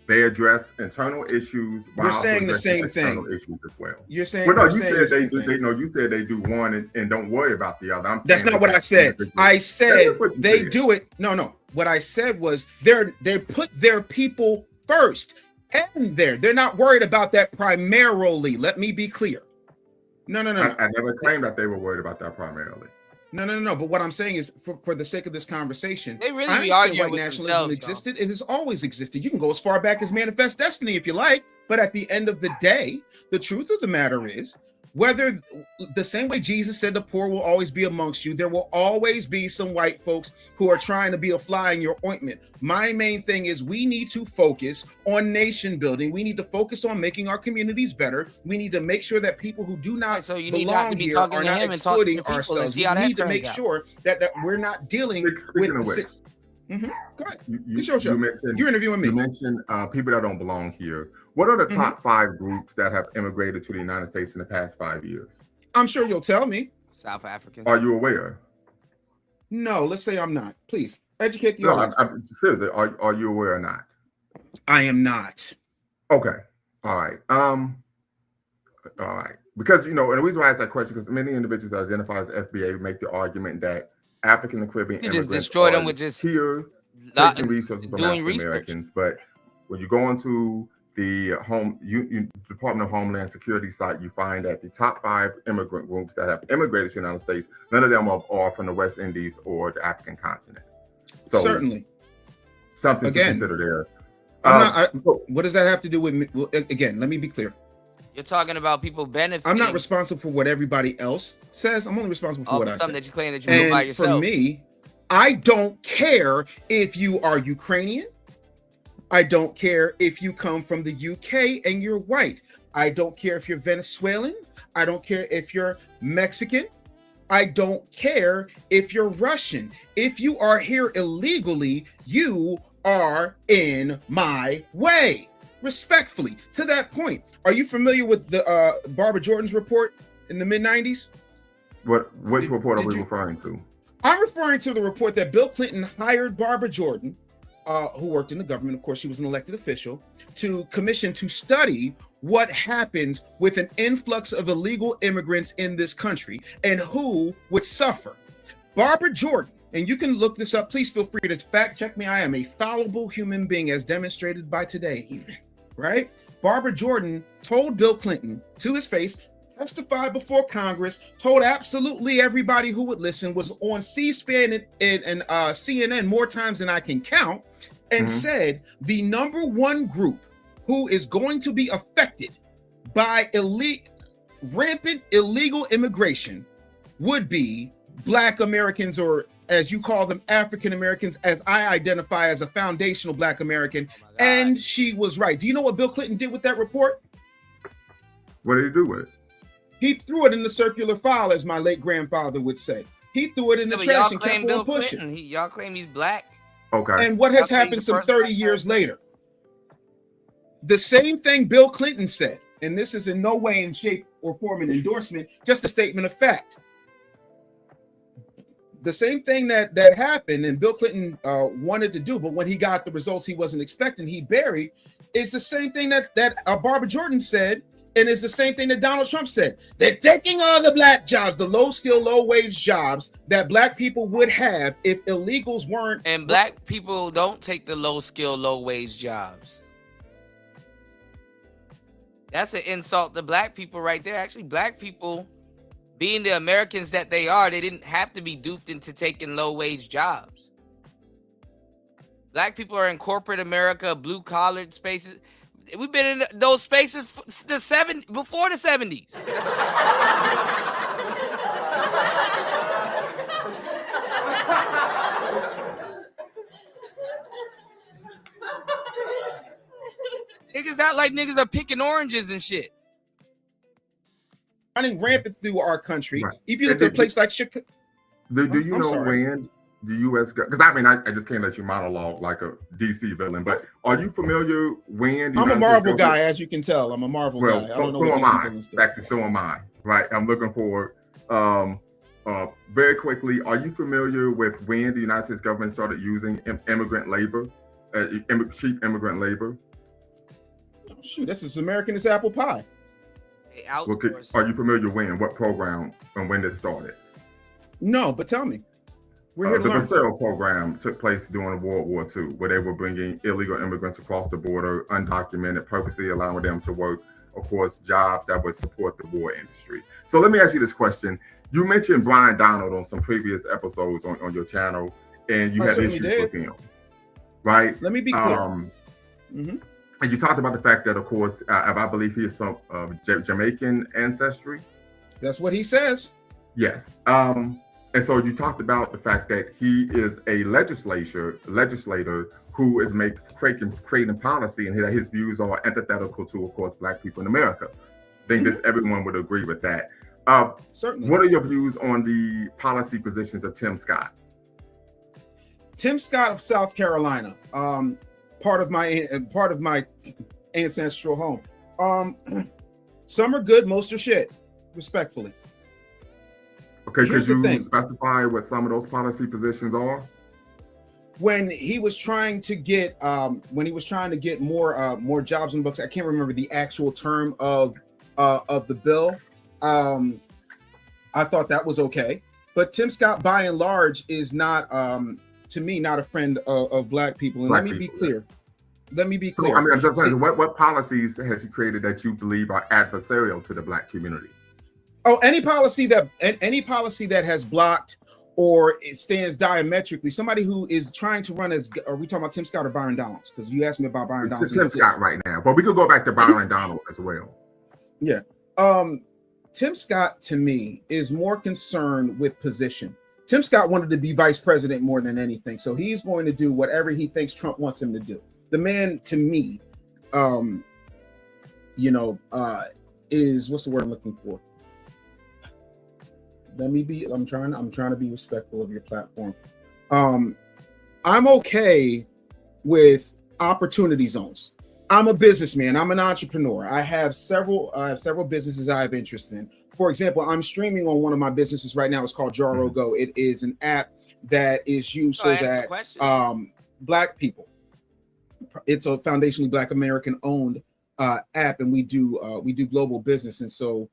S10: They address internal issues.
S7: You're saying the same thing.
S10: Issues as well.
S7: You're saying.
S10: Well, no, you said they do. You said they do one and don't worry about the other.
S7: That's not what I said. I said they do it. No. What I said was they put their people first, and they're not worried about that primarily. Let me be clear. No.
S10: I never claimed that they were worried about that primarily.
S7: No. But what I'm saying is, for the sake of this conversation,
S5: they really be arguing with
S7: nationalism existed. It has always existed. You can go as far back as Manifest Destiny if you like, but at the end of the day, the truth of the matter is, whether the same way Jesus said the poor will always be amongst you, there will always be some white folks who are trying to be a fly in your ointment. My main thing is we need to focus on nation building. We need to focus on making our communities better. We need to make sure that people who do not belong here are not exploiting ourselves. We need to make sure that we're not dealing with the... Go ahead. You're interviewing me.
S10: You mentioned people that don't belong here. What are the top 5 groups that have immigrated to the United States in the past 5 years?
S7: I'm sure you'll tell me.
S5: South African.
S10: Are you aware?
S7: No, let's say I'm not. Please educate the audience.
S10: I'm seriously. Are you aware or not?
S7: I am not.
S10: Okay. All right. All right. Because and the reason why I asked that question because many individuals that identify as FBA make the argument that African and Caribbean immigrants
S5: just destroy them with just
S10: here taking resources from African Americans, but when you go into the Department of Homeland Security site, you find that the top 5 immigrant groups that have immigrated to the United States, none of them are from the West Indies or the African continent. So
S7: certainly,
S10: something to consider there.
S7: What does that have to do with me? Well, again, let me be clear.
S5: You're talking about people benefiting.
S7: I'm not responsible for what everybody else says. I'm only responsible for what I say.
S5: Something that you claim that you know by yourself.
S7: For me, I don't care if you are Ukrainian. I don't care if you come from the UK and you're white. I don't care if you're Venezuelan. I don't care if you're Mexican. I don't care if you're Russian. If you are here illegally, you are in my way. Respectfully, to that point, are you familiar with the Barbara Jordan's report in the mid-90s?
S10: Which report are we referring to?
S7: I'm referring to the report that Bill Clinton hired Barbara Jordan, who worked in the government, of course, she was an elected official, to commission to study what happens with an influx of illegal immigrants in this country and who would suffer. Barbara Jordan, and you can look this up, please feel free to fact check me. I am a fallible human being as demonstrated by today, even, right? Barbara Jordan told Bill Clinton to his face, testified before Congress, told absolutely everybody who would listen, was on C-SPAN and CNN more times than I can count, and said the number one group who is going to be affected by rampant illegal immigration would be Black Americans, or as you call them, African Americans, as I identify as a foundational Black American. And she was right. Do you know what Bill Clinton did with that report?
S10: What did he do with it?
S7: He threw it in the circular file, as my late grandfather would say. He threw it in the trash and kept on pushing.
S5: Y'all claim he's Black?
S10: Okay.
S7: And what has happened some 30 years later? The same thing Bill Clinton said, and this is in no way in shape or form an endorsement, just a statement of fact. The same thing that happened and Bill Clinton wanted to do, but when he got the results he wasn't expecting, he buried, is the same thing that Barbara Jordan said, and it's the same thing that Donald Trump said. They're taking all the Black jobs, the low-skill, low-wage jobs that Black people would have if illegals weren't.
S5: And Black people don't take the low-skill, low-wage jobs. That's an insult to Black people right there. Actually, Black people, being the Americans that they are, they didn't have to be duped into taking low-wage jobs. Black people are in corporate America, blue collar spaces. We've been in those spaces before the 70s. Niggas out like niggas are picking oranges and shit.
S7: Running rampant through our country. Right. If you look at a place like Chicago.
S10: Do you know when the U.S. because I mean I just can't let you monologue like a DC villain, but are you familiar when
S7: I'm a Marvel guy, as you can tell. I'm a Marvel guy. I don't know what DC villains do.
S10: Actually, so am I. Right. I'm looking for very quickly. Are you familiar with when the United States government started using immigrant labor, cheap immigrant labor?
S7: Oh, shoot, this is American as apple pie.
S10: Are you familiar what program and when this started?
S7: No, but tell me. We're here to
S10: the
S7: learn.
S10: Bracero program took place during World War II, where they were bringing illegal immigrants across the border, undocumented, purposely allowing them to work, of course, jobs that would support the war industry. So let me ask you this question. You mentioned Brian Donald on some previous episodes on your channel, and you had issues with him, right?
S7: Let me be clear.
S10: And you talked about the fact that, of course, I believe he is from Jamaican ancestry.
S7: That's what he says.
S10: Yes. And so you talked about the fact that he is a legislator who is creating policy, and that his views are antithetical to, of course, Black people in America. I think everyone would agree with that.
S7: Certainly.
S10: What are your views on the policy positions of Tim Scott?
S7: Tim Scott of South Carolina, part of my ancestral home. Some are good, most are shit, respectfully.
S10: Okay, could you specify what some of those policy positions are?
S7: When he was trying to get more jobs in books, I can't remember the actual term of the bill. I thought that was okay, but Tim Scott, by and large, is not to me not a friend of Black people. And let me be clear. So, I mean,
S10: I'm just saying, what policies has he created that you believe are adversarial to the Black community?
S7: Oh, any policy that has blocked or it stands diametrically. Somebody who is trying to run as, are we talking about Tim Scott or Byron Donalds? Because you asked me about Byron Donalds.
S10: Tim Scott right now, but we could go back to Byron Donalds as well.
S7: Yeah. Tim Scott, to me, is more concerned with position. Tim Scott wanted to be vice president more than anything, so he's going to do whatever he thinks Trump wants him to do. The man, to me, is, what's the word I'm looking for? I'm trying to be respectful of your platform. I'm okay with opportunity zones. I'm a businessman. I'm an entrepreneur. I have several businesses I have interest in. For example, I'm streaming on one of my businesses right now. It's called Jaro Go. It is an app that is used so that Black people. It's a foundationally Black American owned app, and we do global business, and so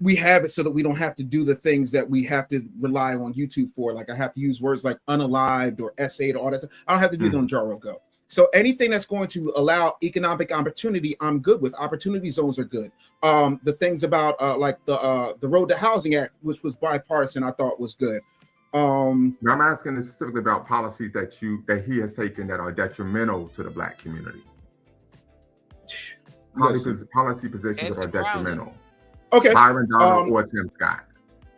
S7: we have it so that we don't have to do the things that we have to rely on YouTube for. Like I have to use words like unalived or S8 or all that. I don't have to do that on Jaro Go. So anything that's going to allow economic opportunity, I'm good with. Opportunity zones are good. The things about like the Road to Housing Act, which was bipartisan, I thought was good.
S10: I'm asking specifically about policies that he has taken that are detrimental to the Black community. Policy positions that are detrimental.
S7: Okay.
S10: Byron Donald or Tim Scott.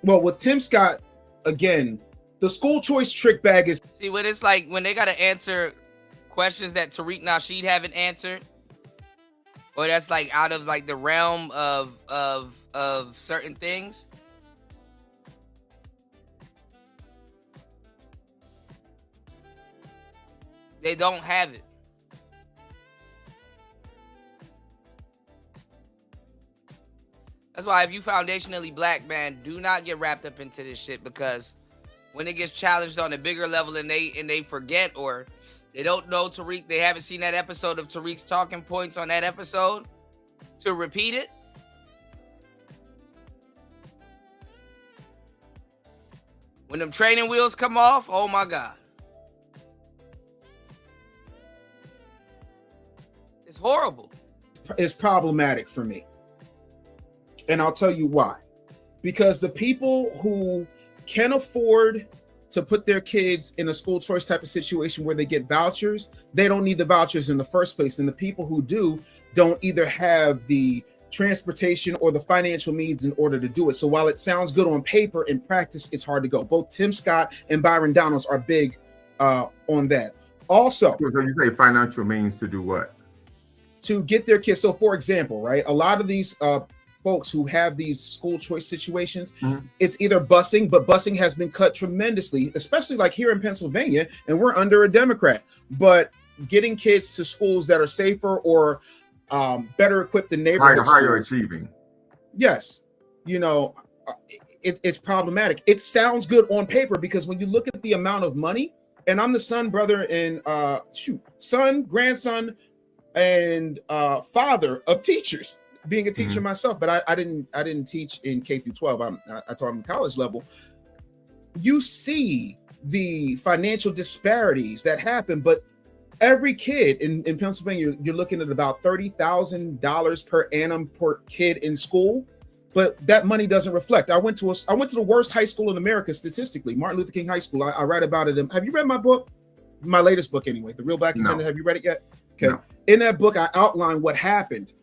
S7: Well, with Tim Scott, again, the school choice trick bag is.
S5: See what it's like when they got to answer questions that Tariq Nasheed haven't answered, or that's like out of like the realm of certain things. They don't have it. That's why if you foundationally Black, man, do not get wrapped up into this shit, because when it gets challenged on a bigger level and they forget, or they don't know Tariq, they haven't seen that episode of Tariq's talking points on that episode to repeat it. When them training wheels come off, oh my God. It's horrible.
S7: It's problematic for me. And I'll tell you why. Because the people who can afford to put their kids in a school choice type of situation where they get vouchers, they don't need the vouchers in the first place. And the people who do don't either have the transportation or the financial means in order to do it. So while it sounds good on paper, in practice, it's hard to go. Both Tim Scott and Byron Donalds are big on that. Also,
S10: so you say financial means to do what?
S7: To get their kids. So for example, right, a lot of these folks who have these school choice situations, it's either busing, but busing has been cut tremendously, especially like here in Pennsylvania, and we're under a Democrat. But getting kids to schools that are safer or better equipped than neighborhood
S10: higher
S7: schools.
S10: achieving.
S7: Yes, you know, it's problematic. It sounds good on paper because when you look at the amount of money, and I'm the son, brother, and son, grandson, and father of teachers, being a teacher myself, but I didn't teach in K through 12. I taught them college level. You see the financial disparities that happen, but every kid in Pennsylvania, you're looking at about $30,000 per annum per kid in school, but that money doesn't reflect. I went to the worst high school in America statistically, Martin Luther King High School. I write about it. Have you read my book? My latest book, anyway, The Real Black Agenda. Have you read it yet? Okay. No. In that book, I outline what happened.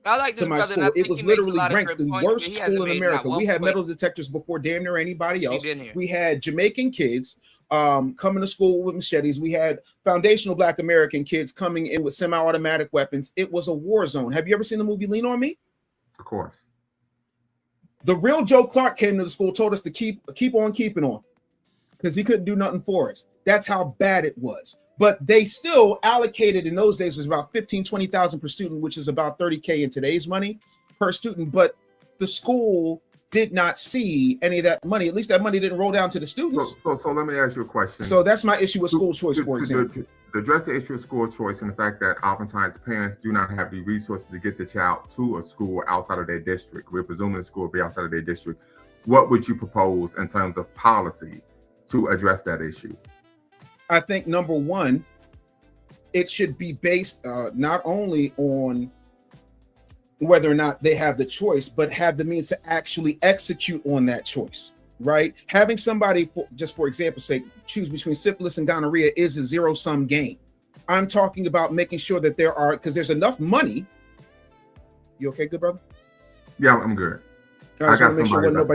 S5: I like this brother.
S7: School. It was literally ranked the worst school in America. We had metal detectors before damn near anybody else. We had Jamaican kids coming to school with machetes. We had foundational Black American kids coming in with semi-automatic weapons. It was a war zone. Have you ever seen the movie Lean on Me?
S10: Of course.
S7: The real Joe Clark came to the school, told us to keep on keeping on because he couldn't do nothing for us. That's how bad it was. But they still allocated in those days, it was about 15, 20,000 per student, which is about 30K in today's money per student. But the school did not see any of that money. At least that money didn't roll down to the students.
S10: So let me ask you a question.
S7: So that's my issue with school choice, for example.
S10: To address the issue of school choice and the fact that oftentimes parents do not have the resources to get the child to a school outside of their district. We're presuming the school will be outside of their district. What would you propose in terms of policy to address that issue?
S7: I think number one, it should be based not only on whether or not they have the choice, but have the means to actually execute on that choice, right? Having somebody, for example, say, choose between syphilis and gonorrhea is a zero-sum game. I'm talking about making sure that because there's enough money. You okay, good brother?
S10: Yeah, I'm good.
S7: I just want to make sure nobody